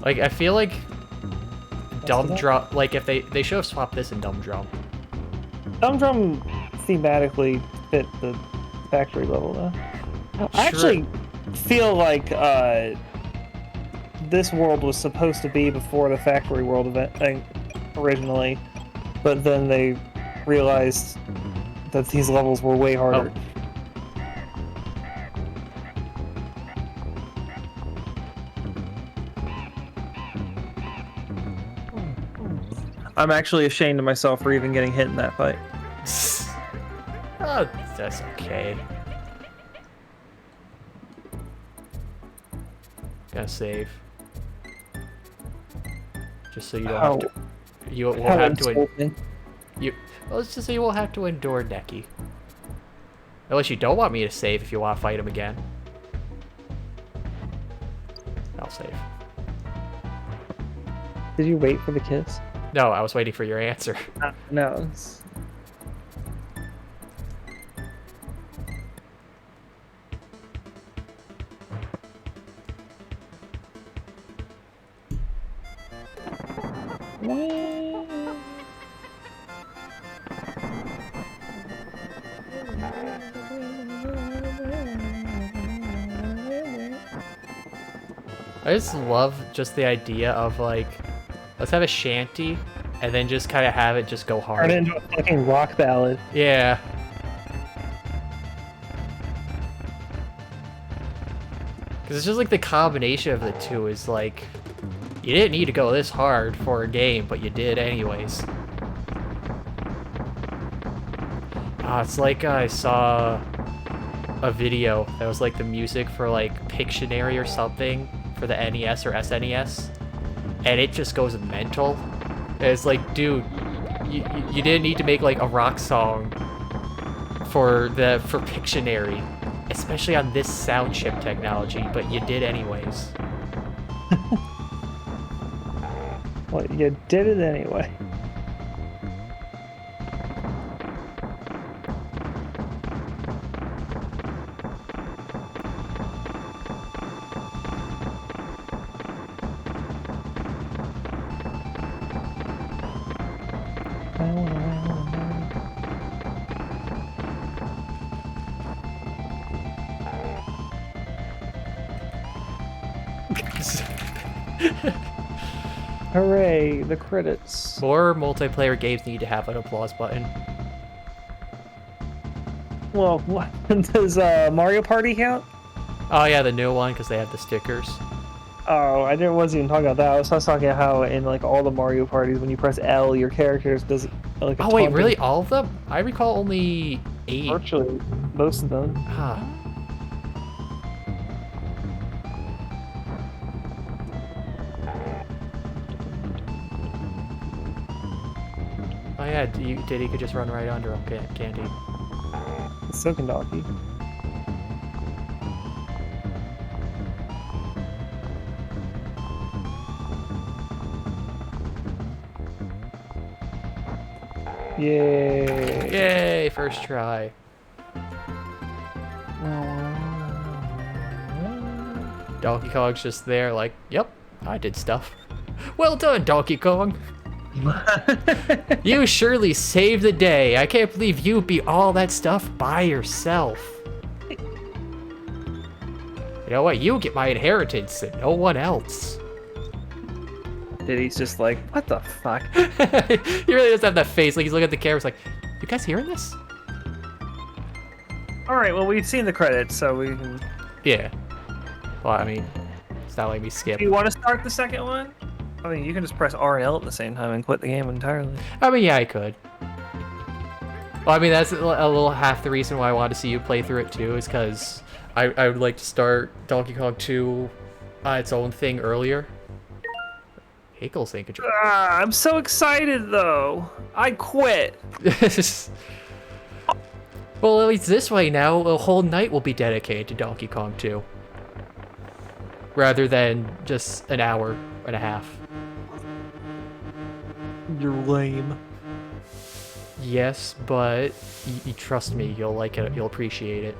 Like, I feel like Dumb that? Drum, like if they should have swapped this in Dumb Drum. Dumb Drum thematically fit the factory level though. I actually feel like this world was supposed to be before the factory world event originally, but then they realized that these levels were way harder. Oh. I'm actually ashamed of myself for even getting hit in that fight. Oh, that's okay. Gotta save. Just so you don't have to. You won't How have to. insulting. Well, let's just say you won't have to endure Neki. Unless you don't want me to save if you want to fight him again. I'll save. Did you wait for the kiss? No, I was waiting for your answer. No. It's... I just love just the idea of like, let's have a shanty, and then just kind of have it just go hard. Turn it into a fucking rock ballad. Yeah. Because it's just like the combination of the two is like, you didn't need to go this hard for a game, but you did anyways. It's like I saw a video that was like the music for like Pictionary or something for the NES or SNES, and it just goes mental. And it's like, dude, you didn't need to make like a rock song for Pictionary, especially on this sound chip technology, but you did anyways. Well, you did it anyway. Hooray, the credits. More multiplayer games need to have an applause button. Well, what does Mario Party count? Oh yeah, the new one, because they have the stickers. Oh, wasn't even talking about that. I was talking about how in like all the Mario parties, when you press L, your character does like a Oh wait, taunting- really? All of them? I recall only 8. Virtually, most of them. Ah. Oh yeah, Diddy could just run right under him, can't he? Silken Donkey. Yay! Yay, first try. Donkey Kong's just there like, yep, I did stuff. Well done, Donkey Kong. You surely saved the day. I can't believe you beat all that stuff by yourself. You know what? You get my inheritance and no one else. Diddy's just like, what the fuck? He really does have that face. Like he's looking at the camera. He's like, you guys hearing this? All right, well, we've seen the credits, so we can... Yeah. Well, I mean, it's not like me skip. Do you want to start the second one? I mean, you can just press R and L at the same time and quit the game entirely. I mean, yeah, I could. Well, I mean, that's a little half the reason why I wanted to see you play through it too, is because I would like to start Donkey Kong 2 its own thing earlier. Hinkle's in control. Ah, I'm so excited, though. I quit. Well, at least this way now, a whole night will be dedicated to Donkey Kong 2. Rather than just an hour and a half. You're lame. Yes, but you trust me, you'll like it, you'll appreciate it.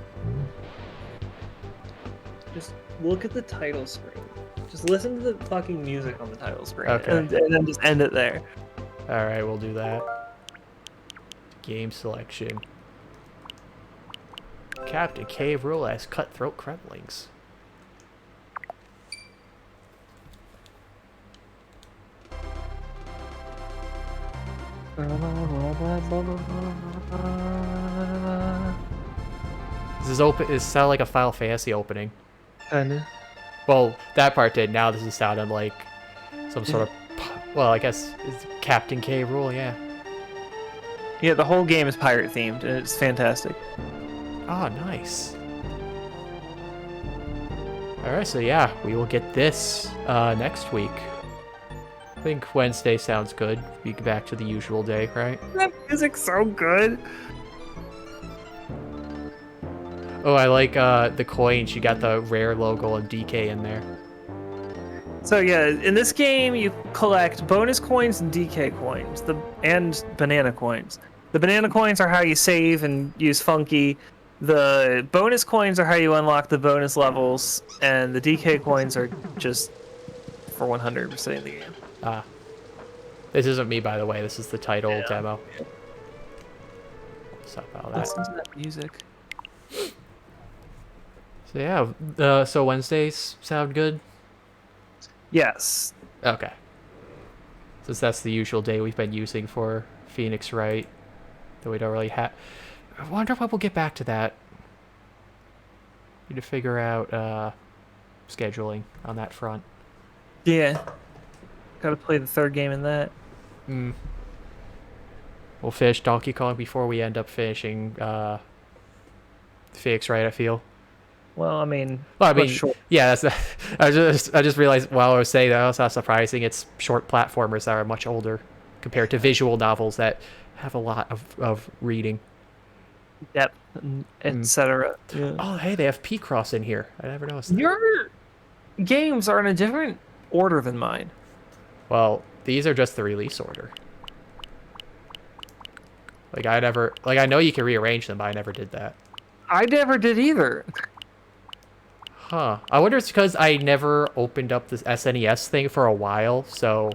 Just look at the title screen. Just listen to the fucking music on the title screen. Okay. And then just end it there. Alright, we'll do that. Game selection. Captain K. Rule as Cutthroat Kremlings. This is open. It sounded like a Final Fantasy opening. Kinda. Well, that part did. Now this is sounding like some sort of. Well, I guess it's Captain K. Rule. Yeah. Yeah, the whole game is pirate themed, and it's fantastic. Oh, nice. All right, so yeah, we will get this next week. I think Wednesday sounds good. We get back to the usual day, right? That music's so good. Oh, I like the coins. You got the rare logo and DK in there. So yeah, in this game you collect bonus coins and DK coins, and banana coins. The banana coins are how you save and use Funky. The bonus coins are how you unlock the bonus levels, and the DK coins are just for 100% of the game. Ah. This isn't me, by the way. This is the title demo. Stop all that. Listen to that music. So yeah, so Wednesdays sound good? Yes. Okay. Since that's the usual day we've been using for Phoenix Wright, though we don't really have... I wonder when we'll get back to that. Need to figure out scheduling on that front. Yeah. Gotta play the third game in that. We'll finish Donkey Kong before we end up finishing Phoenix Wright, I feel. Well, I mean, Well, I mean, short. yeah, that's. I just realized while I was saying that, that's not surprising. It's short platformers that are much older compared to visual novels that have a lot of reading. Depth, etc. Yeah. Oh, hey, they have P-Cross in here. I never noticed that. Your games are in a different order than mine. Well, these are just the release order. Like I know you can rearrange them, but I never did that. I never did either. Huh. I wonder if it's because I never opened up this SNES thing for a while, so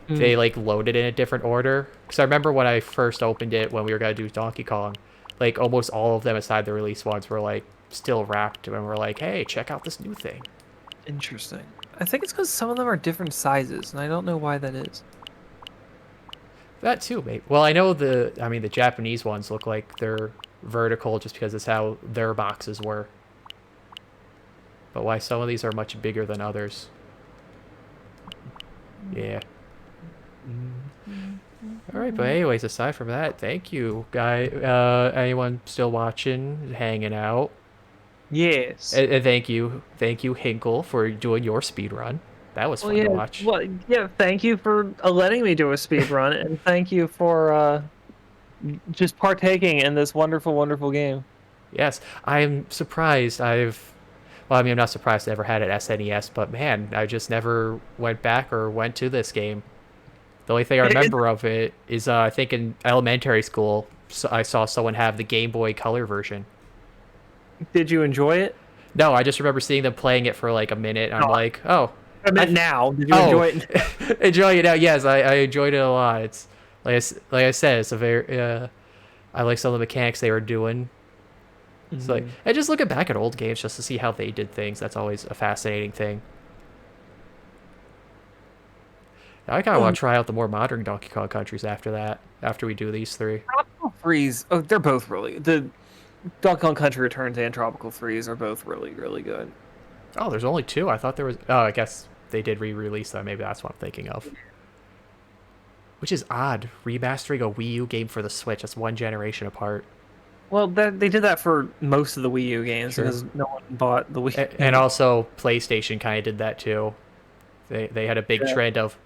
they like loaded in a different order. Because I remember when I first opened it when we were gonna do Donkey Kong, like almost all of them aside the release ones were like still wrapped, and we're like, hey, check out this new thing. Interesting. I think it's because some of them are different sizes, and I don't know why that is. That too, mate. Well, I know the Japanese ones look like they're vertical just because it's how their boxes were. But why some of these are much bigger than others. Yeah. Alright, but anyways, aside from that, thank you, guy. Anyone still watching, hanging out? Yes. And thank you, Hinkle, for doing your speed run. That was fun to watch. Well, yeah, thank you for letting me do a speed run, and thank you for just partaking in this wonderful, wonderful game. Yes, I'm surprised well, I mean, I'm not surprised I ever had an SNES, but man, I just never went back or went to this game. The only thing I remember of it is I think in elementary school, I saw someone have the Game Boy Color version. Did you enjoy it? No, I just remember seeing them playing it for like a minute, and I'm like, oh. I meant now. Did you enjoy it? Enjoy it now. Yes, I enjoyed it a lot. It's like I said, it's a very I like some of the mechanics they were doing. It's like, and just looking back at old games just to see how they did things, that's always a fascinating thing. Now I kind of want to try out the more modern Donkey Kong countries after that, after we do these three. Tropical Freeze. Oh, they're both really the Donkey Kong Country Returns and Tropical Freeze are both really, really good. Oh, there's only two. I thought there was. Oh, I guess they did re-release them. Maybe that's what I'm thinking of. Which is odd, remastering a Wii U game for the Switch. That's one generation apart. Well, they did that for most of the Wii U games Sure. because no one bought the Wii. And also PlayStation kind of did that too. They had a big trend of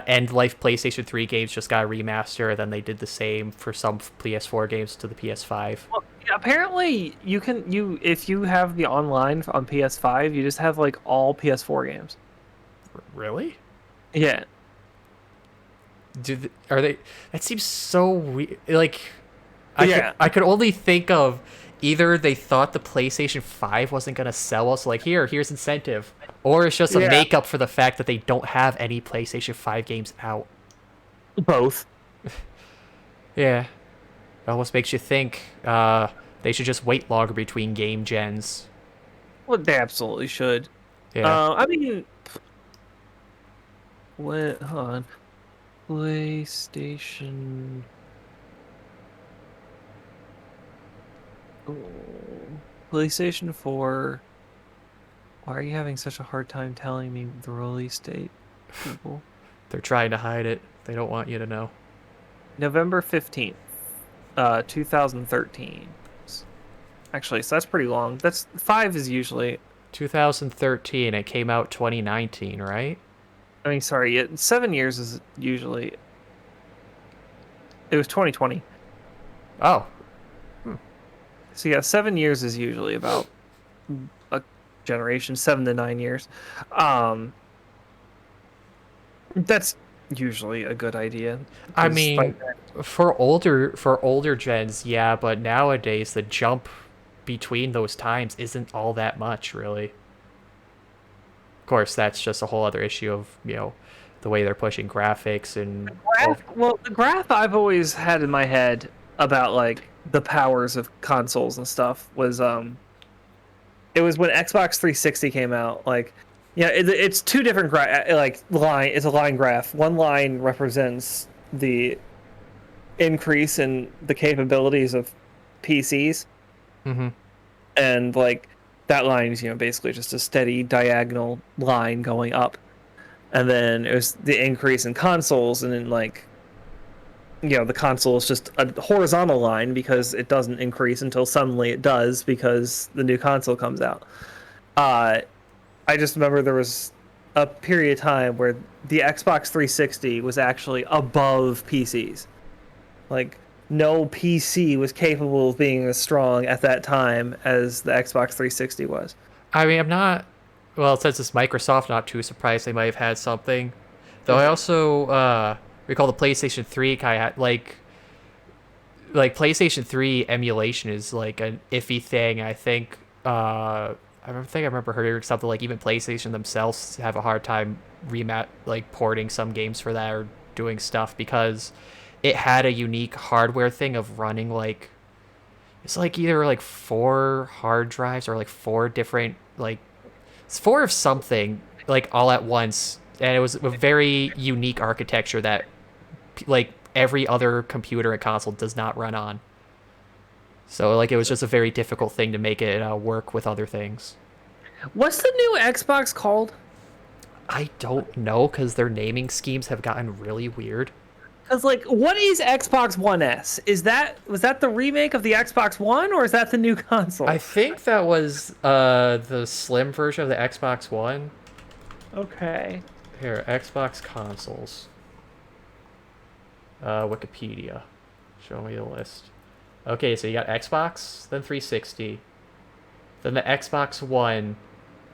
end life PlayStation 3 games just got a remaster, and then they did the same for some PS4 games to the PS5. Well, yeah, apparently if you have the online on PS5, you just have like all PS4 games. Really? Yeah. Are they? That seems so weird. Like, Yeah. I could only think of either they thought the PlayStation 5 wasn't gonna sell well, so like here's incentive, or it's just a Yeah. makeup for the fact that they don't have any PlayStation 5 games out. Both. Yeah, it almost makes you think they should just wait longer between game gens. Well, they absolutely should. Yeah. I mean, hold on. PlayStation. Oh, PlayStation 4. Why are you having such a hard time telling me the release date, people? They're trying to hide it. They don't want you to know. November 15th, 2013. Actually, so that's pretty long. That's 5 is usually. 2013. It came out 2019, right? I mean, sorry, 7 years is usually. It was 2020. Oh, So yeah, 7 years is usually about a generation, 7 to 9 years. That's usually a good idea. I 'cause mean, for older gens, yeah, but nowadays the jump between those times isn't all that much, really. Of course, that's just a whole other issue of, the way they're pushing graphics and the graph I've always had in my head about like the powers of consoles and stuff was it was when Xbox 360 came out. Like, it's two different line. It's a line graph. One line represents the increase in the capabilities of PCs, Mhm. and like that line is basically just a steady diagonal line going up, and then it was the increase in consoles, and then like the console is just a horizontal line because it doesn't increase until suddenly it does because the new console comes out. I just remember there was a period of time where the Xbox 360 was actually above PCs. Like, no PC was capable of being as strong at that time as the Xbox 360 was. I mean, I'm not. Well, since it's Microsoft, not too surprised they might have had something. Though I also recall the PlayStation 3 kind of like PlayStation 3 emulation is like an iffy thing. I think I remember hearing something like even PlayStation themselves have a hard time porting some games for that or doing stuff because it had a unique hardware thing of running like it's like either like 4 hard drives or like 4 different it's 4 of something like all at once, and it was a very unique architecture that like every other computer and console does not run on. So like it was just a very difficult thing to make it work with other things. What's the new Xbox called? I don't know because their naming schemes have gotten really weird. Because like, what is Xbox One S? Was that the remake of the Xbox One, or is that the new console? I think that was the slim version of the Xbox One. Okay. Here, Xbox consoles. Wikipedia. Show me the list. Okay, so you got Xbox, then 360, then the Xbox One,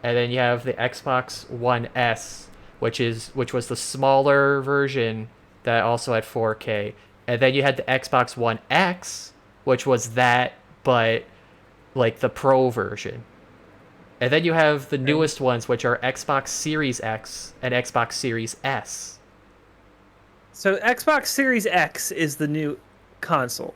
and then you have the Xbox One S, which was the smaller version that also had 4K. And then you had the Xbox One X, which was that, but like the Pro version. And then you have the newest ones, which are Xbox Series X and Xbox Series S. So Xbox Series X is the new console.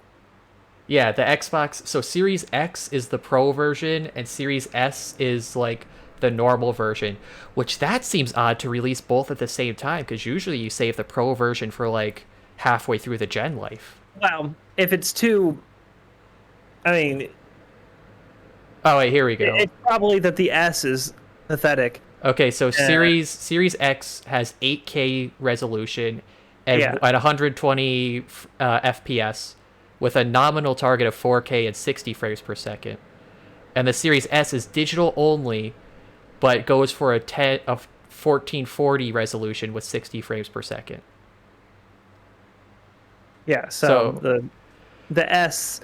Yeah, the Xbox. So Series X is the Pro version, and Series S is like the normal version. Which that seems odd to release both at the same time, because usually you save the Pro version for like halfway through the gen life. Well, if it's too, I mean, oh wait, here we go. It's probably that the S is pathetic. Okay, so Series X has 8K resolution and at 120 FPS with a nominal target of 4K and 60 frames per second. And the Series S is digital only, but goes for a 1440 resolution with 60 frames per second. Yeah, so the X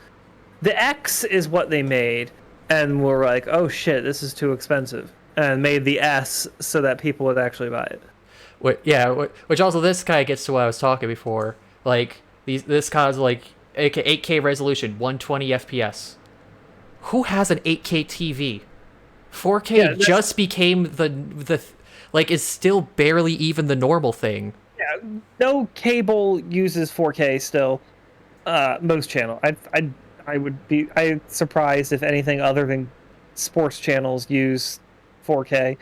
is what they made, and we're like, oh shit, this is too expensive, and made the S so that people would actually buy it. Which also this kind of gets to what I was talking before. Like this kind of like 8K resolution, 120 FPS. Who has an 8K TV? 4K Yeah, just became the like is still barely even the normal thing. Yeah, no cable uses 4K still. Most channel. I would be surprised if anything other than sports channels use 4K.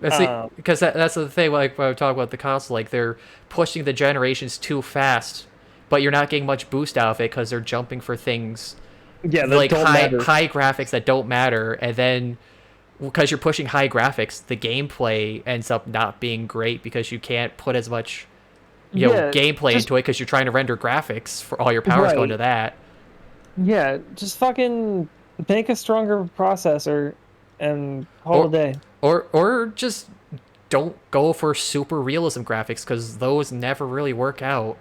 Because that's the thing. Like when I talk about the console, like they're pushing the generations too fast, but you're not getting much boost out of it because they're jumping for things Yeah, that like don't matter. high graphics that don't matter, and then because you're pushing high graphics, the gameplay ends up not being great because you can't put as much gameplay into it because you're trying to render graphics for all your power's going to that. Yeah, just fucking make a stronger processor and call it a day. Or just don't go for super realism graphics because those never really work out.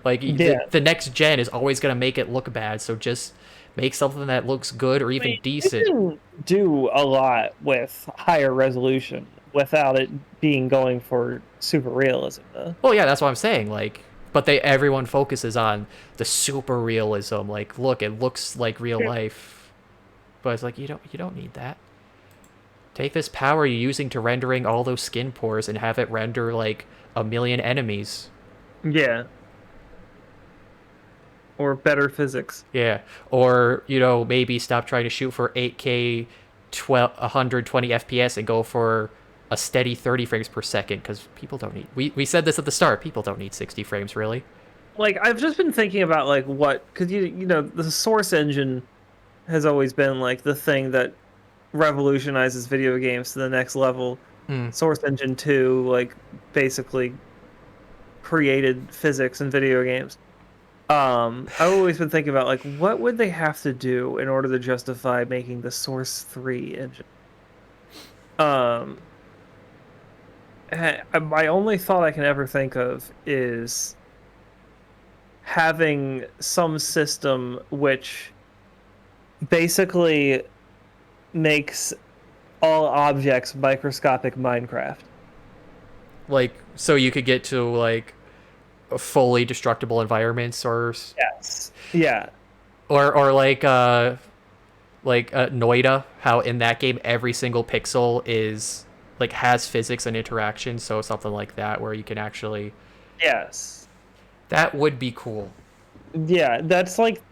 Like the next gen is always going to make it look bad, so just make something that looks good or even decent. You can do a lot with higher resolution without it being going for super realism, though. Well, yeah, that's what I'm saying. Like, but everyone focuses on the super realism. Like, look, it looks like real life, but it's like you don't need that. Take this power you're using to rendering all those skin pores and have it render like 1 million enemies. Yeah. Or better physics. Yeah. Or, maybe stop trying to shoot for 8K 120 FPS and go for a steady 30 frames per second because people don't need... We said this at the start. People don't need 60 frames, really. Like, I've just been thinking about, like, what... Because, the Source engine has always been, like, the thing that revolutionizes video games to the next level. Source Engine 2, like, basically created physics in video games. I've always been thinking about, like, what would they have to do in order to justify making the Source 3 engine? My only thought I can ever think of is having some system which basically makes all objects microscopic Minecraft. Like, so you could get to, like, fully destructible environments or... Yes. Yeah. Or like Noida, how in that game every single pixel is... like has physics and interaction, so something like that where you can actually... Yes. That would be cool. Yeah, that's like...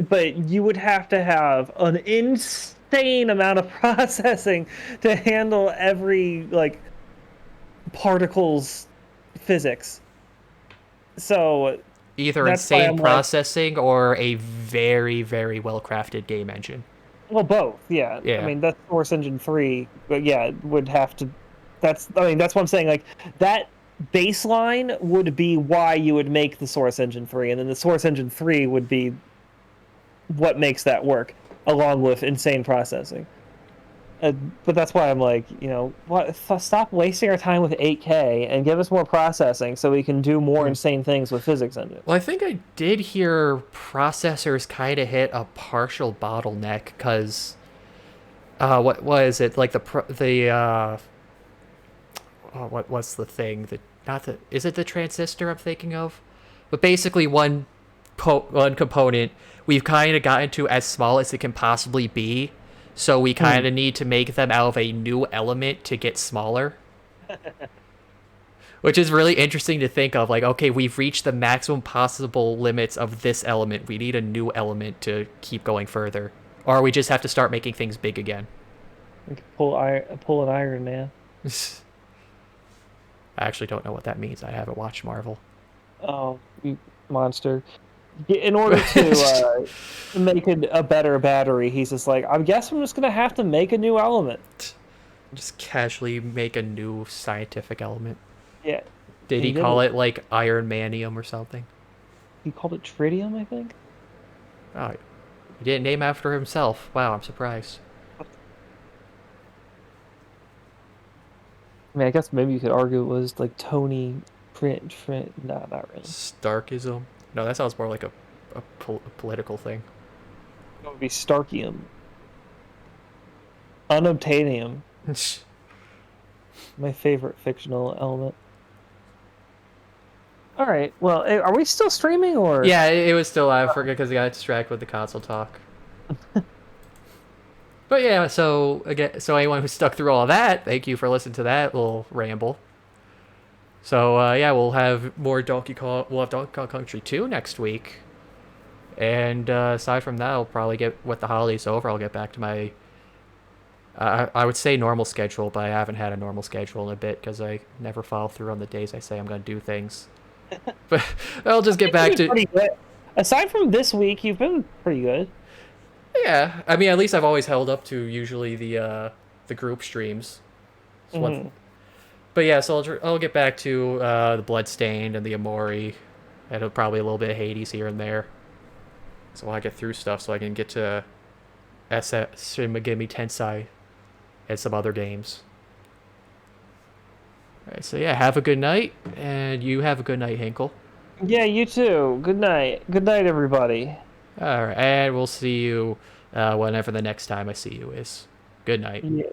But you would have to have an insane amount of processing to handle every, like, particle's physics. So... Either insane processing or a very, very well-crafted game engine. Well, both, yeah. I mean, that's Source Engine 3, but yeah, it would have to... that's what I'm saying, like, that baseline would be why you would make the Source Engine 3, and then the Source Engine 3 would be what makes that work, along with insane processing. But that's why I'm like, stop wasting our time with 8K and give us more processing so we can do more insane things with physics engine. Well, I think I did hear processors kind of hit a partial bottleneck because, what was it like what's the thing is it the transistor I'm thinking of? But basically one component we've kind of gotten to as small as it can possibly be. So we kind of need to make them out of a new element to get smaller. Which is really interesting to think of. Like, okay, we've reached the maximum possible limits of this element. We need a new element to keep going further. Or we just have to start making things big again. We could pull an Iron Man. I actually don't know what that means. I haven't watched Marvel. Oh, you monster. In order to make a better battery, he's just like, I guess I'm just going to have to make a new element. Just casually make a new scientific element. Yeah. Did he call it, like, Iron Manium or something? He called it Tritium, I think? Oh, he didn't name after himself. Wow, I'm surprised. I mean, I guess maybe you could argue it was like Tony print. Nah, not really. Starkism? No, that sounds more like a political thing. It would be Starkium. Unobtainium. My favorite fictional element. All right. Well, are we still streaming or? Yeah, it was still. I forget because I got distracted with the console talk. But yeah, so again, so anyone who stuck through all of that, thank you for listening to that little ramble. So yeah, we'll have more Donkey Kong. We'll have Donkey Kong Country 2 next week. And aside from that, I'll probably get with the holidays over. I'll get back to my. I would say normal schedule, but I haven't had a normal schedule in a bit because I never follow through on the days I say I'm going to do things. But I'll just get back to. Pretty good. Aside from this week, you've been pretty good. Yeah, I mean, at least I've always held up to usually the group streams. But yeah, so I'll get back to the Bloodstained and the Amori, and probably a little bit of Hades here and there. So I get through stuff so I can get to Shin Megami Tensei and some other games. Alright, so yeah, have a good night, and you have a good night, Hinkle. Yeah, you too. Good night. Good night, everybody. Alright, and we'll see you whenever the next time I see you is. Good night. Yeah.